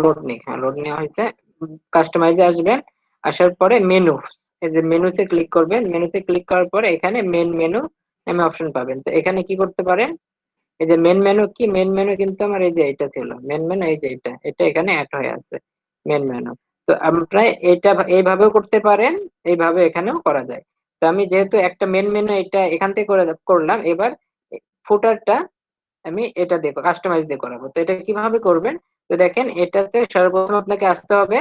লোড নেই, হ্যাঁ লোড নেওয়া হয়েছে। কাস্টমাইজে আসবেন, আসার পরে মেনু, এই যে মেনুতে ক্লিক করবেন। মেনুতে ক্লিক করার পরে এখানে মেন মেনু নামে অপশন পাবেন। তো এখানে কি করতে পারেন, এই যে মেন মেনু, কি মেন মেনু কিন্তু আমার এই যে এটা ছিল মেন মেনু, এই যে এটা এটা এখানে অ্যাড হয়ে আছে মেন মেনু। তো আমরা এটা এইভাবেও করতে পারেন, এইভাবে এখানেও করা যায়। তো আমি যেহেতু একটা মেন মেনু এটা এখান থেকে করে করলাম, এবার ফুটারটা আমি এটা দিয়ে কাস্টমাইজ দিয়ে করাবো। তো এটা কিভাবে করবেন, তো দেখেন এটাতে সর্বপ্রথম আপনাকে আসতে হবে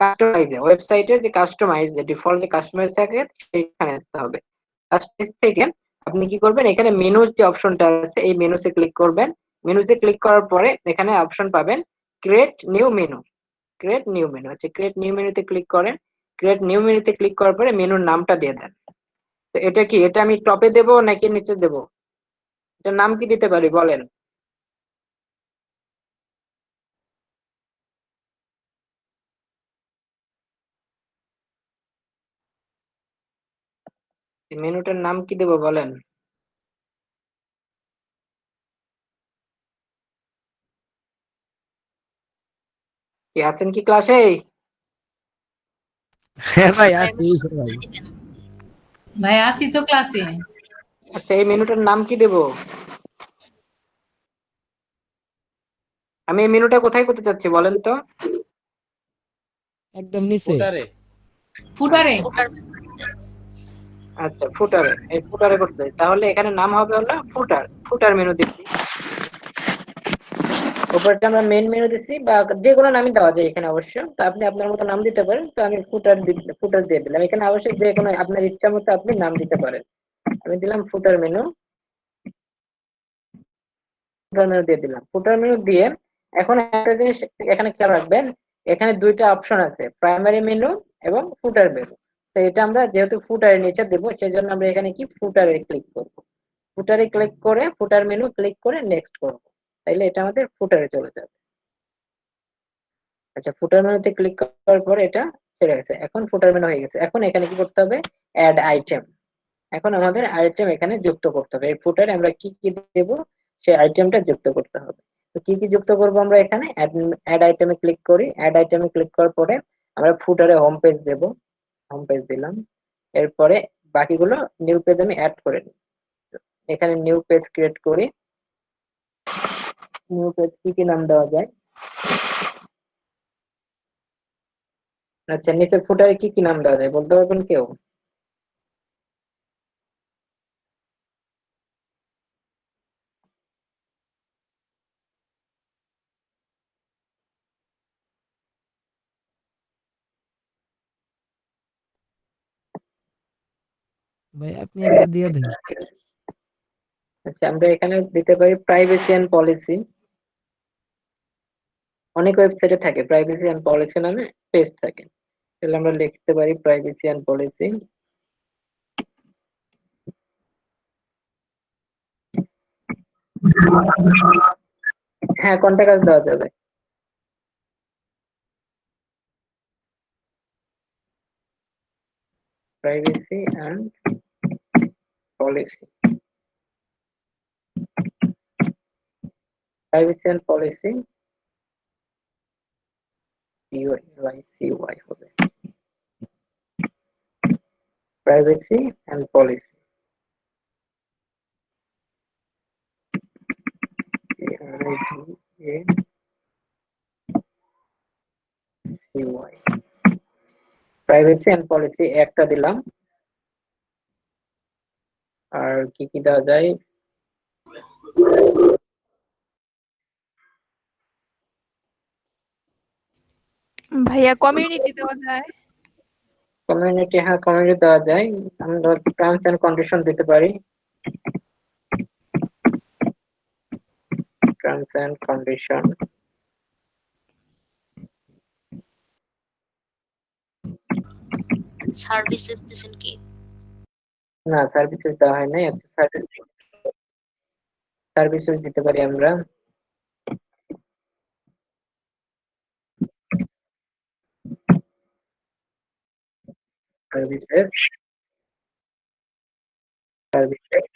কাস্টমাইজে, ওয়েবসাইটের যে কাস্টমাইজ, যে ডিফল্ট যে কাস্টমাইজ থাকে সেখানে আসতে হবে। কাস্টমাইজ থেকে আপনি কি করবেন, এখানে মেনুর যে অপশনটা আছে এই মেনুতে ক্লিক করবেন। মেনুতে ক্লিক করার পরে এখানে অপশন পাবেন create new menu. Create new menu, আচ্ছা ক্রিয়েট নিউ মেনুতে ক্লিক করেন। ক্রিয়েট নিউ মেনুতে ক্লিক করার পরে মেনুর নামটা দিয়ে দেন। তো এটা কি, এটা আমি টপে দেবো নাকি নিচে দেবো, এটার নাম কি দিতে পারি বলেন? এই মেনুটার নাম কি দেবো বলেন? কি আছেন কি ক্লাসে? হ্যাঁ ভাই ভাই আছি ভাই। দিবেন। ভাই আসি তো ক্লাসে। আচ্ছা, এই মেনুটার নাম কি দেব? আমি এই মেনুটা কোথায় করতে চাচ্ছি বলেন তো? একদম নিচে। ফুটারে। ফুটারে। ফুটার আচ্ছা, ফুটারে, এই ফুটারে করতে চাই, তাহলে এখানে নাম হবে হলো ফুটার। ফুটার মেনু দিচ্ছি, উপরটা আমরা মেন মেনু দিচ্ছি, বা যে কোনো নামই দেওয়া যায় এখানে অবশ্য। তো আপনি আপনার মতো নাম দিতে পারেন, তো আমি ফুটার দিয়ে দিলাম। এখানে অবশ্যই যে কোনো আপনার ইচ্ছা মতো আপনি নাম দিতে পারেন। আমি দিলাম ফুটার মেনু। ফুটার মেনু দিয়ে দিলাম, ফুটার মেনু দিয়ে এখন একটা জিনিস এখানে খেয়াল রাখবেন, এখানে দুইটা অপশন আছে, প্রাইমারি মেনু এবং ফুটার মেনু। তো এটা আমরা যেহেতু ফুটারের নিচে দেবো, সেই জন্য আমরা এখানে কি ফুটারে ক্লিক করবো। ফুটারে ক্লিক করে ফুটার মেনু ক্লিক করে নেক্সট করবো, তাইলে এটা আমাদের ফুটারে চলে যাবে। আচ্ছা, ফুটার মেনুতে ক্লিক করার পর এটা ছেড়ে গেছে, এখন ফুটার মেনু হয়ে গেছে। এখন এখানে কি করতে হবে? Add item. এখন আমাদের আইটেম এখানে যুক্ত করতে হবে, এই ফুটারে আমরা কি কি দেব সেই আইটেমটা যুক্ত করতে হবে। তো কি কি যুক্ত করব? আমরা এখানে অ্যাড আইটেমে ক্লিক করি, অ্যাড আইটেমে ক্লিক করার পরে আমরা ফুটারে হোম পেজ দেব, হোম পেজ দিলাম। এরপরে বাকিগুলো নিউ পেজ আমি অ্যাড করে নিই। এখানে নিউ পেজ ক্রিয়েট করি। নিউ পেজ কি কি নাম দেওয়া যায়? আচ্ছা, নিচে ফুটারে কি কি নাম দেওয়া যায় বলতে পারবেন কেউ? ভাই আপনি একটা দিয়ে দেন। আচ্ছা, আমরা এখানে দিতে পারি প্রাইভেসি এন্ড পলিসি। অনেক ওয়েবসাইটে থাকে প্রাইভেসি এন্ড পলিসি নামে পেজ থাকে, তাহলে আমরা লিখতে পারি প্রাইভেসি এন্ড পলিসি। হ্যাঁ, কন্টাক্ট দেওয়া যাবে। Privacy and policy, privacy and policy, PYCY হবে, privacy and policy. Privacy and policy একটা দিলাম। আর কি কি দেওয়া যায়? ভাইয়া কমিউনিটি দেওয়া যায়। কমিউনিটি, হ্যাঁ কমিউনিটি দেওয়া যায়। আমরা টার্মস এন্ড কন্ডিশন দিতে পারি, টার্মস এন্ড কন্ডিশন। সার্ভিসেস দিছেন কি? না, সার্ভিসেস দেওয়া হয় নাই। আচ্ছা, সার্ভিসেস দিতে পারি আমরা। Services, services.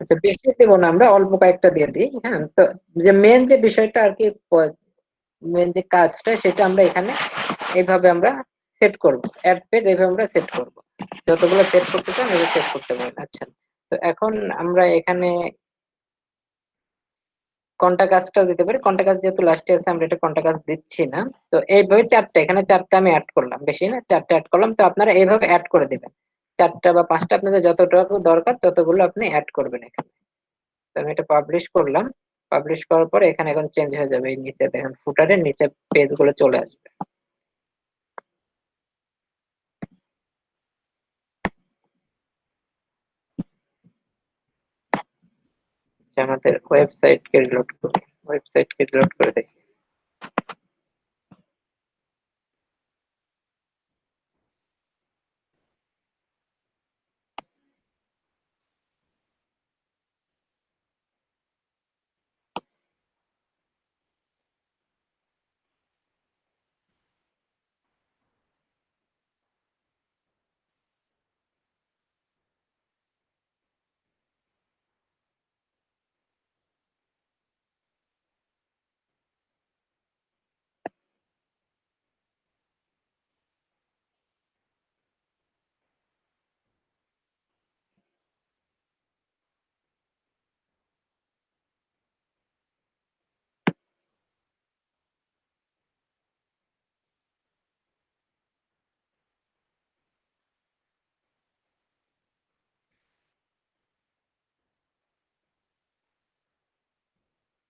আচ্ছা, বেশি দেবো না, আমরা অল্প কয়েকটা দিয়ে দিই। হ্যাঁ, তো যে মেন যে বিষয়টা আর কি, মেন যে কাজটা সেটা আমরা এখানে এইভাবে আমরা সেট করব। অ্যাড পেজ এইভাবে আমরা সেট করব, যতগুলো সেট করতে চান এইভাবে সেট করতে পারেন। আচ্ছা, তো এখন আমরা এখানে কন্টাক্ট কাজটাও দিতে পারি। কন্টাক্ট কাজ যেহেতু লাস্টে আছে, আমরা এটা কন্টাক্ট কাজ দিচ্ছি না। তো এইভাবে চারটা, এখানে চারটা আমি অ্যাড করলাম, বেশি না, চারটা অ্যাড করলাম। তো আপনারা এইভাবে অ্যাড করে দিবেন, চারটা বা পাঁচটা আপনাদের যতটুকু দরকার ততগুলো আপনি অ্যাড করবেন এখানে। তো আমি এটা পাবলিশ করলাম। পাবলিশ করার পরে এখানে এখন চেঞ্জ হয়ে যাবে, এই নিচে দেখেন ফুটারের নিচে পেজ গুলো চলে আসবে। যে আমাদের ওয়েবসাইট কে রিলোড করি, ওয়েবসাইট কে রিলোড করে দেখি।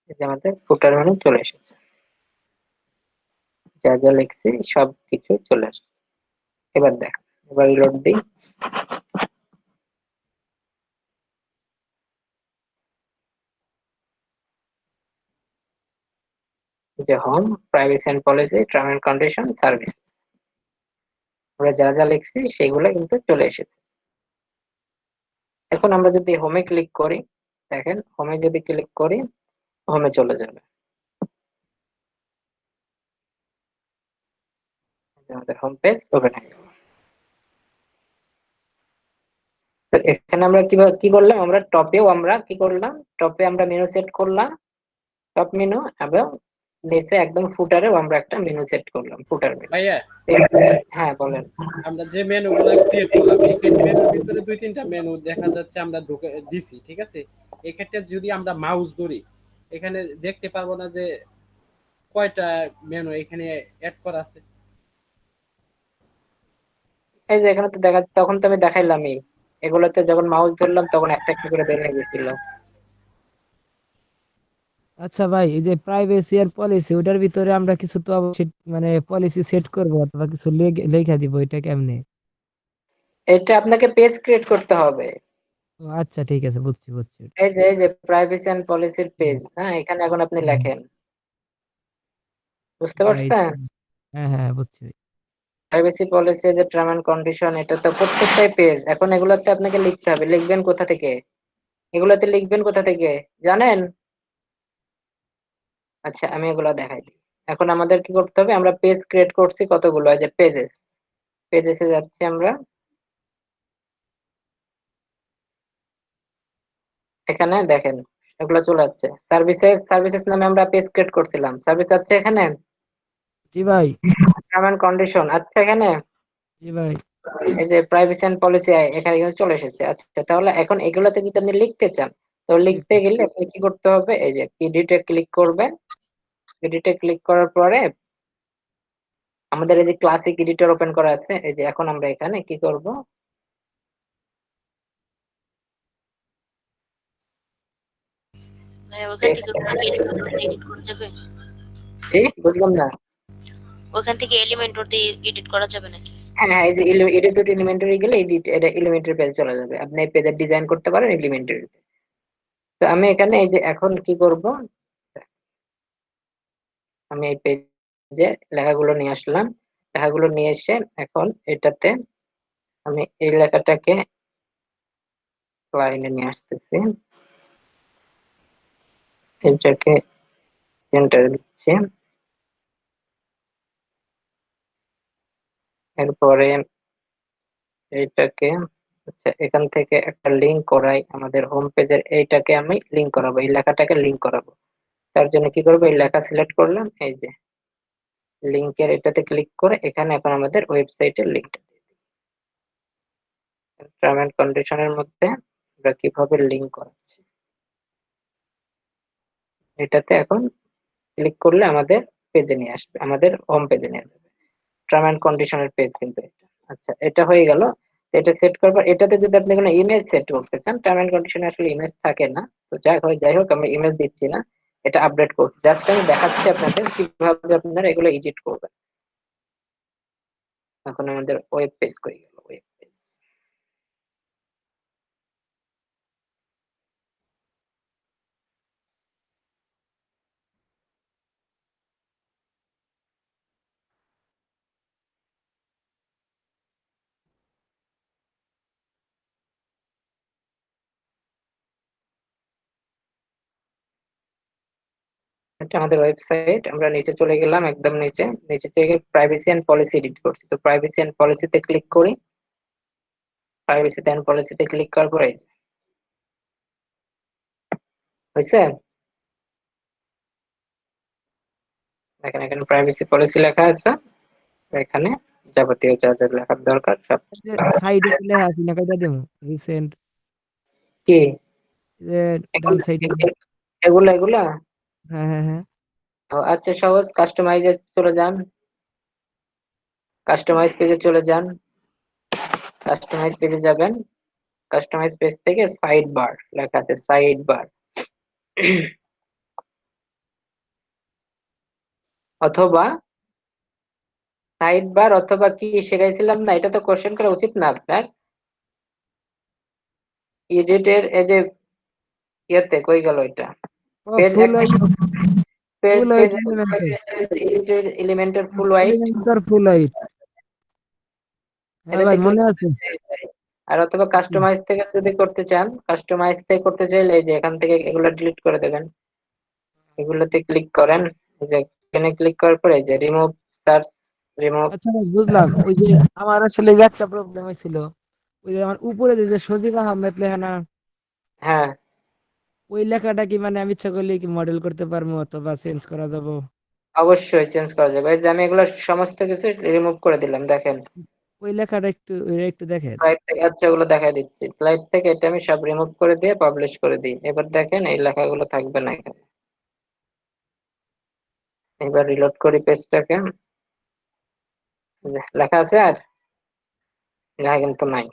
এই যে আমাদের ফুটার মেনু চলে এসেছে, যা যা লিখছি সব কিছু চলে আসছে। এবার দেখ, এবার রিলোড দিই। যে home, privacy and policy, term and condition, service, আমরা যা যা লিখছি সেগুলো কিন্তু চলে এসেছে। এখন আমরা যদি হোমে ক্লিক করি, দেখেন হোমে যদি ক্লিক করি হোমে চলে যাবে, আমাদের হোম পেজ ওপেন হয়ে গেল। তো এখানে আমরা কি করলাম, আমরা টপেও আমরা কি করলাম, টপে আমরা মেনু সেট করলাম, টপ মেনু, এবং নিচে একদম ফুটারেও আমরা একটা মেনু সেট করলাম, ফুটার মেনু। ভাইয়া হ্যাঁ বলেন। আমরা যে মেনুগুলো ক্রিয়েট করলাম, এই মেনুর ভিতরে 2-3টা মেনু দেখা যাচ্ছে আমরা ঢুকে দিছি, ঠিক আছে। এক্ষেত্রে যদি আমরা মাউস ধরি, এখানে দেখতে পারবো না যে কয়টা মেনু এখানে অ্যাড করা আছে। এই যে এখানে তো দেখা, তখন তো আমি দেখাইলামই, এগুলোতে যখন মাউস ধরলাম তখন একটা একটা করে বের হয়ে গেছিল। আচ্ছা ভাই, এই যে প্রাইভেসি আর পলিসি, ওটার ভিতরে আমরা কিছু তো অবশ্যই মানে পলিসি সেট করব অথবা কিছু লেখা দিব, এটা কেমনে? এটা আপনাকে পেজ ক্রিয়েট করতে হবে। ও আচ্ছা, ঠিক আছে, বুঝছি বুঝছি। এই যে প্রাইভেসি এন্ড পলিসির হুম, পেজ, হ্যাঁ এখানে এখন আপনি হুম, লেখেন, বুঝতে রাইট। পারছেন? হ্যাঁ হ্যাঁ, বুঝছি। প্রাইভেসি পলিসি, যে টার্ম এন্ড কন্ডিশন, এটা তো প্রত্যেকটাই পেজ। এখন এগুলোতে আপনাকে লিখতে হবে, লিখবেন কোথা থেকে, এগুলোতে লিখবেন কোথা থেকে জানেন? আচ্ছা আমি এগুলো দেখাই দিই। এখন আমাদের কি করতে হবে, আমরা পেজ ক্রিয়েট করছি কতগুলো, এই যে পেজেস, পেজেসে যাচ্ছি আমরা, এখানে দেখেন এগুলো চলে যাচ্ছে, সার্ভিসেস নামে আমরা পেজ ক্রিয়েট করছিলাম, সার্ভিস আছে এখানে, জি ভাই। টার্ম এন্ড কন্ডিশন আছে এখানে, জি ভাই। এই যে প্রাইভেসি এন্ড পলিসি এখানে কিন্তু চলে এসেছে। আচ্ছা তাহলে এখন এগুলোতে যদি আপনি লিখতে চান, তো লিখতে ঠিক গেলে আপনি কি করতে হবে, এই যে এডিটে ক্লিক করবেন, এডিটে ক্লিক করার পরে আমাদের এই যে ক্লাসিক এডিটর ওপেন করা আছে, এই যে এখন আমরা এখানে কি করব, ভাইয়া ওখান থেকে এডিট করা যাবে? ঠিক বুঝলাম না। ওখান থেকে এলিমেন্টর দিয়ে এডিট করা যাবে নাকি? হ্যাঁ হ্যাঁ, এই যে এডিট এলিমেন্টারি গেলে এটা এলিমেন্টারি পেজ চলে যাবে, আপনি এই পেজের ডিজাইন করতে পারেন এলিমেন্টারি। তো আমি এখানে এই যে এখন কি করব, আমি এই পেজে লেখাগুলো নিয়ে আসলাম, লেখাগুলো নিয়ে এসে এখন এটাতে আমি এই লেখাটাকে লাইনে নিয়ে আসতেছি, এটাকে সেন্টার দিচ্ছি, এরপরে এইটাকে, আচ্ছা এখান থেকে একটা লিংক করাই, আমাদের হোম পেজের এইটাকে আমি লিংক করাবো, এই লেখাটাকে লিংক করাবো। তার জন্য কি করবো, এই লেখা সিলেক্ট করলাম, এই যে লিংকের এটাতে ক্লিক করে এখানে এখন আমাদের ওয়েবসাইটের লিংক, টার্ম এন্ড কন্ডিশনের মধ্যে আমরা কিভাবে লিংক করাচ্ছি, এটাতে এখন ক্লিক করলে আমাদের পেজে নিয়ে আসবে, আমাদের হোম পেজে নিয়ে যাবে, টার্ম এন্ড কন্ডিশনের পেজ কিন্তু এটা। আচ্ছা এটা হয়ে গেল। এটা সেট করবার, এটাতে যদি আপনি কোনো ইমেজ সেট করতে চান, টার্ম এন্ড কন্ডিশনে আসলে ইমেজ থাকে না, তো যাই হোক আমরা ইমেজ দিচ্ছি না, এটা আপডেট করছি, জাস্ট আমি দেখাচ্ছি আপনাদের কিভাবে আপনারা এগুলো এডিট করবেন। এখন আমাদের ওয়েব পেজ হয়ে গেল, ওয়েব পেজ। এটা আমাদের ওয়েবসাইট, আমরা নিচে চলে গেলাম, একদম নিচে, নিচে থেকে প্রাইভেসি এন্ড পলিসি এডিট করছি, তো প্রাইভেসি এন্ড পলিসিতে ক্লিক করি, প্রাইভেসি এন্ড পলিসিতে ক্লিক করার পরে হয়েছে, দেখেন এখানে প্রাইভেসি পলিসি লেখা আছে, এখানে যাবতীয় যা যা লেখার দরকার সব। সাইডে লেখা আছে না, কয়টা দেবো রিসেন্ট, কি ডান সাইডে? এগুলা এগুলা হ্যাঁ হ্যাঁ হ্যাঁ। আচ্ছা সহজ, কাস্টমাইজে চলে যান, কাস্টমাইজ পেজে চলে যান, কাস্টমাইজ পেজে যাবেন, কাস্টমাইজ পেজ থেকে সাইড বার লেখা আছে, সাইড বার, অথবা সাইড বার অথবা কি শেখাইছিলাম না, এটা তো কোশ্চেন করা উচিত না আপনার। এডিটের এই যে ইয়েতে কই গেল এটা, ও page full white, page full page white Elementor, এডিটের এলিমেন্টের full white, Elementor full white. হ্যাঁ এটাতে ভাই মনে ক্লিক আছে। আর অথবা কাস্টমাইজ থেকে যদি করতে চান, কাস্টমাইজ থেকে করতে চাইলে এই যে এখান থেকে এগুলো ডিলিট করে দেবেন, এগুলোতে ক্লিক করেন, এই যে এখানে ক্লিক করার পরে এই যে রিমুভ সার্চ, রিমুভ। আচ্ছা ভাই বুঝলাম। ওই যে আমার আসলে যে একটা প্রবলেম হয়েছিল, ওই যে আমার উপরে যে সজীব আহমেদ লেখা না, হ্যাঁ, ওই লেখাটা কি মানে আমি ইচ্ছা করলে কি মডেল করতে পারবো অথবা চেঞ্জ করা যাবো? অবশ্যই চেঞ্জ করা যাবে। এই যে আমি এগুলো সমস্ত কিছু রিমুভ করে দিলাম, দেখেন ওই লেখাটা একটু ওইটা একটু দেখেন। স্লাইড থেকে। আচ্ছা, ওগুলো দেখাই দিচ্ছি স্লাইড থেকে। এটা আমি সব রিমুভ করে দিয়ে পাবলিশ করে দিই। এবার দেখেন এই লেখাগুলো থাকবে না এখানে। এবার রিলোড করি পেজটাকে, লেখা আছে আর লেখা কিন্তু নাই।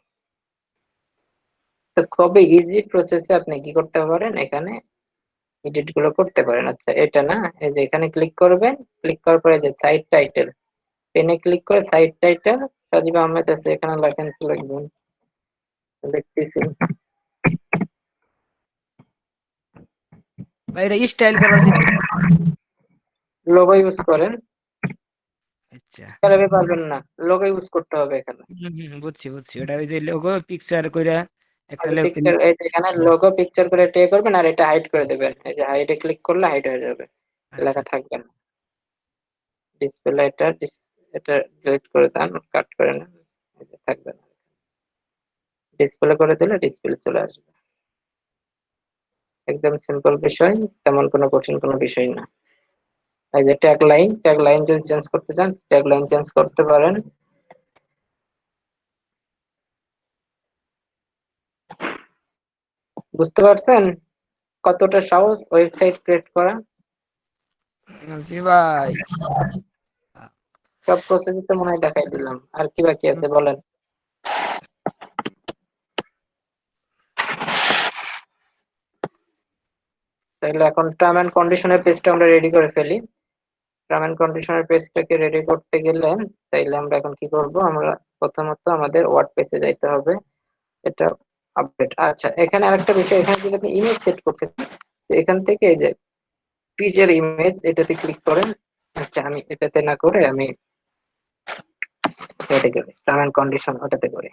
তো খুবই ইজি প্রসেসে আপনি কি করতে পারেন, এখানে এডিট গুলো করতে পারেন। আচ্ছা, এটা না, এই যে এখানে ক্লিক করবেন, ক্লিক করার পরে যে সাইট টাইটেল, পেনে ক্লিক করে সাইট টাইটেল সজীব আহমেদ আছে, এখানে লেখেন, কি লিখবেন দেখতেছি। ভাই এটা স্টাইল করার সিস্টেম। লোগো ইউজ করেন, আচ্ছা। কালারে পারবেন না, লোগো ইউজ করতে হবে এখানে। বুঝছি বুঝছি, ওটা ওই যে লোগো পিকচার কইরা একটা আগে পিকচার, এই যে এখানে লোগো পিকচার করে টে করবেন আর এটা হাইড করে দেবেন। এই যে হাইডে ক্লিক করলে হাইড হয়ে যাবে, আচ্ছা লেখা আচ্ছা। থাকবে না। ডিসপ্লে এটা এটা ডিলিট করে দেন, কাট করে নেন, এই যে থাকবে না। ডিসপ্লে করে দিলে ডিসপ্লে চলে আসবে। একদম সিম্পল বিষয়, তেমন কোনো কঠিন কোনো বিষয় না। এই যে ট্যাগ লাইন, ট্যাগ লাইন যদি চেঞ্জ করতে চান ট্যাগ লাইন চেঞ্জ করতে পারেন। বুঝতে পারছেন কতটা সহজ ওয়েবসাইট ক্রিয়েট করা? জি ভাই। সব প্রসেস তো মনে হয় দেখাই দিলাম, আর কি বাকি আছে বলেন। তাহলে এখন টার্ম এন্ড কন্ডিশনের পেজটা আমরা রেডি করে ফেলি। টার্ম এন্ড কন্ডিশনের পেজটাকে রেডি করতে গেলে তাইলে আমরা এখন কি করব, আমরা প্রথমত আমাদের ওয়ার্ড পেজে যাইতে হবে, এটা আপডেট। আচ্ছা, এখানে আরেকটা বিষয়, এখানে যদি আপনি ইমেজ সেট করতে চান, তো এখান থেকে এই যে পিকচার ইমেজ এটাতে ক্লিক করেন। আচ্ছা, আমি এটাতে না করে আমি এটাতে করি, টার্ম এন্ড কন্ডিশন ওটাতে করি।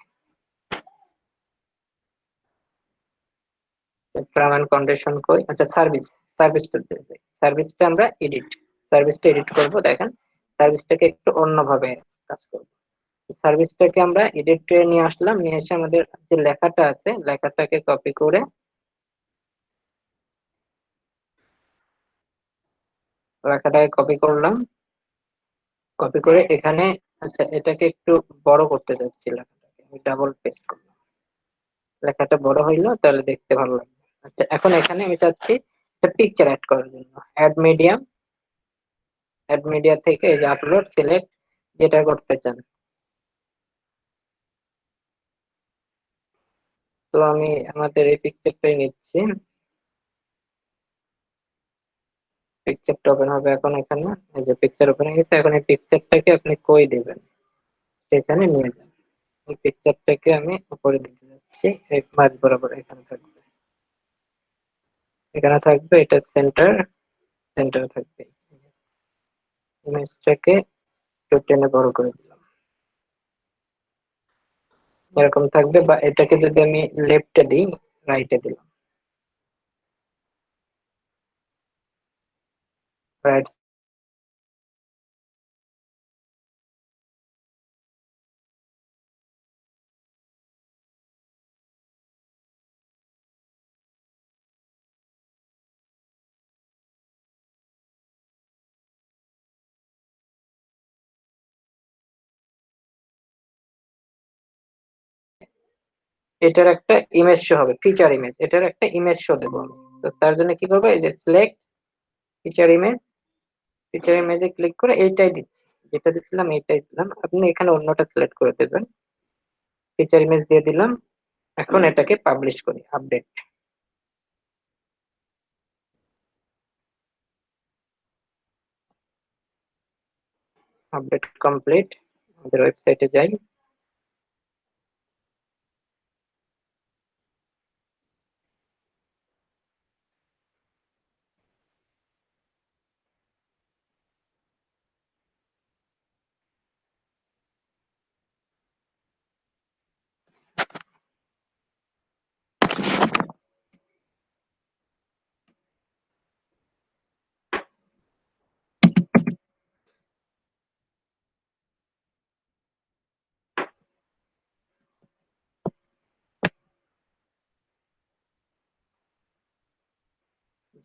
টার্ম এন্ড কন্ডিশন কই, আচ্ছা সার্ভিস, সার্ভিসটা আমরা সার্ভিসটা এডিট করব। দেখেন সার্ভিসটাকে একটু অন্যভাবে কাজ করব। সার্ভিসটাকে আমরা এডিট করে নিয়ে আসলাম, নিয়ে এসে আমাদের যে লেখাটা আছে লেখাটাকে কপি করে, লেখাটাকে কপি করলাম, কপি করে এখানে, আচ্ছা এটাকে একটু বড় করতে চাচ্ছি, লেখাটাকে আমি ডাবল পেস্ট করলাম, লেখাটা বড় হইলো তাহলে দেখতে ভালো লাগবে। আচ্ছা, এখন এখানে আমি চাচ্ছি একটা পিকচার অ্যাড করার জন্য, অ্যাড মিডিয়া থেকে এই যে আপলোড সিলেক্ট, যেটা করতে চান। তো আমি আমাদের এই পিকচারটাই নিচ্ছি, পিকচারটা ওপেন হবে এখন এখানে। এই যে পিকচার ওপেন হয়ে গেছে, এখন এই পিকচারটাকে আপনি কই দিবেন, সেখানে নিয়ে যান। এই পিকচারটাকে আমি উপরে দিতে যাচ্ছি, এই মাঝ বরাবর এখানে থাকবে, এখানে থাকবে, এটা সেন্টার থাকবে। ইমেজটাকে একটু টেনে বড় করে দিলাম, এরকম থাকবে। বা এটাকে যদি আমি লেফটে দিই, রাইটে দিলাম, রাইট। এটার একটা ইমেজ শো হবে, ফিচার ইমেজ, এটার একটা ইমেজ শো দেবো আমি। তো তার জন্য কি করবো, এই যে সিলেক্ট ফিচার ইমেজ, ফিচার ইমেজে ক্লিক করে এইটাই দিচ্ছি, যেটা দিচ্ছিলাম এইটাই দিলাম। আপনি এখানে অন্যটা সিলেক্ট করে দেবেন, ফিচার ইমেজ দিয়ে দিলাম। এখন এটাকে পাবলিশ করি, আপডেট। Update complete. আমাদের ওয়েবসাইটে যাই।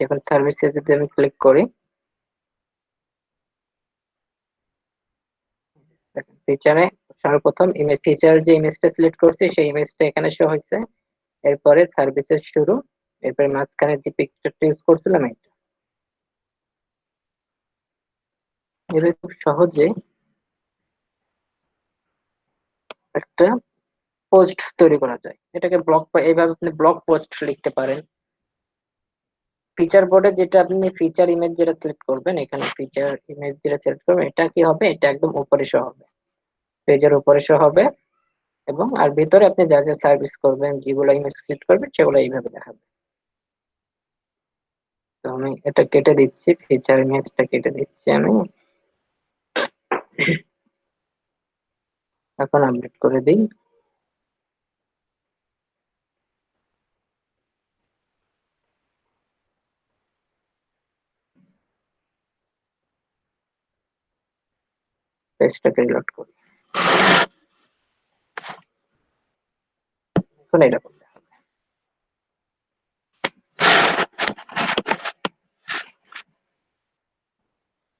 এখন সার্ভিসে যদি আমি ক্লিক করি, ফিচারে সর্বপ্রথম ইমেজ ফিচার যে ইমেজটা সিলেক্ট করছি সেই ইমেজটা এখানে শো হয়েছে। এরপরে সার্ভিসের শুরু, এরপরে মাঝখানে যে পিকচারটা ইউজ করছিলাম এটা। এভাবে খুব সহজে একটা পোস্ট তৈরি করা যায়। এটাকে ব্লগ, এইভাবে আপনি ব্লগ পোস্ট লিখতে পারেন। ফিচার বোর্ডে যেটা আপনি ফিচার ইমেজ যেটা সিলেক্ট করবেন, এখানে ফিচার ইমেজ যেটা সিলেক্ট করবেন, এটা কি হবে, এটা একদম উপরে শো হবে, পেজের উপরে শো হবে। এবং আর ভিতরে আপনি যা যা সার্ভিস করবেন, যেগুলো ইমেজ সিলেক্ট করবেন, সেগুলো এইভাবে দেখাবে। তো আমি এটা কেটে দিচ্ছি, ফিচার ইমেজটা কেটে দিচ্ছি আমি। এখন আপডেট করে দিই। পেজটাকে রিলোড করি। এখন এরকম দেখাবে।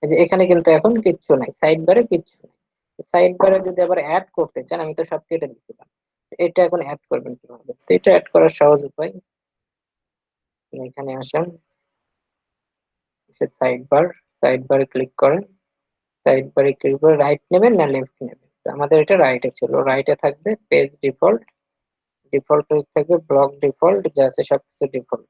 এই যে এখানে কিন্তু এখন কিচ্ছু নাই, সাইড বারে কিচ্ছু নাই। সাইড বারে যদি আবার অ্যাড করতে চান, আমি তো সব কেটে দিচ্ছিলাম, এটা এখন অ্যাড করবেন কিভাবে? তো এটা অ্যাড করার সহজ উপায়, এখানে আসেন, সাইড বার, সাইড বারে ক্লিক করেন। সাইড বারে ক্লিক করে রাইট নেবেন না লেফট নেবেন? তো আমাদের এটা রাইটে ছিল, রাইটে থাকবে পেজ ডিফল্ট, ডিফল্ট পেজ থাকবে ব্লক ডিফল্ট, যা আছে সবকিছু ডিফল্ট।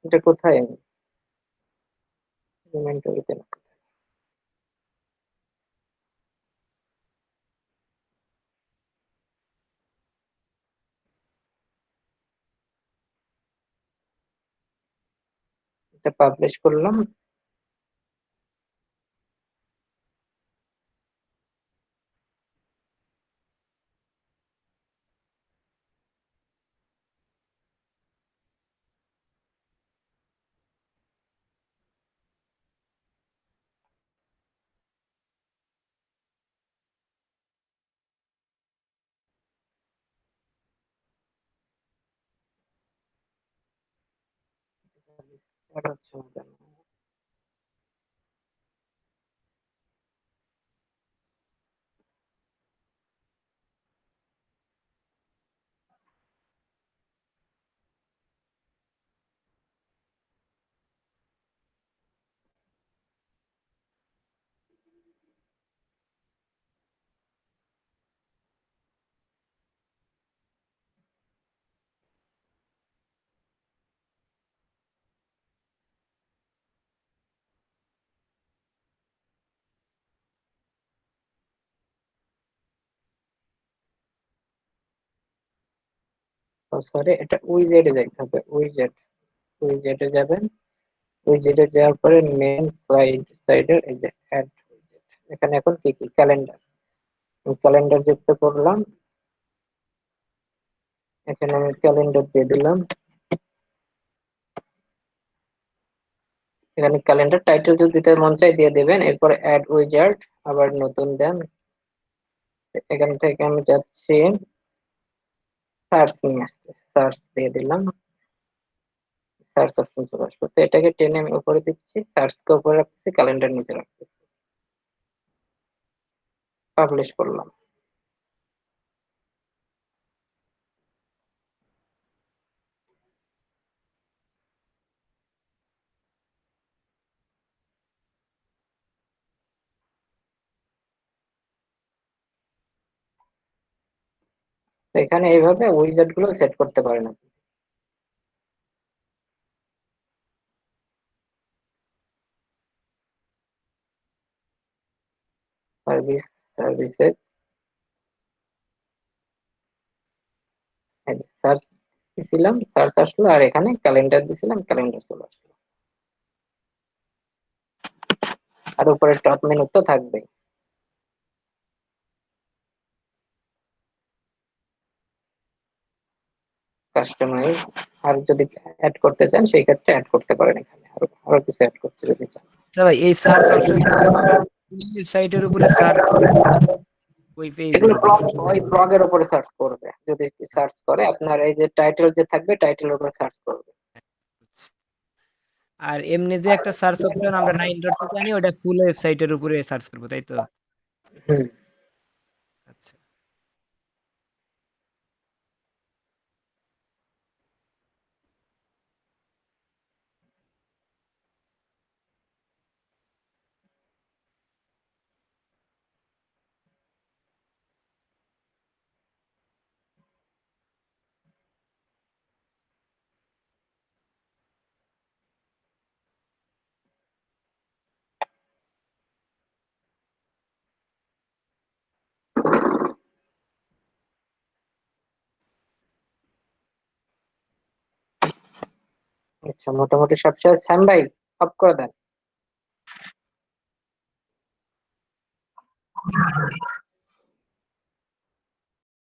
এটা কোথায়, আমি ইনভেন্টরিতে না, এটা পাবলিশ করলাম। এটা হচ্ছে না কেন? সরি, এটা উইজেটে যাইতে হবে, উইজেট, উইজেটে যাবেন। উইজেটে যাওয়ার পরে মেন সাইডের এই যে অ্যাড উইজেট, এখানে এখন কি কি ক্যালেন্ডার, ক্যালেন্ডার যুক্ত করলাম। এখানে আমি ক্যালেন্ডার দিয়ে দিলাম। এখানে ক্যালেন্ডার টাইটেল যদি দিতে মন চাই দিয়ে দেবেন। এরপর অ্যাড উইজার্ড, আবার নতুন দেন। এখান থেকে আমি যাচ্ছি সার্চ নিয়ে আসতে, সার্চ দিয়ে দিলাম। সার্চ অপশন চলে আসবে, তো এটাকে টেনে আমি উপরে দিচ্ছি, সার্চকে উপরে রাখতেছি, ক্যালেন্ডার নিচে রাখতেছি, পাবলিশ করলাম। তো এখানে এইভাবে উইজার্ড গুলো সেট করতে পারেন আপনি। সার্ভিসেস সার্চ দিছিলাম, সার্চ আসলো, আর এখানে ক্যালেন্ডার দিছিলাম, ক্যালেন্ডার চলে আসলো। আর উপরে টপ মেনু তো থাকবে। কাস্টমাইজ, আর যদি অ্যাড করতে চান সেই ক্ষেত্রে অ্যাড করতে পারেন, এখানে আরো কিছু অ্যাড করতে যদি চান। আচ্ছা ভাই, এই সার্চ অপশন সাইটের উপরে সার্চ করে ওই পেজের এগুলো উপর ওই ব্লগের উপরে সার্চ করবে, যদি সার্চ করে আপনার এই যে টাইটেল যে থাকবে টাইটেলের উপরে সার্চ করবে। আর এমনি যে একটা সার্চ অপশন আমরা 9 থেকে আনি, ওটা ফুল ওয়েবসাইটের উপরে সার্চ করবো, তাই তো? হুম। আচ্ছা। আচ্ছা, মোটামুটি সব শেষ। শ্যাম ভাই অফ করে দেন।